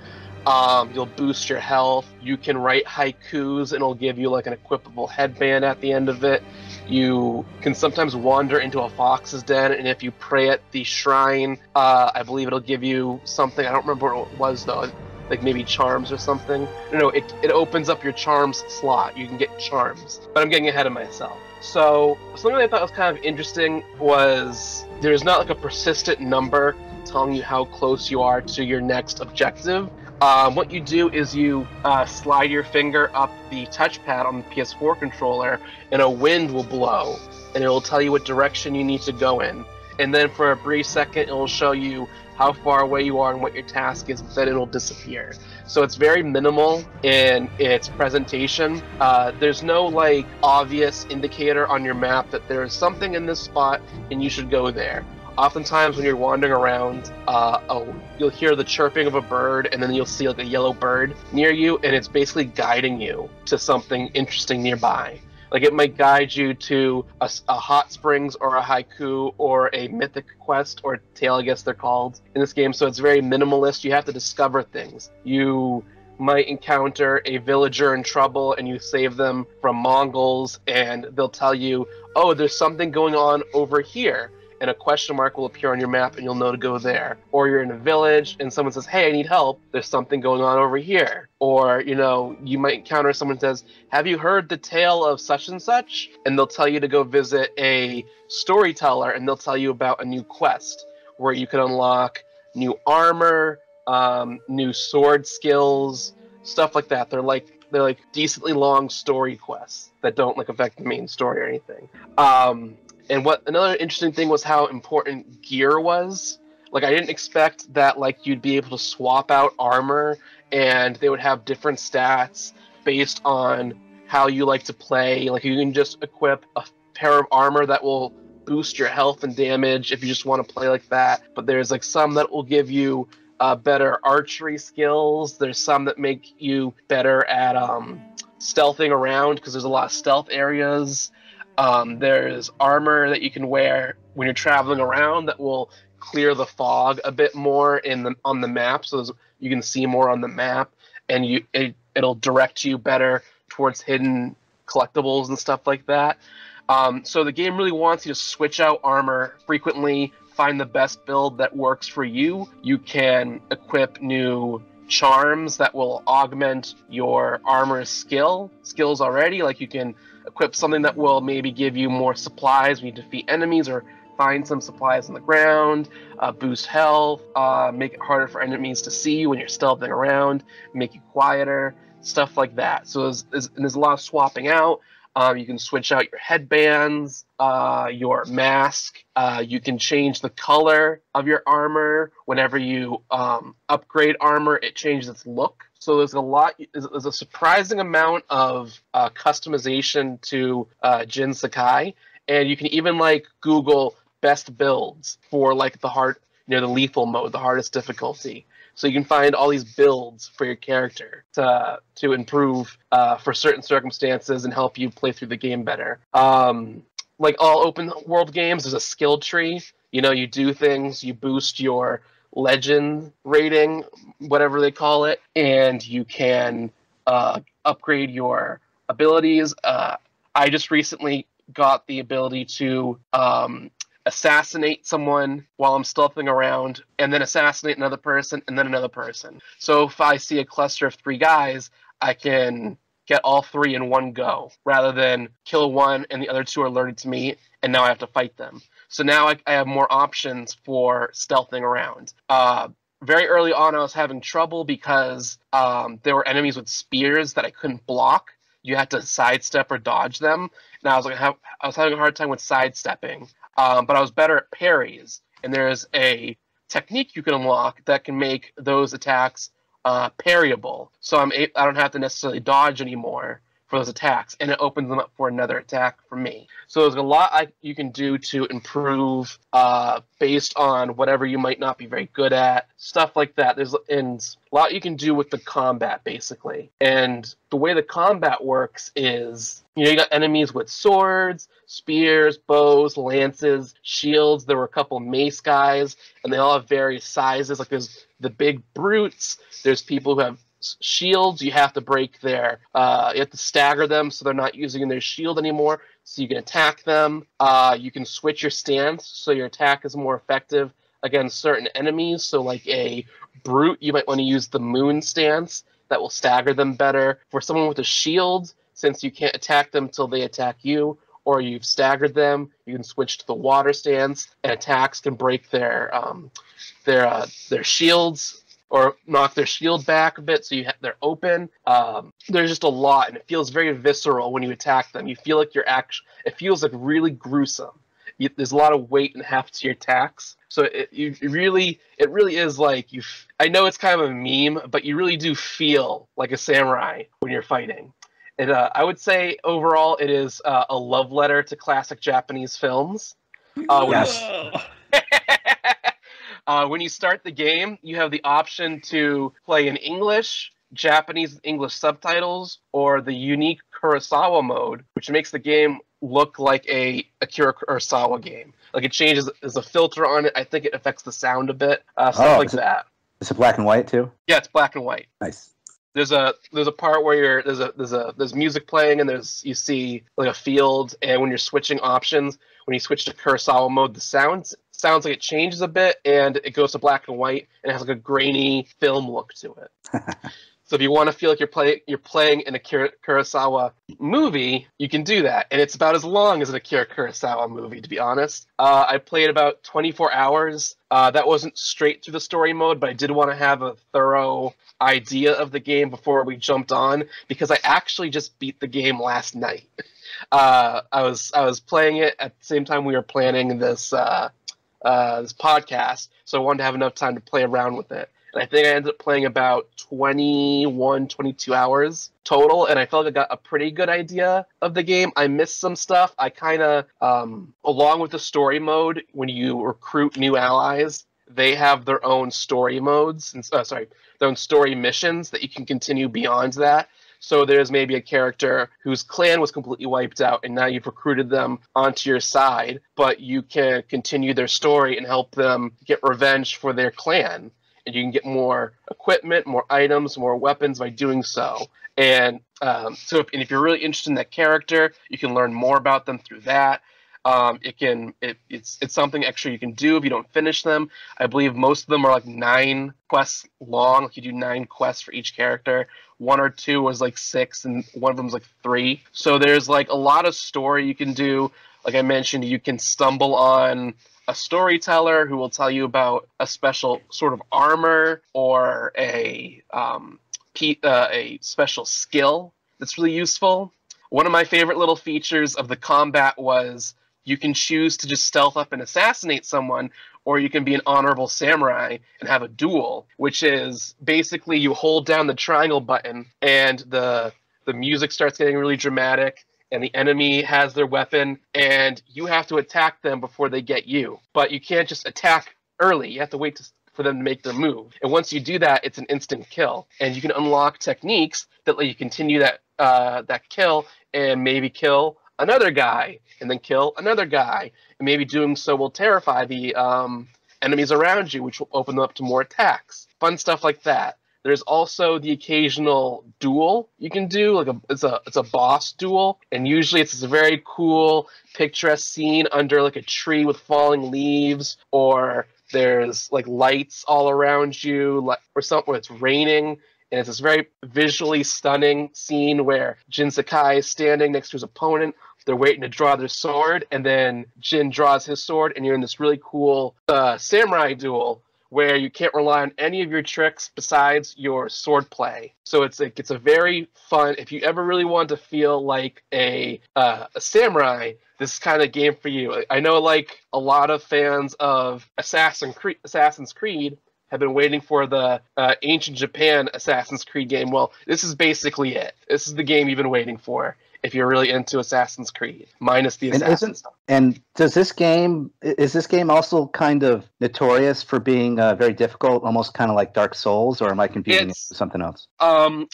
E: You'll boost your health. You can write haikus, and it'll give you like an equipable headband at the end of it. You can sometimes wander into a fox's den, and if you pray at the shrine, I believe it'll give you something. I don't remember what it was though, like maybe charms or something. No, it opens up your charms slot. You can get charms, but I'm getting ahead of myself. So something I thought was kind of interesting was there's not like a persistent number telling you how close you are to your next objective. What you do is you slide your finger up the touchpad on the PS4 controller, and a wind will blow, and it will tell you what direction you need to go in. And then for a brief second, it will show you how far away you are and what your task is, but then it'll disappear. So it's very minimal in its presentation. There's no like obvious indicator on your map that there is something in this spot and you should go there. Oftentimes when you're wandering around, you'll hear the chirping of a bird, and then you'll see like a yellow bird near you, and it's basically guiding you to something interesting nearby. Like it might guide you to a hot springs or a haiku or a mythic quest or tale, I guess they're called in this game. So it's very minimalist. You have to discover things. You might encounter a villager in trouble and you save them from Mongols, and they'll tell you, oh, there's something going on over here. And a question mark will appear on your map and you'll know to go there. Or you're in a village and someone says, hey, I need help. There's something going on over here. Or, you know, you might encounter someone who says, have you heard the tale of such and such? And they'll tell you to go visit a storyteller, and they'll tell you about a new quest where you can unlock new armor, new sword skills, stuff like that. They're like decently long story quests that don't like affect the main story or anything. And what another interesting thing was how important gear was. Like I didn't expect that like you'd be able to swap out armor and they would have different stats based on how you like to play. Like you can just equip a pair of armor that will boost your health and damage if you just want to play like that. But there's like some that will give you better archery skills. There's some that make you better at stealthing around because there's a lot of stealth areas. There's armor that you can wear when you're traveling around that will clear the fog a bit more on the map, so you can see more on the map, and it'll direct you better towards hidden collectibles and stuff like that. So the game really wants you to switch out armor frequently, find the best build that works for you. You can equip new charms that will augment your armor skills already. Like you can equip something that will maybe give you more supplies when you defeat enemies or find some supplies on the ground, boost health, make it harder for enemies to see you when you're stealthing around, make you quieter, stuff like that. So there's a lot of swapping out. You can switch out your headbands, your mask. You can change the color of your armor. Whenever you upgrade armor, it changes its look. So there's a surprising amount of customization to Jin Sakai, and you can even like Google best builds for like the lethal mode, the hardest difficulty. So you can find all these builds for your character to improve for certain circumstances and help you play through the game better. Like all open world games, there's a skill tree. You know, you do things, you boost your legend rating, whatever they call it, and you can upgrade your abilities. I just recently got the ability to assassinate someone while I'm stealthing around, and then assassinate another person, and then another person. So if I see a cluster of 3 guys, I can get all 3 in one go, rather than kill one and the other 2 are alerted to me, and now I have to fight them. So now I have more options for stealthing around. Very early on, I was having trouble because there were enemies with spears that I couldn't block. You had to sidestep or dodge them. And I was having a hard time with sidestepping. But I was better at parries. And there's a technique you can unlock that can make those attacks parryable. So I don't have to necessarily dodge anymore for those attacks, and it opens them up for another attack from me. So there's a lot you can do to improve based on whatever you might not be very good at, stuff like that. There's a lot you can do with the combat, basically. And the way the combat works is, you got enemies with swords, spears, bows, lances, shields. There were a couple mace guys, and they all have various sizes. Like there's the big brutes. There's people who have shields. You have to break their you have to stagger them so they're not using their shield anymore, so you can attack them. You can switch your stance so your attack is more effective against certain enemies. So like a brute, you might want to use the moon stance. That will stagger them better. For someone with a shield, since you can't attack them till they attack you, or you've staggered them, you can switch to the water stance, and attacks can break their shields or knock their shield back a bit, so they're open. There's just a lot, and it feels very visceral when you attack them. You feel like it feels like really gruesome. There's a lot of weight and heft to your attacks, so it really is like I know it's kind of a meme, but you really do feel like a samurai when you're fighting. And I would say overall it is a love letter to classic Japanese films.
C: Yes.
E: When you start the game, you have the option to play in English, Japanese English subtitles, or the unique Kurosawa mode, which makes the game look like a Akira Kurosawa game. Like it changes, there's a filter on it. I think it affects the sound a bit, stuff like that.
C: Is it black and white too?
E: Yeah, it's black and white.
C: Nice.
E: There's a part where there's music playing, and you see like a field, and when you're switching options, when you switch to Kurosawa mode, the sounds like it changes a bit, and it goes to black and white, and it has like a grainy film look to it. So if you want to feel like you're playing in a Kurosawa movie, you can do that, and it's about as long as an Akira Kurosawa movie, to be honest. I played about 24 hours. That wasn't straight through the story mode, but I did want to have a thorough idea of the game before we jumped on, because I actually just beat the game last night. I was playing it at the same time we were planning this podcast, so I wanted to have enough time to play around with it. And I think I ended up playing about 22 hours total, and I felt like I got a pretty good idea of the game. I missed some stuff. I kind of, along with the story mode, when you recruit new allies, they have their own story modes, their own story missions that you can continue beyond that. So there's maybe a character whose clan was completely wiped out, and now you've recruited them onto your side, but you can continue their story and help them get revenge for their clan. And you can get more equipment, more items, more weapons by doing so. And if you're really interested in that character, you can learn more about them through that. It's something extra you can do if you don't finish them. I believe most of them are like 9 quests long. Like you do 9 quests for each character. 1 or 2 was like 6, and one of them was like 3. So there's like a lot of story you can do. Like I mentioned, you can stumble on a storyteller who will tell you about a special sort of armor or a special skill that's really useful. One of my favorite little features of the combat was you can choose to just stealth up and assassinate someone, or you can be an honorable samurai and have a duel, which is basically you hold down the triangle button and the music starts getting really dramatic, and the enemy has their weapon, and you have to attack them before they get you. But you can't just attack early. You have to wait for them to make their move. And once you do that, it's an instant kill. And you can unlock techniques that let you continue that kill and maybe kill another guy, and then kill another guy. And maybe doing so will terrify the enemies around you, which will open them up to more attacks. Fun stuff like that. There's also the occasional duel you can do, like it's a boss duel, and usually it's a very cool, picturesque scene under like a tree with falling leaves, or there's like lights all around you, or something where it's raining, and it's this very visually stunning scene where Jin Sakai is standing next to his opponent. They're waiting to draw their sword, and then Jin draws his sword, and you're in this really cool samurai duel where you can't rely on any of your tricks besides your sword play. So it's a very fun, if you ever really want to feel like a samurai, this is kind of game for you. I know like a lot of fans of Assassin's Creed have been waiting for the ancient Japan Assassin's Creed game. Well, this is basically it. This is the game you've been waiting for if you're really into Assassin's Creed, minus the assassin stuff.
C: And is this game also kind of notorious for being very difficult, almost kind of like Dark Souls, or am I confusing it with something else?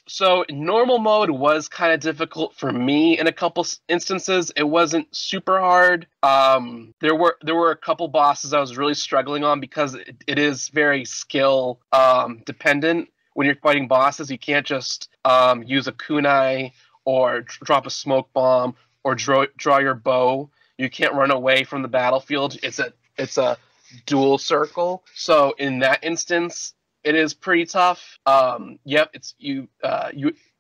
E: So normal mode was kind of difficult for me in a couple instances. It wasn't super hard. There were a couple bosses I was really struggling on because it is very skill dependent. When you're fighting bosses, you can't just use a kunai or drop a smoke bomb or draw your bow. You can't run away from the battlefield. It's a dual circle. So in that instance, it is pretty tough.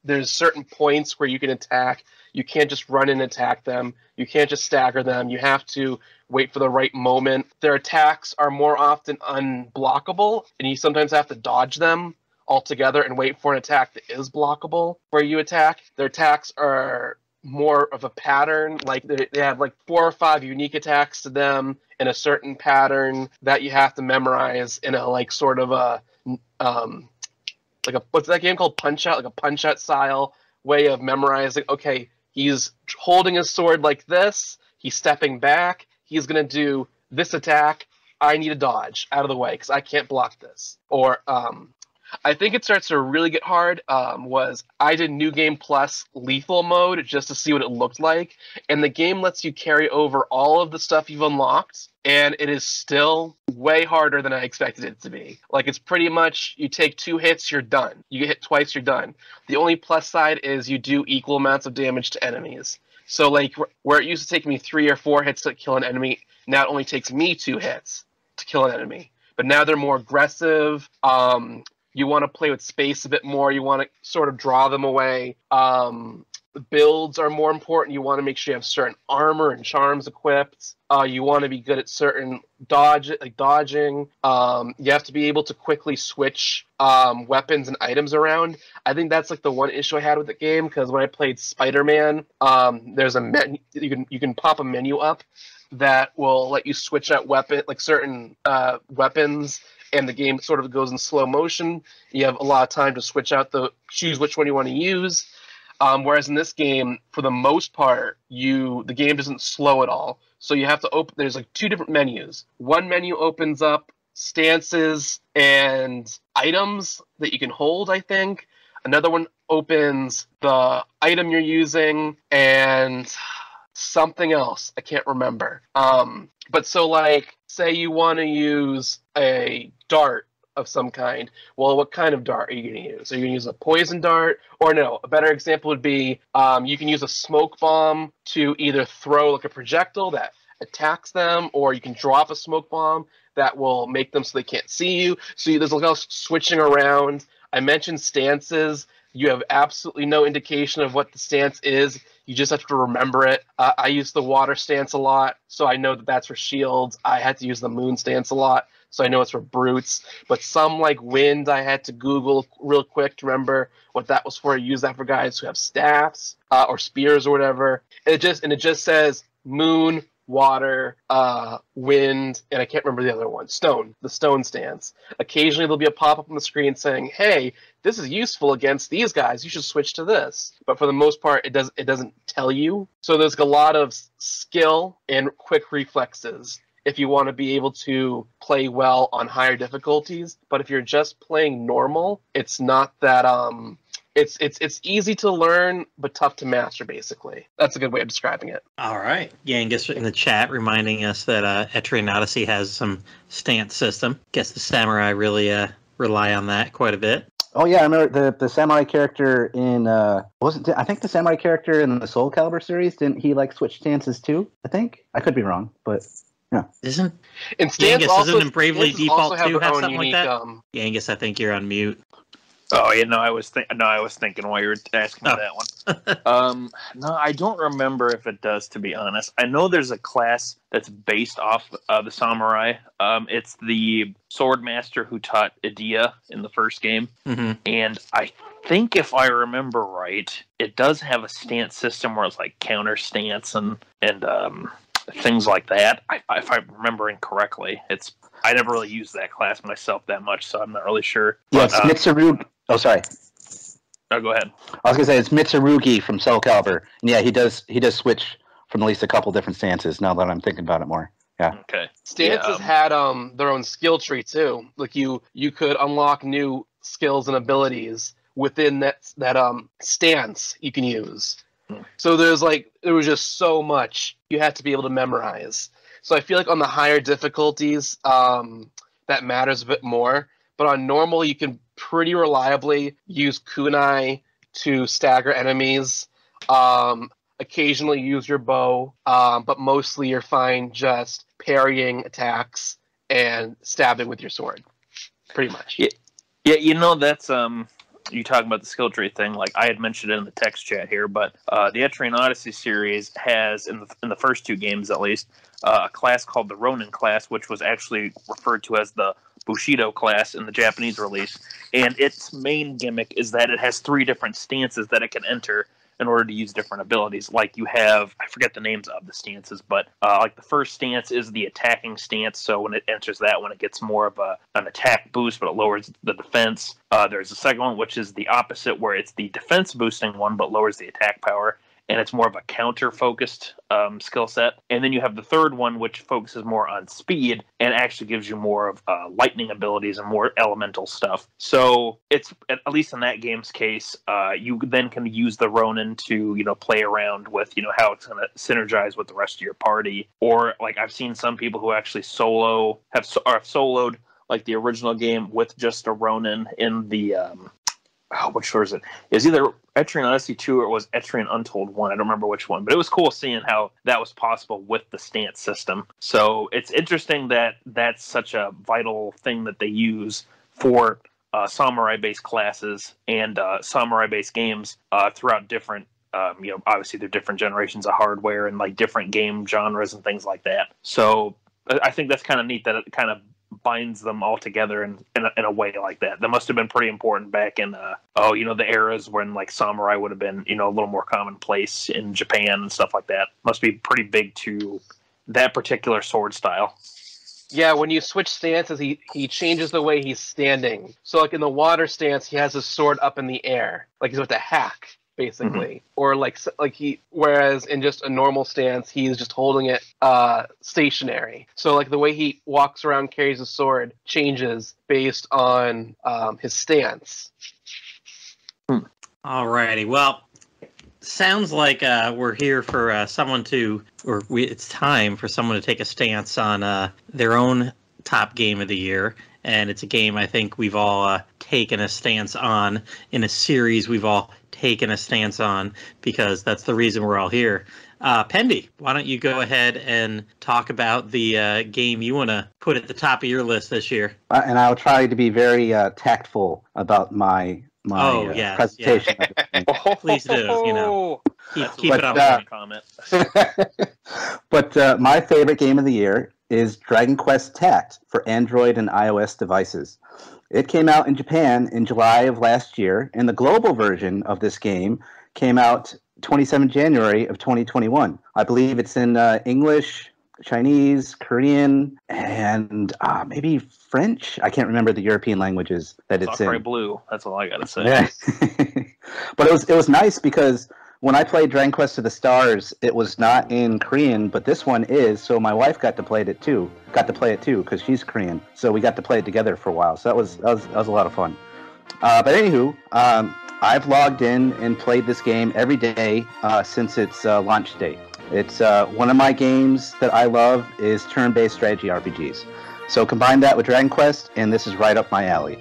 E: There's certain points where you can attack. You can't just run and attack them. You can't just stagger them. You have to wait for the right moment. Their attacks are more often unblockable, and you sometimes have to dodge them altogether and wait for an attack that is blockable where you attack. Their attacks are more of a pattern, like they have like 4 or 5 unique attacks to them in a certain pattern that you have to memorize in a like sort of a what's that game called, Punch Out, like a Punch Out style way of memorizing. Okay, he's holding his sword like this, he's stepping back, he's gonna do this attack, I need to dodge out of the way because I can't block this. Or I think it starts to really get hard was I did New Game Plus lethal mode just to see what it looked like, and the game lets you carry over all of the stuff you've unlocked, and it is still way harder than I expected it to be. Like, it's pretty much you take 2 hits, you're done. You get hit twice, you're done. The only plus side is you do equal amounts of damage to enemies. So like where it used to take me 3 or 4 hits to kill an enemy, now it only takes me 2 hits to kill an enemy. But now they're more aggressive. You want to play with space a bit more. You want to sort of draw them away. The builds are more important. You want to make sure you have certain armor and charms equipped. You want to be good at certain dodging. You have to be able to quickly switch weapons and items around. I think that's like the one issue I had with the game, because when I played Spider-Man, there's a menu. You can pop a menu up that will let you switch out certain weapons, and the game sort of goes in slow motion. You have a lot of time to choose which one you want to use. Whereas in this game, for the most part, the game doesn't slow at all. So you have to there's like 2 different menus. One menu opens up stances and items that you can hold, I think. Another one opens the item you're using and something else. I can't remember. But so like, say you want to use a dart of some kind. Well, what kind of dart are you going to use? Are you going to use a poison dart? Or no, a better example would be you can use a smoke bomb to either throw like a projectile that attacks them, or you can drop a smoke bomb that will make them so they can't see you. So there's a lot of switching around. I mentioned stances. You have absolutely no indication of what the stance is. You just have to remember it. I use the water stance a lot, so I know that that's for shields. I had to use the moon stance a lot, so I know it's for brutes. But some like wind, I had to Google real quick to remember what that was for. I use that for guys who have staffs or spears or whatever. It just says moon, water, wind, and I can't remember the other one. The stone stance. Occasionally there'll be a pop-up on the screen saying, hey, this is useful against these guys, you should switch to this. But for the most part, it doesn't tell you. So there's a lot of skill and quick reflexes if you want to be able to play well on higher difficulties. But if you're just playing normal, it's not that It's easy to learn, but tough to master, basically. That's a good way of describing it.
A: All right. Yangus in the chat reminding us that Etrian Odyssey has some stance system. Guess the samurai really rely on that quite a bit.
C: Oh, yeah, I remember the samurai character in... I think the samurai character in the Soul Calibur series, didn't he, switch stances too, I think? I could be wrong, but... Yeah.
A: Isn't
E: Yangus
A: isn't in Bravely Default 2 have something
E: unique,
A: like that? Yangus, I think you're on mute.
B: Oh yeah, I was thinking while you were asking me that one. No, I don't remember if it does, to be honest. I know there's a class that's based off the samurai. It's the sword master who taught Idia in the first game, and I think if I remember right, it does have a stance system where it's like counter stance and things like that. If I'm remembering correctly, it's I never really used that class myself that much, so I'm not really sure.
C: Yeah,
B: But,
C: it's Mitsurugi. Oh, sorry.
B: Oh, go ahead.
C: I was gonna say it's Mitsurugi from Soul Calibur. And yeah, he does switch from at least a couple different stances. Now that I'm thinking about it more. Yeah.
B: Okay.
E: Stances had their own skill tree too. Like you could unlock new skills and abilities within that stance you can use. So there was just so much you had to be able to memorize. So I feel like on the higher difficulties, that matters a bit more. But on normal, you can pretty reliably use kunai to stagger enemies. Occasionally use your bow, but mostly you're fine just parrying attacks and stabbing with your sword. Pretty much.
B: Yeah, that's you talking about the skill tree thing, like I had mentioned it in the text chat here, but the Etrian Odyssey series has, in the first 2 games at least, a class called the Ronin class, which was actually referred to as the Bushido class in the Japanese release, and its main gimmick is that it has 3 different stances that it can enter in order to use different abilities. Like you have, I forget the names of the stances, but like the first stance is the attacking stance. So when it enters that one, it gets more of an attack boost, but it lowers the defense. There's a second one, which is the opposite, where it's the defense boosting one, but lowers the attack power. And it's more of a counter-focused skill set. And then you have the third one, which focuses more on speed and actually gives you more of lightning abilities and more elemental stuff. So it's, at least in that game's case, you then can use the Ronin to, play around with, how it's going to synergize with the rest of your party. Or, like, I've seen some people who actually have soloed, like, the original game with just a Ronin in the... which store is it? It was either Etrian Odyssey 2 or it was Etrian Untold 1. I don't remember which one. But it was cool seeing how that was possible with the stance system. So it's interesting that that's such a vital thing that they use for samurai-based classes and samurai-based games throughout different, obviously they're different generations of hardware and like different game genres and things like that. So I think that's kind of neat that it kind of binds them all together in a way like that. That must have been pretty important back in the eras when like samurai would have been a little more commonplace in Japan and stuff like that. Must be pretty big to that particular sword style.
E: Yeah, when you switch stances, he changes the way he's standing. So like in the water stance, he has his sword up in the air, like he's about to hack, basically. Mm-hmm. Or whereas in just a normal stance, he's just holding it stationary. So like the way he walks around, carries his sword, changes based on his stance.
A: Alrighty, well, sounds like we're here for it's time for someone to take a stance on their own top game of the year. And it's a game I think we've all taken a stance on in a series we've all taken a stance on, because that's the reason we're all here. Pendy, why don't you go ahead and talk about the game you want to put at the top of your list this year?
C: And I'll try to be very tactful about my presentation.
A: Yeah. Please do. Keep it on comment.
C: But my favorite game of the year is Dragon Quest Tact for Android and iOS devices. It came out in Japan in July of last year, and the global version of this game came out 27 January of 2021. I believe it's in English, Chinese, Korean, and maybe French. I can't remember the European languages that it's in.
B: Blue. That's all I gotta say.
C: Yeah. But it was nice because when I played Dragon Quest to the Stars, it was not in Korean, but this one is. So my wife got to play it too because she's Korean. So we got to play it together for a while. So that was a lot of fun. But anywho, I've logged in and played this game every day since its launch date. It's one of my games that I love is turn-based strategy RPGs. So combine that with Dragon Quest, and this is right up my alley.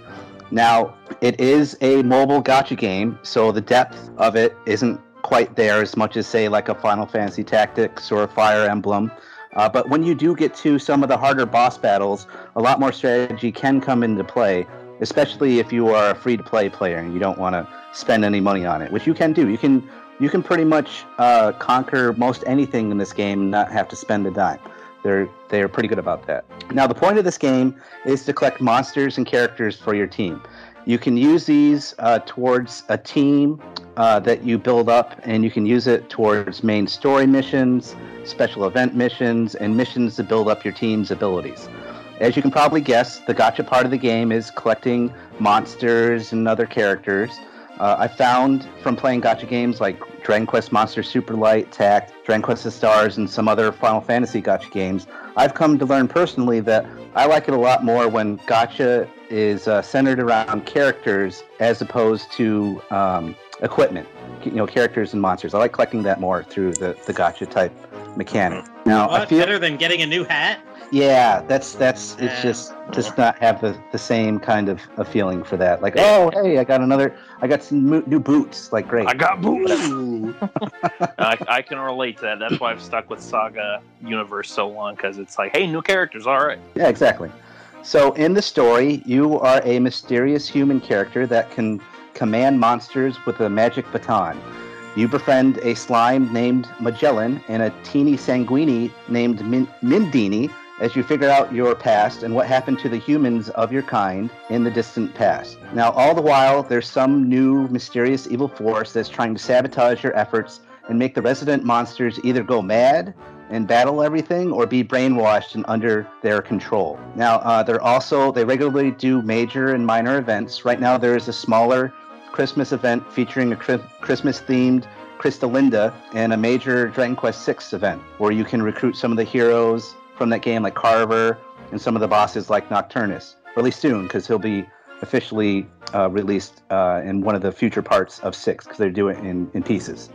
C: Now, it is a mobile gacha game, so the depth of it isn't quite there as much as, say, like a Final Fantasy Tactics or a Fire Emblem. But when you do get to some of the harder boss battles, a lot more strategy can come into play, especially if you are a free-to-play player and you don't want to spend any money on it, which you can do. You can pretty much conquer most anything in this game and not have to spend a dime. They're pretty good about that. Now, the point of this game is to collect monsters and characters for your team. You can use these towards a team that you build up, and you can use it towards main story missions, special event missions, and missions to build up your team's abilities. as you can probably guess, the gacha part of the game is collecting monsters and other characters. I found from playing gacha games like Dragon Quest Monsters Super Light, Tact, Dragon Quest the Stars, and some other Final Fantasy gacha games, I've come to learn personally that I like it a lot more when gacha is centered around characters as opposed to equipment, characters and monsters. I like collecting that more through the gacha type mechanic. Now,
A: I feel better than getting a new hat.
C: Yeah, it's just does not have the same kind of a feeling for that. Like, oh, hey, I got some new boots. Like, great.
B: I got boots. I can relate to that. That's why I've stuck with Saga Universe so long, because it's like, hey, new characters, all right.
C: Yeah, exactly. So in the story, you are a mysterious human character that can command monsters with a magic baton. You befriend a slime named Magellan and a teeny sanguini named Mindini as you figure out your past and what happened to the humans of your kind in the distant past. Now, all the while, there's some new mysterious evil force that's trying to sabotage your efforts and make the resident monsters either go mad and battle everything or be brainwashed and under their control. Now, they regularly do major and minor events. Right now, there is a smaller Christmas event featuring a Christmas-themed Crystalinda and a major Dragon Quest VI event where you can recruit some of the heroes from that game like Carver and some of the bosses like Nocturnus. Really soon, because he'll be officially released in one of the future parts of 6, because they do it in pieces.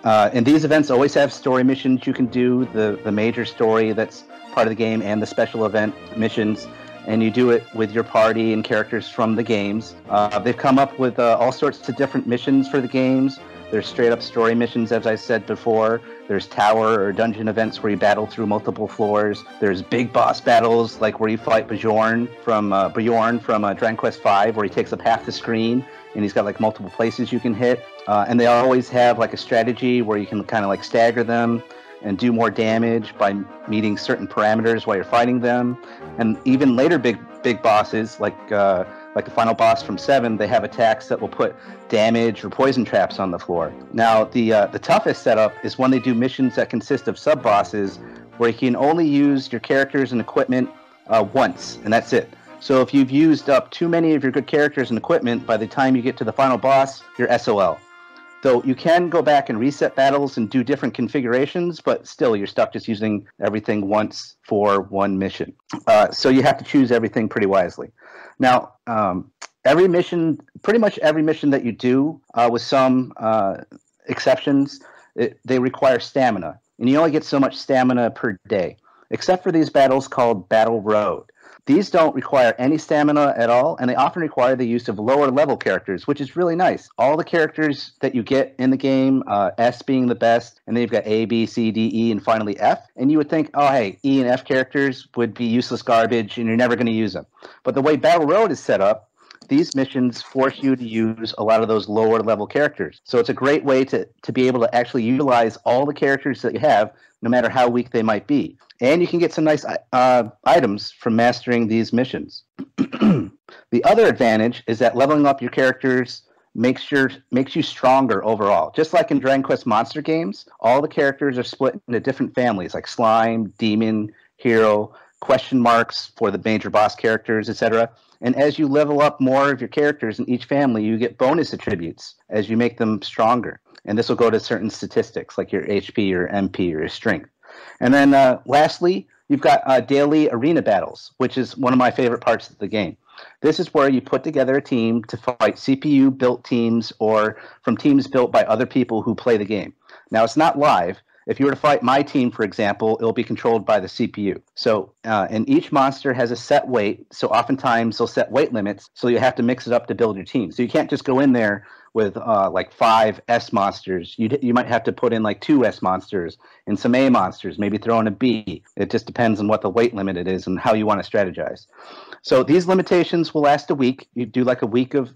C: And these events always have story missions you can do, the major story that's part of the game and the special event missions, and you do it with your party and characters from the games. They've come up with all sorts of different missions for the games. There's straight-up story missions, as I said before. There's tower or dungeon events where you battle through multiple floors. There's big boss battles, like where you fight Bjorn from Dragon Quest V, where he takes up half the screen, and he's got like multiple places you can hit. And they always have like a strategy where you can kind of like stagger them and do more damage by meeting certain parameters while you're fighting them. And even later big bosses, like the final boss from 7, they have attacks that will put damage or poison traps on the floor. Now, the toughest setup is when they do missions that consist of sub-bosses where you can only use your characters and equipment once, and that's it. So if you've used up too many of your good characters and equipment, by the time you get to the final boss, you're SOL. Though you can go back and reset battles and do different configurations, but still you're stuck just using everything once for one mission. So you have to choose everything pretty wisely. Now, pretty much every mission that you do, with some exceptions, they require stamina. And you only get so much stamina per day, except for these battles called Battle Road. These don't require any stamina at all, and they often require the use of lower-level characters, which is really nice. All the characters that you get in the game, S being the best, and then you've got A, B, C, D, E, and finally F. And you would think, oh, hey, E and F characters would be useless garbage, and you're never going to use them. But the way Battle Road is set up, these missions force you to use a lot of those lower-level characters. So it's a great way to be able to actually utilize all the characters that you have, no matter how weak they might be. And you can get some nice items from mastering these missions. The other advantage is that leveling up your characters makes you stronger overall. Just like in Dragon Quest monster games, all the characters are split into different families, like slime, demon, hero, question marks for the major boss characters, etc. And as you level up more of your characters in each family, you get bonus attributes as you make them stronger. And this will go to certain statistics, like your HP, your MP, or your strength. And then lastly, you've got daily arena battles, which is one of my favorite parts of the game. This is where you put together a team to fight CPU-built teams or from teams built by other people who play the game. Now, it's not live. If you were to fight my team, for example, it'll be controlled by the CPU. So, and each monster has a set weight, so oftentimes they'll set weight limits, so you have to mix it up to build your team. So you can't just go in there with like 5 S monsters. You might have to put in like 2 S monsters and some A monsters, maybe throw in a B. It just depends on what the weight limit it is and how you want to strategize. So these limitations will last a week. You do like a week of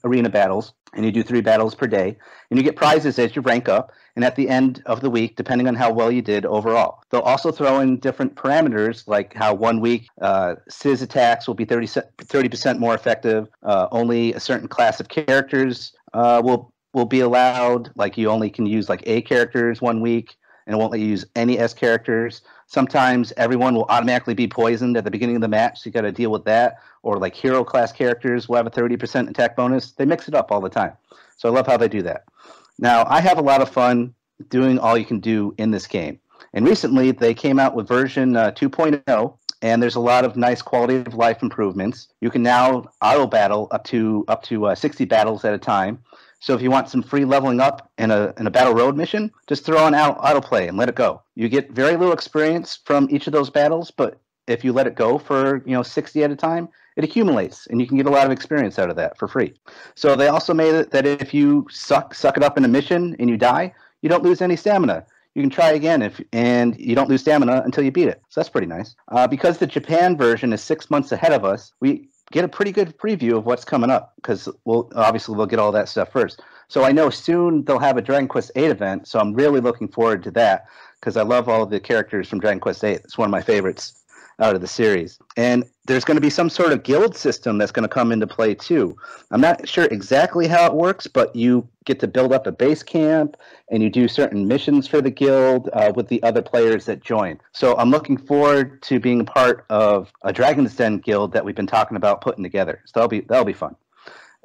C: arena battles, and you do 3 battles per day, and you get prizes as you rank up, and at the end of the week, depending on how well you did overall. They'll also throw in different parameters, like how 1 week Sizz attacks will be 30% more effective, only a certain class of characters will be allowed, like you only can use like A characters 1 week, and it won't let you use any S characters. Sometimes everyone will automatically be poisoned at the beginning of the match, so you got to deal with that. Or like hero class characters will have a 30% attack bonus. They mix it up all the time. So I love how they do that. Now, I have a lot of fun doing all you can do in this game. And recently, they came out with version 2.0, and there's a lot of nice quality of life improvements. You can now auto battle up to 60 battles at a time. So if you want some free leveling up in a battle road mission, just throw on autoplay and let it go. You get very little experience from each of those battles, but if you let it go for 60 at a time, it accumulates, and you can get a lot of experience out of that for free. So they also made it that if you suck it up in a mission and you die, you don't lose any stamina. You can try again and you don't lose stamina until you beat it. So that's pretty nice. Because the Japan version is 6 months ahead of us, we get a pretty good preview of what's coming up, because we'll get all that stuff first. So I know soon they'll have a Dragon Quest VIII event, so I'm really looking forward to that, because I love all of the characters from Dragon Quest VIII. It's one of my favorites out of the series. And there's going to be some sort of guild system that's going to come into play too. I'm not sure exactly how it works, but you get to build up a base camp and you do certain missions for the guild with the other players that join. So I'm looking forward to being a part of a Dragon's Den guild that we've been talking about putting together. So that'll be fun.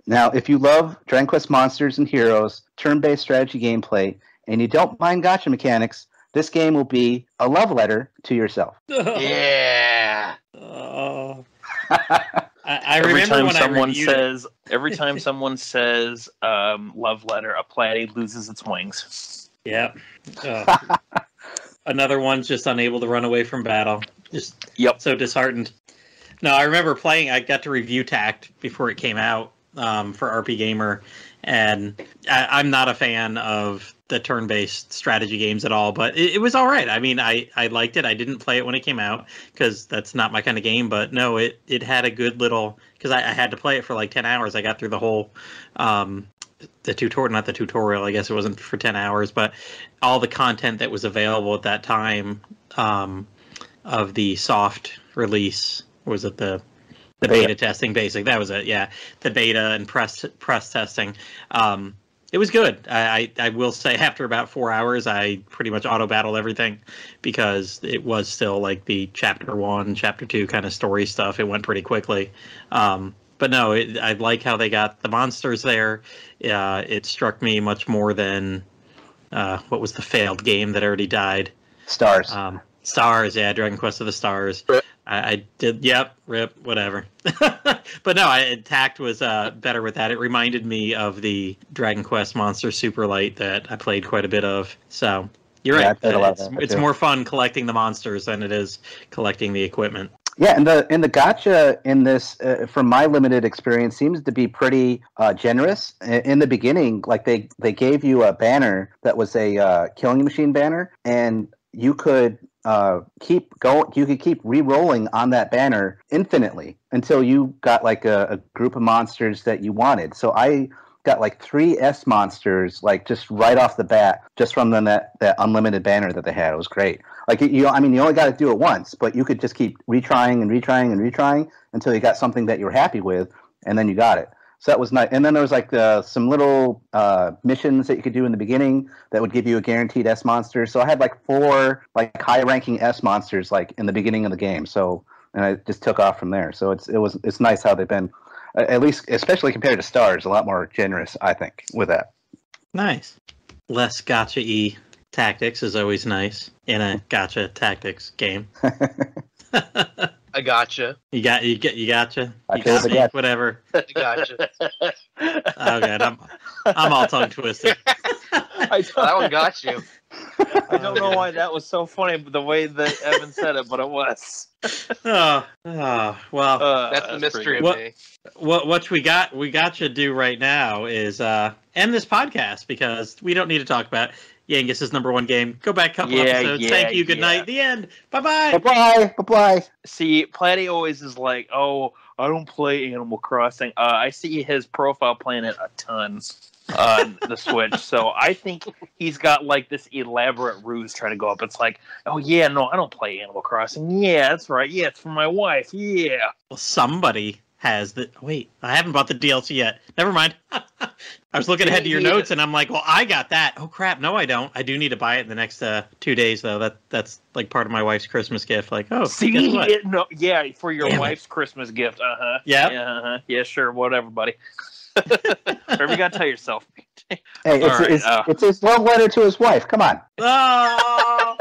C: Now, if you love Dragon Quest monsters and heroes, turn-based strategy gameplay, and you don't mind gacha mechanics, this game will be a love letter to yourself.
E: Yeah.
A: I remember when
B: every time someone says love letter, a platy loses its wings.
A: Yeah. Another one's just unable to run away from battle. Just so disheartened. No, I remember playing. I got to review Tact before it came out for RP Gamer, and I'm not a fan of the turn-based strategy games at all, but it was all right. I mean, I liked it. I didn't play it when it came out because that's not my kind of game, but no, it had a good little, because I had to play it for like 10 hours. I got through the whole the tutorial, not the tutorial, I guess it wasn't for 10 hours, but all the content that was available at that time of the soft release. Was it the beta testing? Basic, that was it. Yeah, the beta and press testing. It was good. I will say after about 4 hours, I pretty much auto battled everything because it was still like the chapter 1, chapter 2 kind of story stuff. It went pretty quickly. But no, I like how they got the monsters there. It struck me much more than what was the failed game that already died?
C: Stars.
A: Stars, yeah, Dragon Quest of the Stars. I did, rip, whatever. But no, Tact was better with that. It reminded me of the Dragon Quest Monster Super Light that I played quite a bit of. So you're right. It's more fun collecting the monsters than it is collecting the equipment.
C: Yeah, and the gacha in this, from my limited experience, seems to be pretty generous. In the beginning, like they gave you a banner that was a killing machine banner, and you could keep going. You could keep re-rolling on that banner infinitely until you got like a group of monsters that you wanted. So I got like 3 S monsters, like just right off the bat, just from that unlimited banner that they had. It was great. Like you only got to do it once, but you could just keep retrying and retrying and retrying until you got something that you were happy with, and then you got it. So that was nice. And then there was like some little missions that you could do in the beginning that would give you a guaranteed S monster. So I had like 4 like high-ranking S monsters like in the beginning of the game. So, and I just took off from there. So it's nice how they've been, at least especially compared to Stars, a lot more generous, I think, with that.
A: Nice. Less gacha-y tactics is always nice in a gacha tactics game.
E: I gotcha.
A: You gotcha. You got me, whatever.
E: I gotcha.
A: Oh god, I'm all tongue twisted.
E: That one got you.
B: I don't know why that was so funny, but the way that Evan said it, but it was.
A: Well,
E: that's the mystery of me.
A: What we got you to do right now is end this podcast because we don't need to talk about Yangus' #1 game. Go back a couple episodes. Thank you. Good night. The end. Bye-bye.
C: Bye-bye. Bye-bye.
B: See, Platy always is like, oh, I don't play Animal Crossing. I see his profile playing it a ton on the Switch. So I think he's got like this elaborate ruse trying to go up. It's like, oh, yeah, no, I don't play Animal Crossing. Yeah, that's right. Yeah, it's for my wife. Yeah.
A: Well, somebody has the. Wait, I haven't bought the DLC yet. Never mind. I was looking ahead to your notes, and I'm like, well, I got that. Oh crap! No, I don't. I do need to buy it in the next 2 days, though. That's like part of my wife's Christmas gift. Like, oh,
B: see, for your wife's Christmas gift.
A: Yeah.
B: Yeah, sure, whatever, buddy. Whatever you gotta tell yourself.
C: Hey, it's his love letter to his wife. Come on.
A: Oh.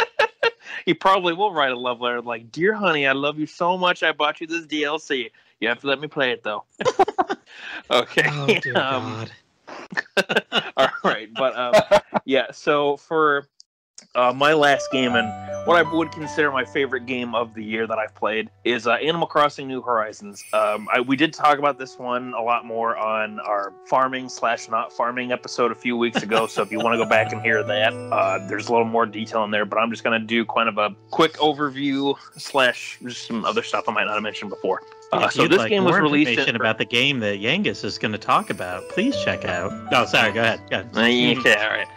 B: He probably will write a love letter like, "Dear honey, I love you so much. I bought you this DLC. You have to let me play it, though." Okay.
A: Oh, dear God.
B: All right, but yeah. So for my last game and what I would consider my favorite game of the year that I've played is Animal Crossing: New Horizons. We did talk about this one a lot more on our farming/not farming episode a few weeks ago. So if you want to go back and hear that, there's a little more detail in there. But I'm just going to do kind of a quick overview / just some other stuff I might not have mentioned before. So this game was released.
A: Information about the game that Yangus is going to talk about. Please check out. Oh, sorry. Go ahead.
B: Yeah, all right.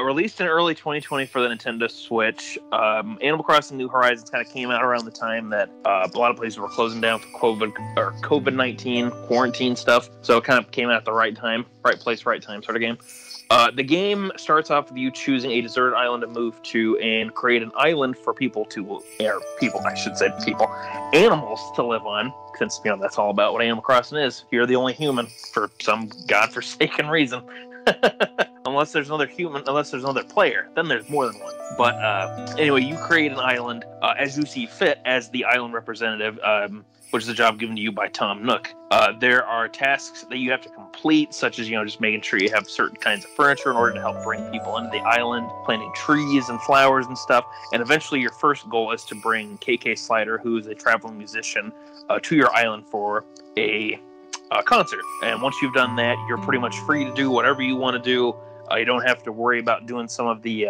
B: Released in early 2020 for the Nintendo Switch, Animal Crossing: New Horizons kind of came out around the time that a lot of places were closing down for COVID-19 quarantine stuff. So it kind of came out at the right time, right place, right time sort of game. The game starts off with you choosing a deserted island to move to and create an island for animals to live on, since that's all about what Animal Crossing is. You're the only human for some godforsaken reason. Unless there's another player, then there's more than one. But anyway, you create an island as you see fit as the island representative, which is a job given to you by Tom Nook. There are tasks that you have to complete, such as just making sure you have certain kinds of furniture in order to help bring people into the island, planting trees and flowers and stuff. And eventually, your first goal is to bring KK Slider, who is a traveling musician, to your island for a concert. And once you've done that, you're pretty much free to do whatever you want to do. You don't have to worry about doing some of the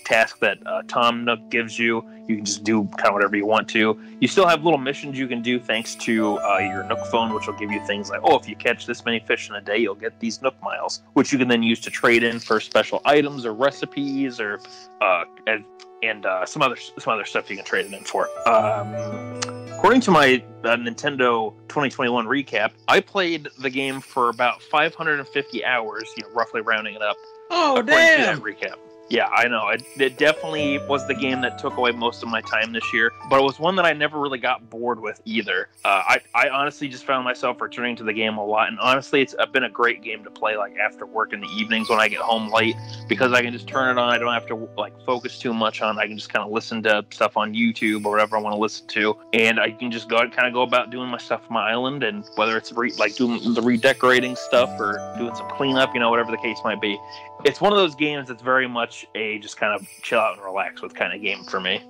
B: tasks that Tom Nook gives you. You can just do kind of whatever you want to. You still have little missions you can do thanks to your Nook phone, which will give you things like, if you catch this many fish in a day, you'll get these Nook miles, which you can then use to trade in for special items or recipes or some other stuff you can trade it in for. According to my Nintendo 2021 recap, I played the game for about 550 hours, roughly rounding it up.
A: Oh,
B: To
A: damn!
B: that recap. Yeah, I know. It definitely was the game that took away most of my time this year, but it was one that I never really got bored with either. I honestly just found myself returning to the game a lot, and honestly, it's been a great game to play after work in the evenings when I get home late, because I can just turn it on. I don't have to focus too much on. I can just kind of listen to stuff on YouTube or whatever I want to listen to, and I can just go about doing my stuff on my island, and whether it's doing the redecorating stuff or doing some cleanup, whatever the case might be. It's one of those games that's very much a just kind of chill out and relax with kind of game for me.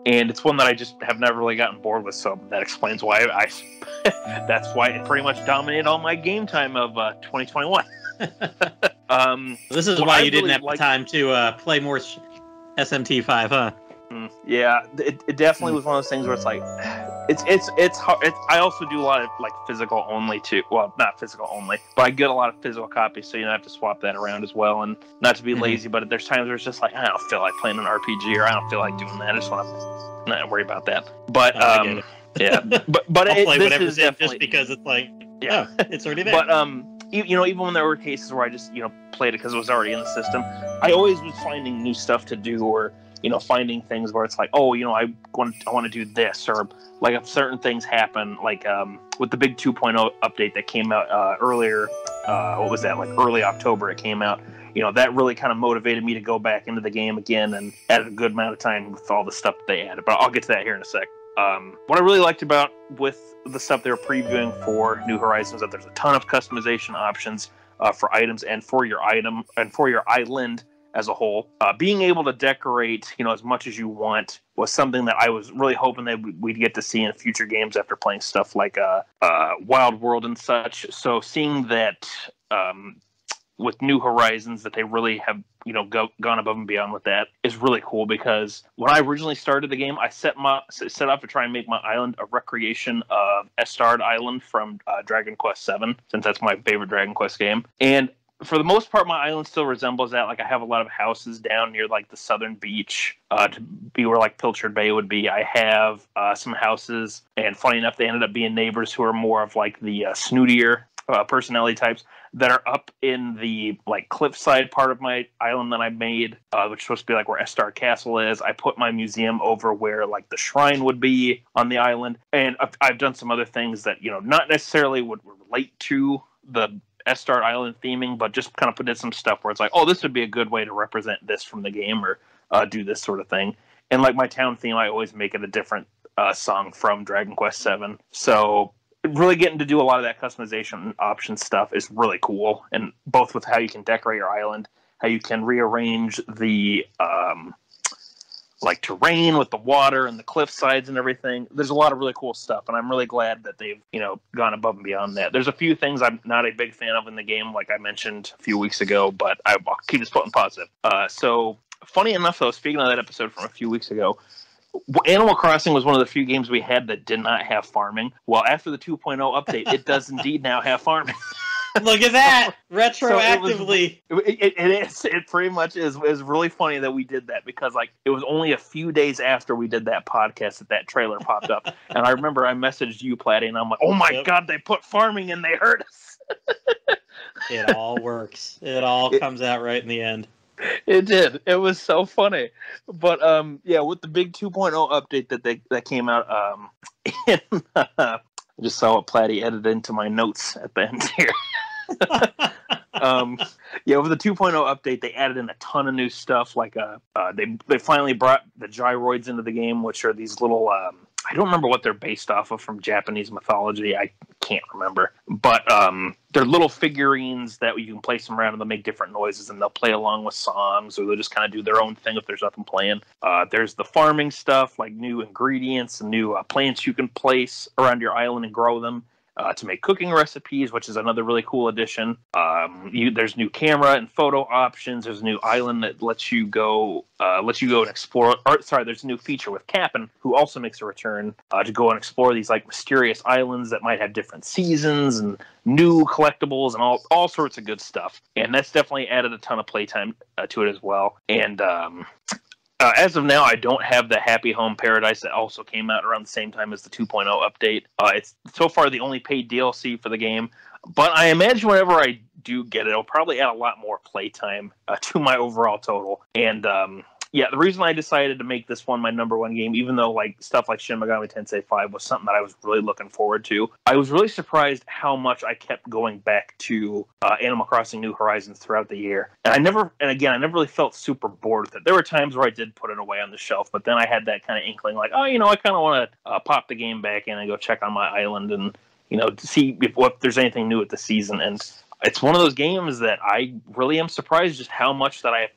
B: And it's one that I just have never really gotten bored with, so that explains why that's why it pretty much dominated all my game time of 2021.
A: This is why you didn't have the time to play more SMT5, huh?
B: Yeah, it definitely was one of those things where it's it's hard. I also do a lot of physical only too. Well, not physical only, but I get a lot of physical copies, so you have to swap that around as well. And not to be lazy, but there's times where it's just I don't feel like playing an RPG, or I don't feel like doing that. I just want to not worry about that. But yeah, but
A: I'll play whatever's in
B: definitely,
A: just because it's it's already there.
B: But even when there were cases where I just played it because it was already in the system, I always was finding new stuff to do, or finding things where it's I want to do this, or if certain things happen, with the big 2.0 update that came out earlier, what was that, early October it came out, that really kind of motivated me to go back into the game again and added a good amount of time with all the stuff that they added, but I'll get to that here in a sec. What I really liked about with the stuff they were previewing for New Horizons is that there's a ton of customization options for items and for your item and for your island as a whole. Being able to decorate, as much as you want was something that I was really hoping that we'd get to see in future games after playing stuff like Wild World and such. So seeing that with New Horizons that they really have, gone above and beyond with that is really cool, because when I originally started the game, I set off to try and make my island a recreation of Estard Island from Dragon Quest VII, since that's my favorite Dragon Quest game. And for the most part, my island still resembles that. Like, I have a lot of houses down near, like, the southern beach to be where, like, Pilchard Bay would be. I have some houses, and funny enough, they ended up being neighbors who are more of, like, the snootier personality types that are up in the, like, cliffside part of my island that I made, which is supposed to be, like, where Estar Castle is. I put my museum over where, like, the shrine would be on the island, and I've done some other things that, you know, not necessarily would relate to the Estar Island theming, but just kind of put in some stuff where it's like, oh, this would be a good way to represent this from the game, or do this sort of thing. And like my town theme, I always make it a different song from Dragon Quest VII. So really getting to do a lot of that customization option stuff is really cool, and both with how you can decorate your island, how you can rearrange the like terrain with the water and the cliff sides and everything. There's a lot of really cool stuff, and I'm really glad that they've, you know, gone above and beyond that. There's a few things I'm not a big fan of in the game, like I mentioned a few weeks ago, but I'll keep this putting positive. So funny enough, though, speaking of that episode from a few weeks ago, Animal Crossing was one of the few games we had that did not have farming. Well, after the 2.0 update, it does indeed now have farming.
A: Look at that! Retroactively.
B: So it pretty much is. It was really funny that we did that, because like it was only a few days after we did that podcast that trailer popped up. And I remember I messaged you, Platy, and I'm like, oh my God, they put farming and they hurt us.
A: It all works. It all comes out right in the end.
B: It did. It was so funny. But yeah, with the big 2.0 update that came out, I just saw what Platy edited into my notes at the end here. Yeah, with the 2.0 update, they added in a ton of new stuff. Like they finally brought the gyroids into the game, which are these little I don't remember what they're based off of from Japanese mythology. I can't remember, but they're little figurines that you can place them around and they'll make different noises, and they'll play along with songs, or they'll just kind of do their own thing if there's nothing playing. There's the farming stuff, like new ingredients and new plants you can place around your island and grow them to make cooking recipes, which is another really cool addition. There's new camera and photo options. There's a new island that lets you go and explore. There's a new feature with Cap'n, who also makes a return to go and explore these like mysterious islands that might have different seasons and new collectibles and all sorts of good stuff. And that's definitely added a ton of playtime to it as well. And as of now, I don't have the Happy Home Paradise that also came out around the same time as the 2.0 update. It's so far the only paid DLC for the game, but I imagine whenever I do get it, it'll probably add a lot more playtime to my overall total. And yeah, the reason I decided to make this one my number one game, even though like stuff like Shin Megami Tensei 5 was something that I was really looking forward to, I was really surprised how much I kept going back to Animal Crossing New Horizons throughout the year. And I never really felt super bored with it. There were times where I did put it away on the shelf, but then I had that kind of inkling like, oh, you know, I kind of want to pop the game back in and go check on my island and, you know, to see if there's anything new at the season. And it's one of those games that I really am surprised just how much that I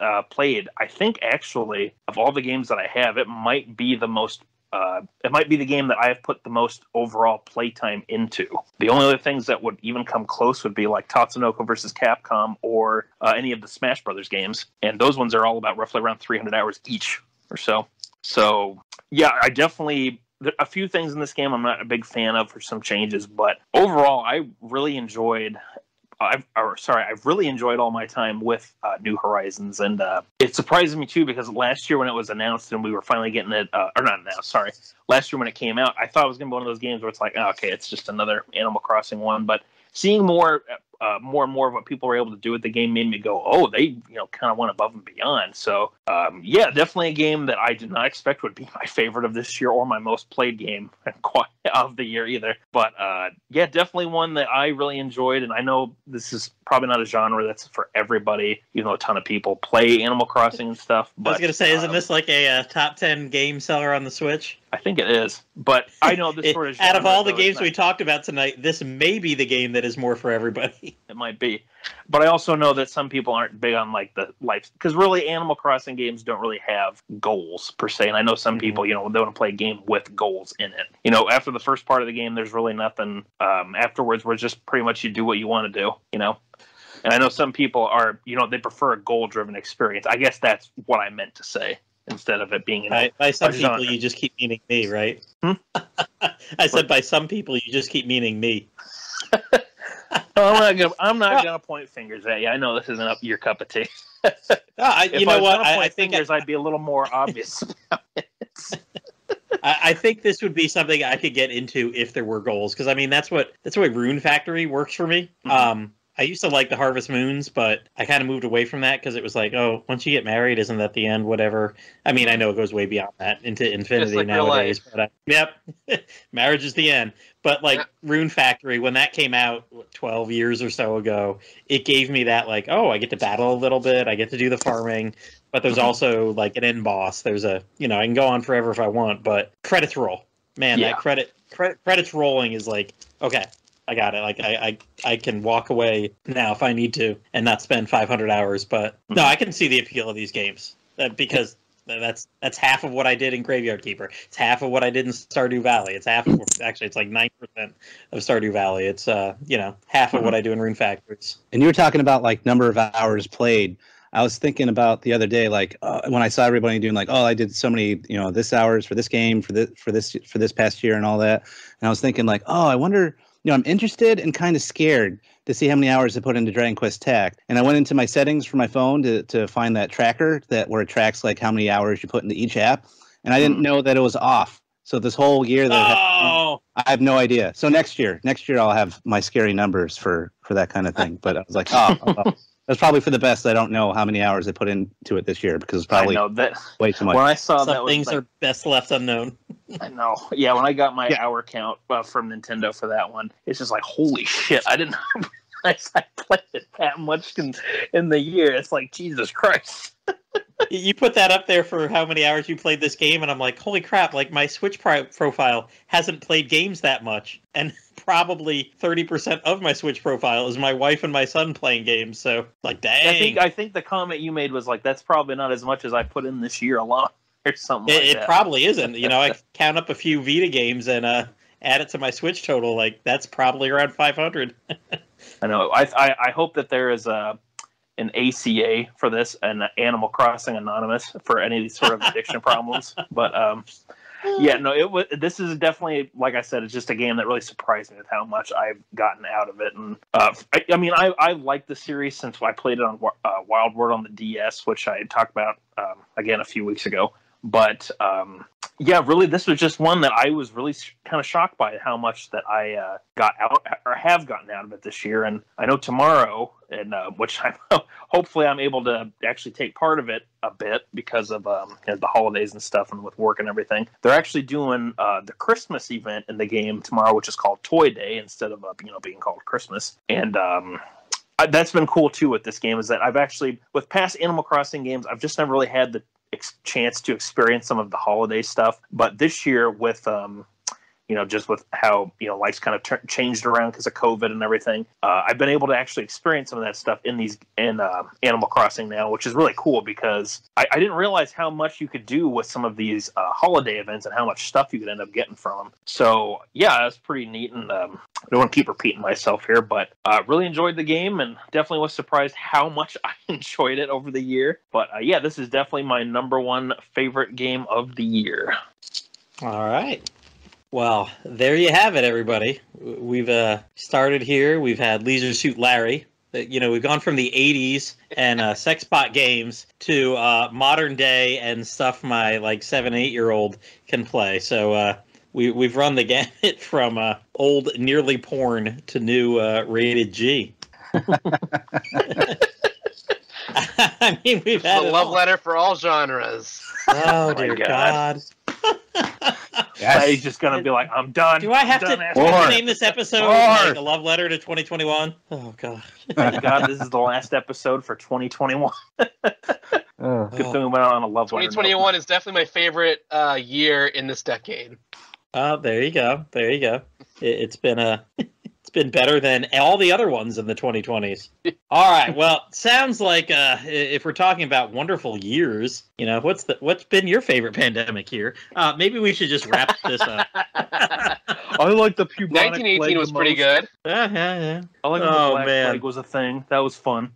B: have played. I think actually of all the games that I have, it might be the most. It might be the game that I have put the most overall playtime into. The only other things that would even come close would be like Tatsunoko versus Capcom or any of the Smash Brothers games, and those ones are all about roughly around 300 hours each or so. So yeah, I definitely. A few things in this game I'm not a big fan of for some changes, but overall I really enjoyed. I've really enjoyed all my time with New Horizons, and it surprised me too because last year when it was announced and we were finally getting it, or not announced, sorry, last year when it came out, I thought it was going to be one of those games where it's like, oh, okay, it's just another Animal Crossing one, but seeing more and more of what people were able to do with the game made me go, oh, they kind of went above and beyond. So yeah, definitely a game that I did not expect would be my favorite of this year or my most played game of the year either. But yeah, definitely one that I really enjoyed. And I know this is probably not a genre that's for everybody, even though a ton of people play Animal Crossing and stuff. But,
A: I was going to say, isn't this like a top 10 game seller on the Switch?
B: I think it is, but I know this sort of genre,
A: out of all the games we talked about tonight, this may be the game that is more for everybody.
B: It might be, but I also know that some people aren't big on like the life, because really Animal Crossing games don't really have goals per se. And I know some people, they want to play a game with goals in it. After the first part of the game, there's really nothing. Afterwards, where it's just pretty much you do what you want to do. And I know some people are, they prefer a goal-driven experience. I guess that's what I meant to say. Instead of it being
A: by some people, genre. You just keep meaning me, right? I said by some people, you just keep meaning me.
B: I'm not gonna point fingers at you. I know this isn't up your cup of tea.
A: You know what? I think
B: I'd be a little more obvious about it.
A: I think this would be something I could get into if there were goals, because I mean that's the way Rune Factory works for me. Mm-hmm. I used to like the Harvest Moons, but I kind of moved away from that because it was like, oh, once you get married, isn't that the end? Whatever. I mean, I know it goes way beyond that into infinity like nowadays. But yep, marriage is the end. But like Rune Factory, when that came out 12 years or so ago, it gave me that like, oh, I get to battle a little bit, I get to do the farming, but there's also like an end boss. There's I can go on forever if I want, but credits roll. Man, that credits rolling is like, okay, I got it. Like I can walk away now if I need to and not spend 500 hours. But no, I can see the appeal of these games because that's half of what I did in Graveyard Keeper. It's half of what I did in Stardew Valley. It's half of actually it's like 9% of Stardew Valley. It's half of what I do in Rune Factories.
C: And you were talking about like number of hours played. I was thinking about the other day, like when I saw everybody doing like, oh, I did so many, this hours for this game for this past year and all that. And I was thinking like, oh, I wonder. I'm interested and kind of scared to see how many hours I put into Dragon Quest Tact. And I went into my settings for my phone to find that tracker where it tracks like how many hours you put into each app. And I didn't know that it was off. So this whole year I have no idea. So next year I'll have my scary numbers for that kind of thing. But I was like, oh. That's probably for the best. I don't know how many hours I put into it this year because it's probably way too much.
B: When I saw
A: some things are best left unknown.
B: I know. Yeah, when I got my hour count from Nintendo for that one, it's just like, holy shit! I didn't realize I played it that much in the year. It's like, Jesus Christ.
A: You put that up there for how many hours you played this game, and I'm like, holy crap! Like my Switch profile hasn't played games that much, and probably 30% of my Switch profile is my wife and my son playing games. So, like, dang.
B: I think the comment you made was like, that's probably not as much as I put in this year alone, or something.
A: It probably isn't. I count up a few Vita games and add it to my Switch total. Like, that's probably around 500.
B: I know. I hope that there is an ACA for this, an Animal Crossing Anonymous for any of these sort of addiction problems. But this is definitely, like I said, it's just a game that really surprised me with how much I've gotten out of it. And I like the series since I played it on Wild World on the DS, which I talked about again a few weeks ago. But really, this was just one that I was really kind of shocked by how much that I got out or have gotten out of it this year. And I know tomorrow, and which hopefully I'm able to actually take part of it a bit because of the holidays and stuff, and with work and everything. They're actually doing the Christmas event in the game tomorrow, which is called Toy Day instead of being called Christmas. And that's been cool too with this game, is that I've actually, with past Animal Crossing games, I've just never really had the chance to experience some of the holiday stuff. But this year with just with how life's kind of changed around because of COVID and everything, I've been able to actually experience some of that stuff in Animal Crossing now, which is really cool because I didn't realize how much you could do with some of these holiday events and how much stuff you could end up getting from them. So yeah, that's pretty neat. And I don't want to keep repeating myself here, but really enjoyed the game and definitely was surprised how much I enjoyed it over the year. But this is definitely my number one favorite game of the year.
A: All right. Well, there you have it, everybody. We've started here. We've had Leisure Suit Larry. We've gone from the 80s and sex pot games to modern day and stuff my 7-8-year-old can play. So we've run the gamut from old nearly porn to new rated G. I mean, we've had
E: a love letter for all genres.
A: Oh, dear God.
B: Yes. He's just going to be like, I'm done.
A: Do I have to name this episode like a love letter to 2021? Oh, God.
B: Thank God this is the last episode for 2021. Good thing we went on a love letter.
E: 2021 is definitely my favorite year in this decade.
A: Oh, there you go. There you go. It's been better than all the other ones in the 2020s. All right. Well, sounds like if we're talking about wonderful years, what's been your favorite pandemic year? Maybe we should just wrap this up.
B: I like the bubonic
E: 1918 was pretty good.
A: Yeah.
B: I like when the Black Plague was a thing. That was fun.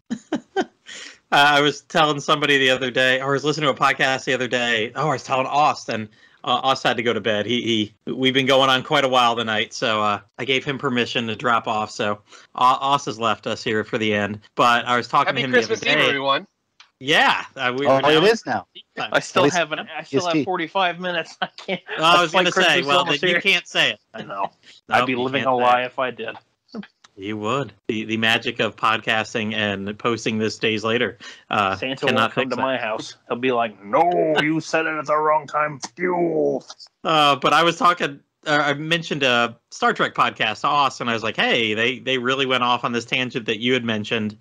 A: I was telling somebody the other day, or I was listening to a podcast the other day. I was telling Austin, Oz had to go to bed. We've been going on quite a while tonight, so I gave him permission to drop off. So Oz has left us here for the end. But I was talking
E: Happy
A: to him
E: Christmas
A: the other
E: Eve,
A: day.
E: everyone.
A: Yeah,
C: it is now.
B: I still have 45 minutes. I can't.
A: I was going to say, well,
B: you
A: you can't say it.
B: I know.
A: Nope,
B: I'd be living a lie if I did.
A: You would. The magic of podcasting and posting this days later.
B: Santa won't come to my house. He'll be like, "No, you said it at the wrong time."
A: But I was talking. I mentioned a Star Trek podcast to Austin. I was like, "Hey, they really went off on this tangent that you had mentioned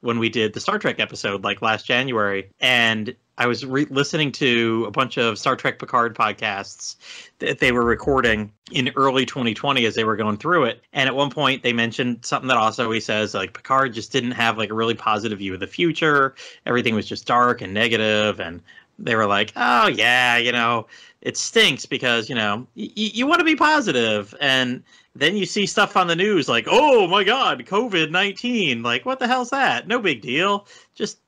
A: when we did the Star Trek episode, like last January." And I was listening to a bunch of Star Trek Picard podcasts that they were recording in early 2020 as they were going through it. And at one point they mentioned something that also he says, like, Picard just didn't have like a really positive view of the future. Everything was just dark and negative. And they were like, oh yeah, it stinks because, you want to be positive. And then you see stuff on the news like, oh my God, COVID-19. Like, what the hell's that? No big deal. Just,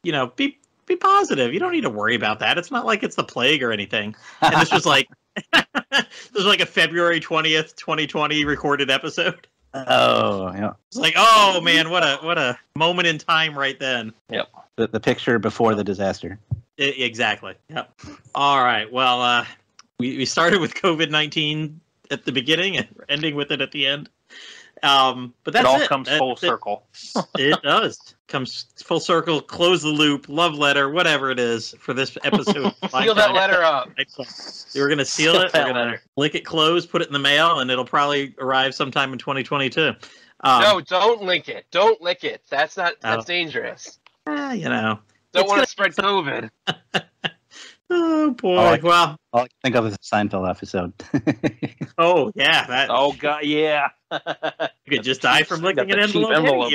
A: be positive. You don't need to worry about that. It's not like it's the plague or anything. And this was like, this was like a February 20th, 2020 recorded episode.
C: Oh, yeah.
A: It's like, oh man, what a moment in time right then.
B: Yep.
C: The picture before the disaster.
A: Exactly. Yep. All right. Well, we started with COVID-19 at the beginning and we're ending with it at the end. But that's
B: it all comes full circle.
A: It does. Comes full circle, close the loop, love letter, whatever it is for this episode.
E: Seal that letter up.
A: We're going to seal it. We're going to lick it closed, put it in the mail, and it'll probably arrive sometime in 2022.
E: No, don't link it. Don't lick it. That's dangerous.
A: Don't
E: want to spread COVID.
A: Oh boy!
C: All I can think of is a Seinfeld episode.
A: Oh yeah!
B: Oh god! Yeah.
A: You could just die from licking an envelope.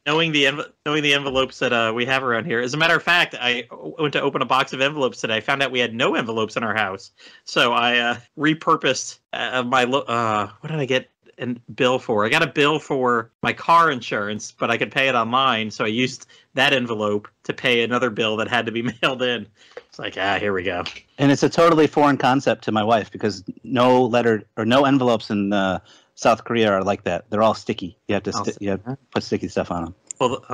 A: Knowing the envelopes that we have around here. As a matter of fact, I went to open a box of envelopes today. I found out we had no envelopes in our house, so I repurposed my. What did I get a bill for? I got a bill for my car insurance, but I could pay it online, so I used that envelope to pay another bill that had to be mailed in. It's like, here we go.
C: And it's a totally foreign concept to my wife because no letter or no envelopes in South Korea are like that. They're all sticky. You have to put sticky stuff on them.
A: Well,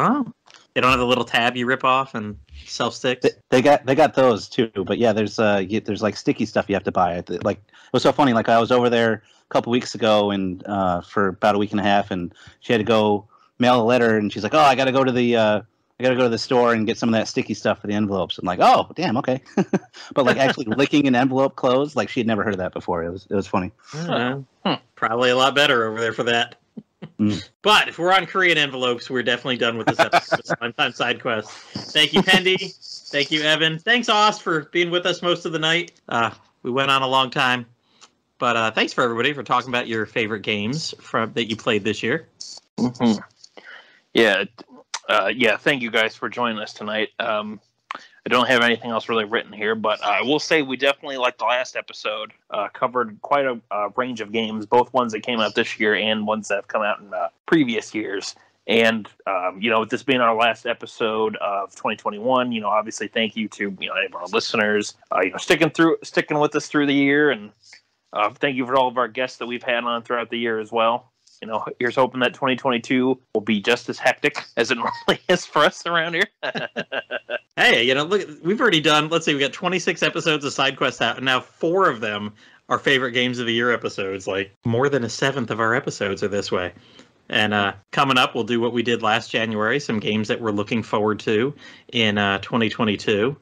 A: they don't have the little tab you rip off and self-sticks?
C: They got those too, but yeah, there's like sticky stuff you have to buy. Like, it was so funny. Like, I was over there a couple weeks ago and for about a week and a half, and she had to go mail a letter, and she's like, "Oh, I got to go to the store and get some of that sticky stuff for the envelopes." I'm like, "Oh, damn, okay." But like actually licking an envelope closed, like she had never heard of that before. It was funny.
A: Probably a lot better over there for that. But if we're on Korean envelopes, we're definitely done with this episode of Sidequest. Thank you, Pendy. Thank you, Evan. Thanks, Oz, for being with us most of the night. We went on a long time. But thanks for everybody for talking about your favorite games that you played this year.
B: Mm-hmm. Yeah, thank you guys for joining us tonight. I don't have anything else really written here, but I will say we definitely, like the last episode, covered quite a range of games, both ones that came out this year and ones that have come out in previous years. And, with this being our last episode of 2021, obviously thank you to, any of our listeners, sticking with us through the year. And thank you for all of our guests that we've had on throughout the year as well. Here's hoping that 2022 will be just as hectic as it normally is for us around here.
A: Hey, look, we've already done, let's see, we got 26 episodes of Sidequest out, and now 4 of them are favorite games of the year episodes. Like, more than a seventh of our episodes are this way. And coming up, we'll do what we did last January, some games that we're looking forward to in 2022.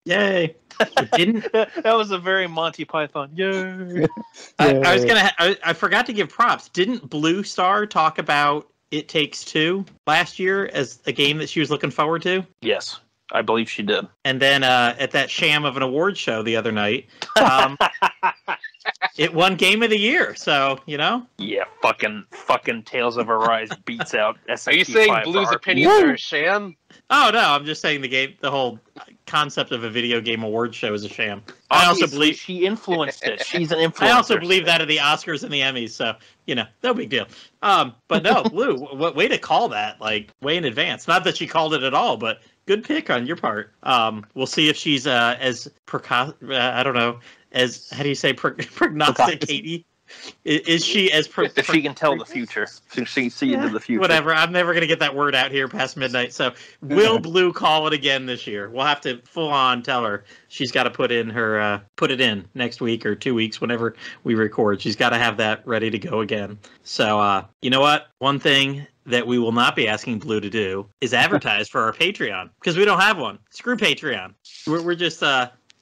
A: Yay!
B: That was a very Monty Python. Yay!
A: I forgot to give props. Didn't Blue Star talk about It Takes Two last year as a game that she was looking forward to?
B: Yes, I believe she did.
A: And then at that sham of an award show the other night, it won Game of the Year. So
B: Yeah, fucking Tales of Arise beats out.
E: Are you saying Blue's opinions are a sham?
A: Oh no, I'm just saying the whole concept of a video game award show is a sham. I also believe
B: she influenced it. She's an influencer.
A: I also believe that of the Oscars and the Emmys, so no big deal. But no, Blue, way to call that, like way in advance. Not that she called it at all, but Good pick on your part. We'll see if she's as I don't know, as how do you say prognosticating? Is she as
B: if she can tell the future? She can see into the future.
A: Whatever. I'm never gonna get that word out here past midnight. So will Blue call it again this year? We'll have to full on tell her she's got to put it in next week or 2 weeks whenever we record. She's got to have that ready to go again. So you know what? One thing that we will not be asking Blue to do is advertise for our Patreon because we don't have one. Screw Patreon. We're just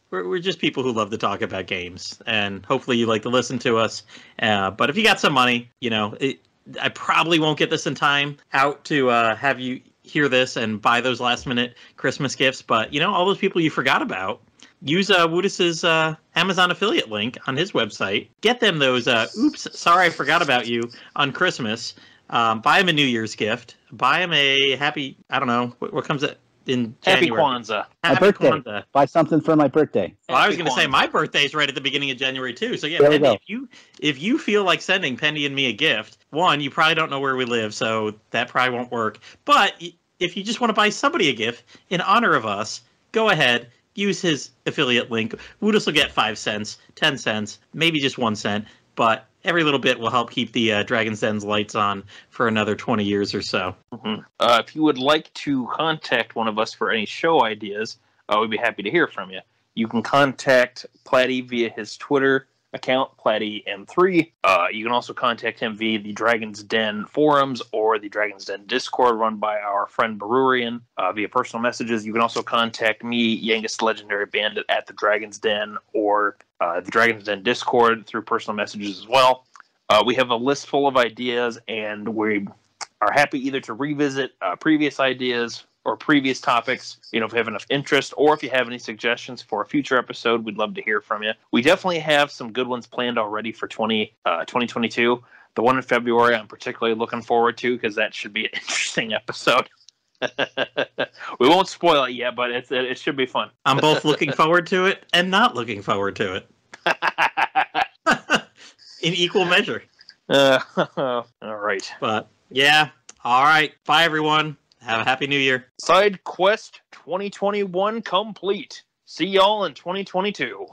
A: We're just people who love to talk about games, and hopefully you like to listen to us. But if you got some money, I probably won't get this in time out to have you hear this and buy those last-minute Christmas gifts. But, all those people you forgot about, use Woodus's Amazon affiliate link on his website. Get them those, oops, sorry I forgot about you on Christmas. Buy them a New Year's gift. Buy them a happy, I don't know, what comes at in
B: Happy
A: January.
B: Kwanzaa.
C: My
A: Happy
C: birthday.
A: Kwanzaa.
C: Buy something for my birthday.
A: Well, I was going to say my birthday's right at the beginning of January too. So yeah,
C: There we
A: Penny,
C: go.
A: if you feel like sending Penny and me a gift, one, you probably don't know where we live, so that probably won't work. But if you just want to buy somebody a gift in honor of us, go ahead, use his affiliate link. Woodus will get 5 cents, 10 cents, maybe just 1 cent, but every little bit will help keep the Dragon's Den's lights on for another 20 years or so.
B: Mm-hmm. If you would like to contact one of us for any show ideas, we'd be happy to hear from you. You can contact Plattym via his Twitter account, Plattym3. You can also contact him via the Dragon's Den forums or the Dragon's Den Discord run by our friend Berurian via personal messages. You can also contact me, YangustheLegendaryBandit, at the Dragon's Den or the Dragon's Den Discord through personal messages as well. We have a list full of ideas, and we are happy either to revisit previous ideas or previous topics, if you have enough interest, or if you have any suggestions for a future episode, we'd love to hear from you. We definitely have some good ones planned already for 2022. The one in February I'm particularly looking forward to because that should be an interesting episode. We won't spoil it yet, but it should be fun.
A: I'm both looking forward to it and not looking forward to it. In equal measure.
B: All right.
A: But, yeah. All right. Bye, everyone. Have a happy new year.
B: Sidequest 2021 complete. See y'all in 2022.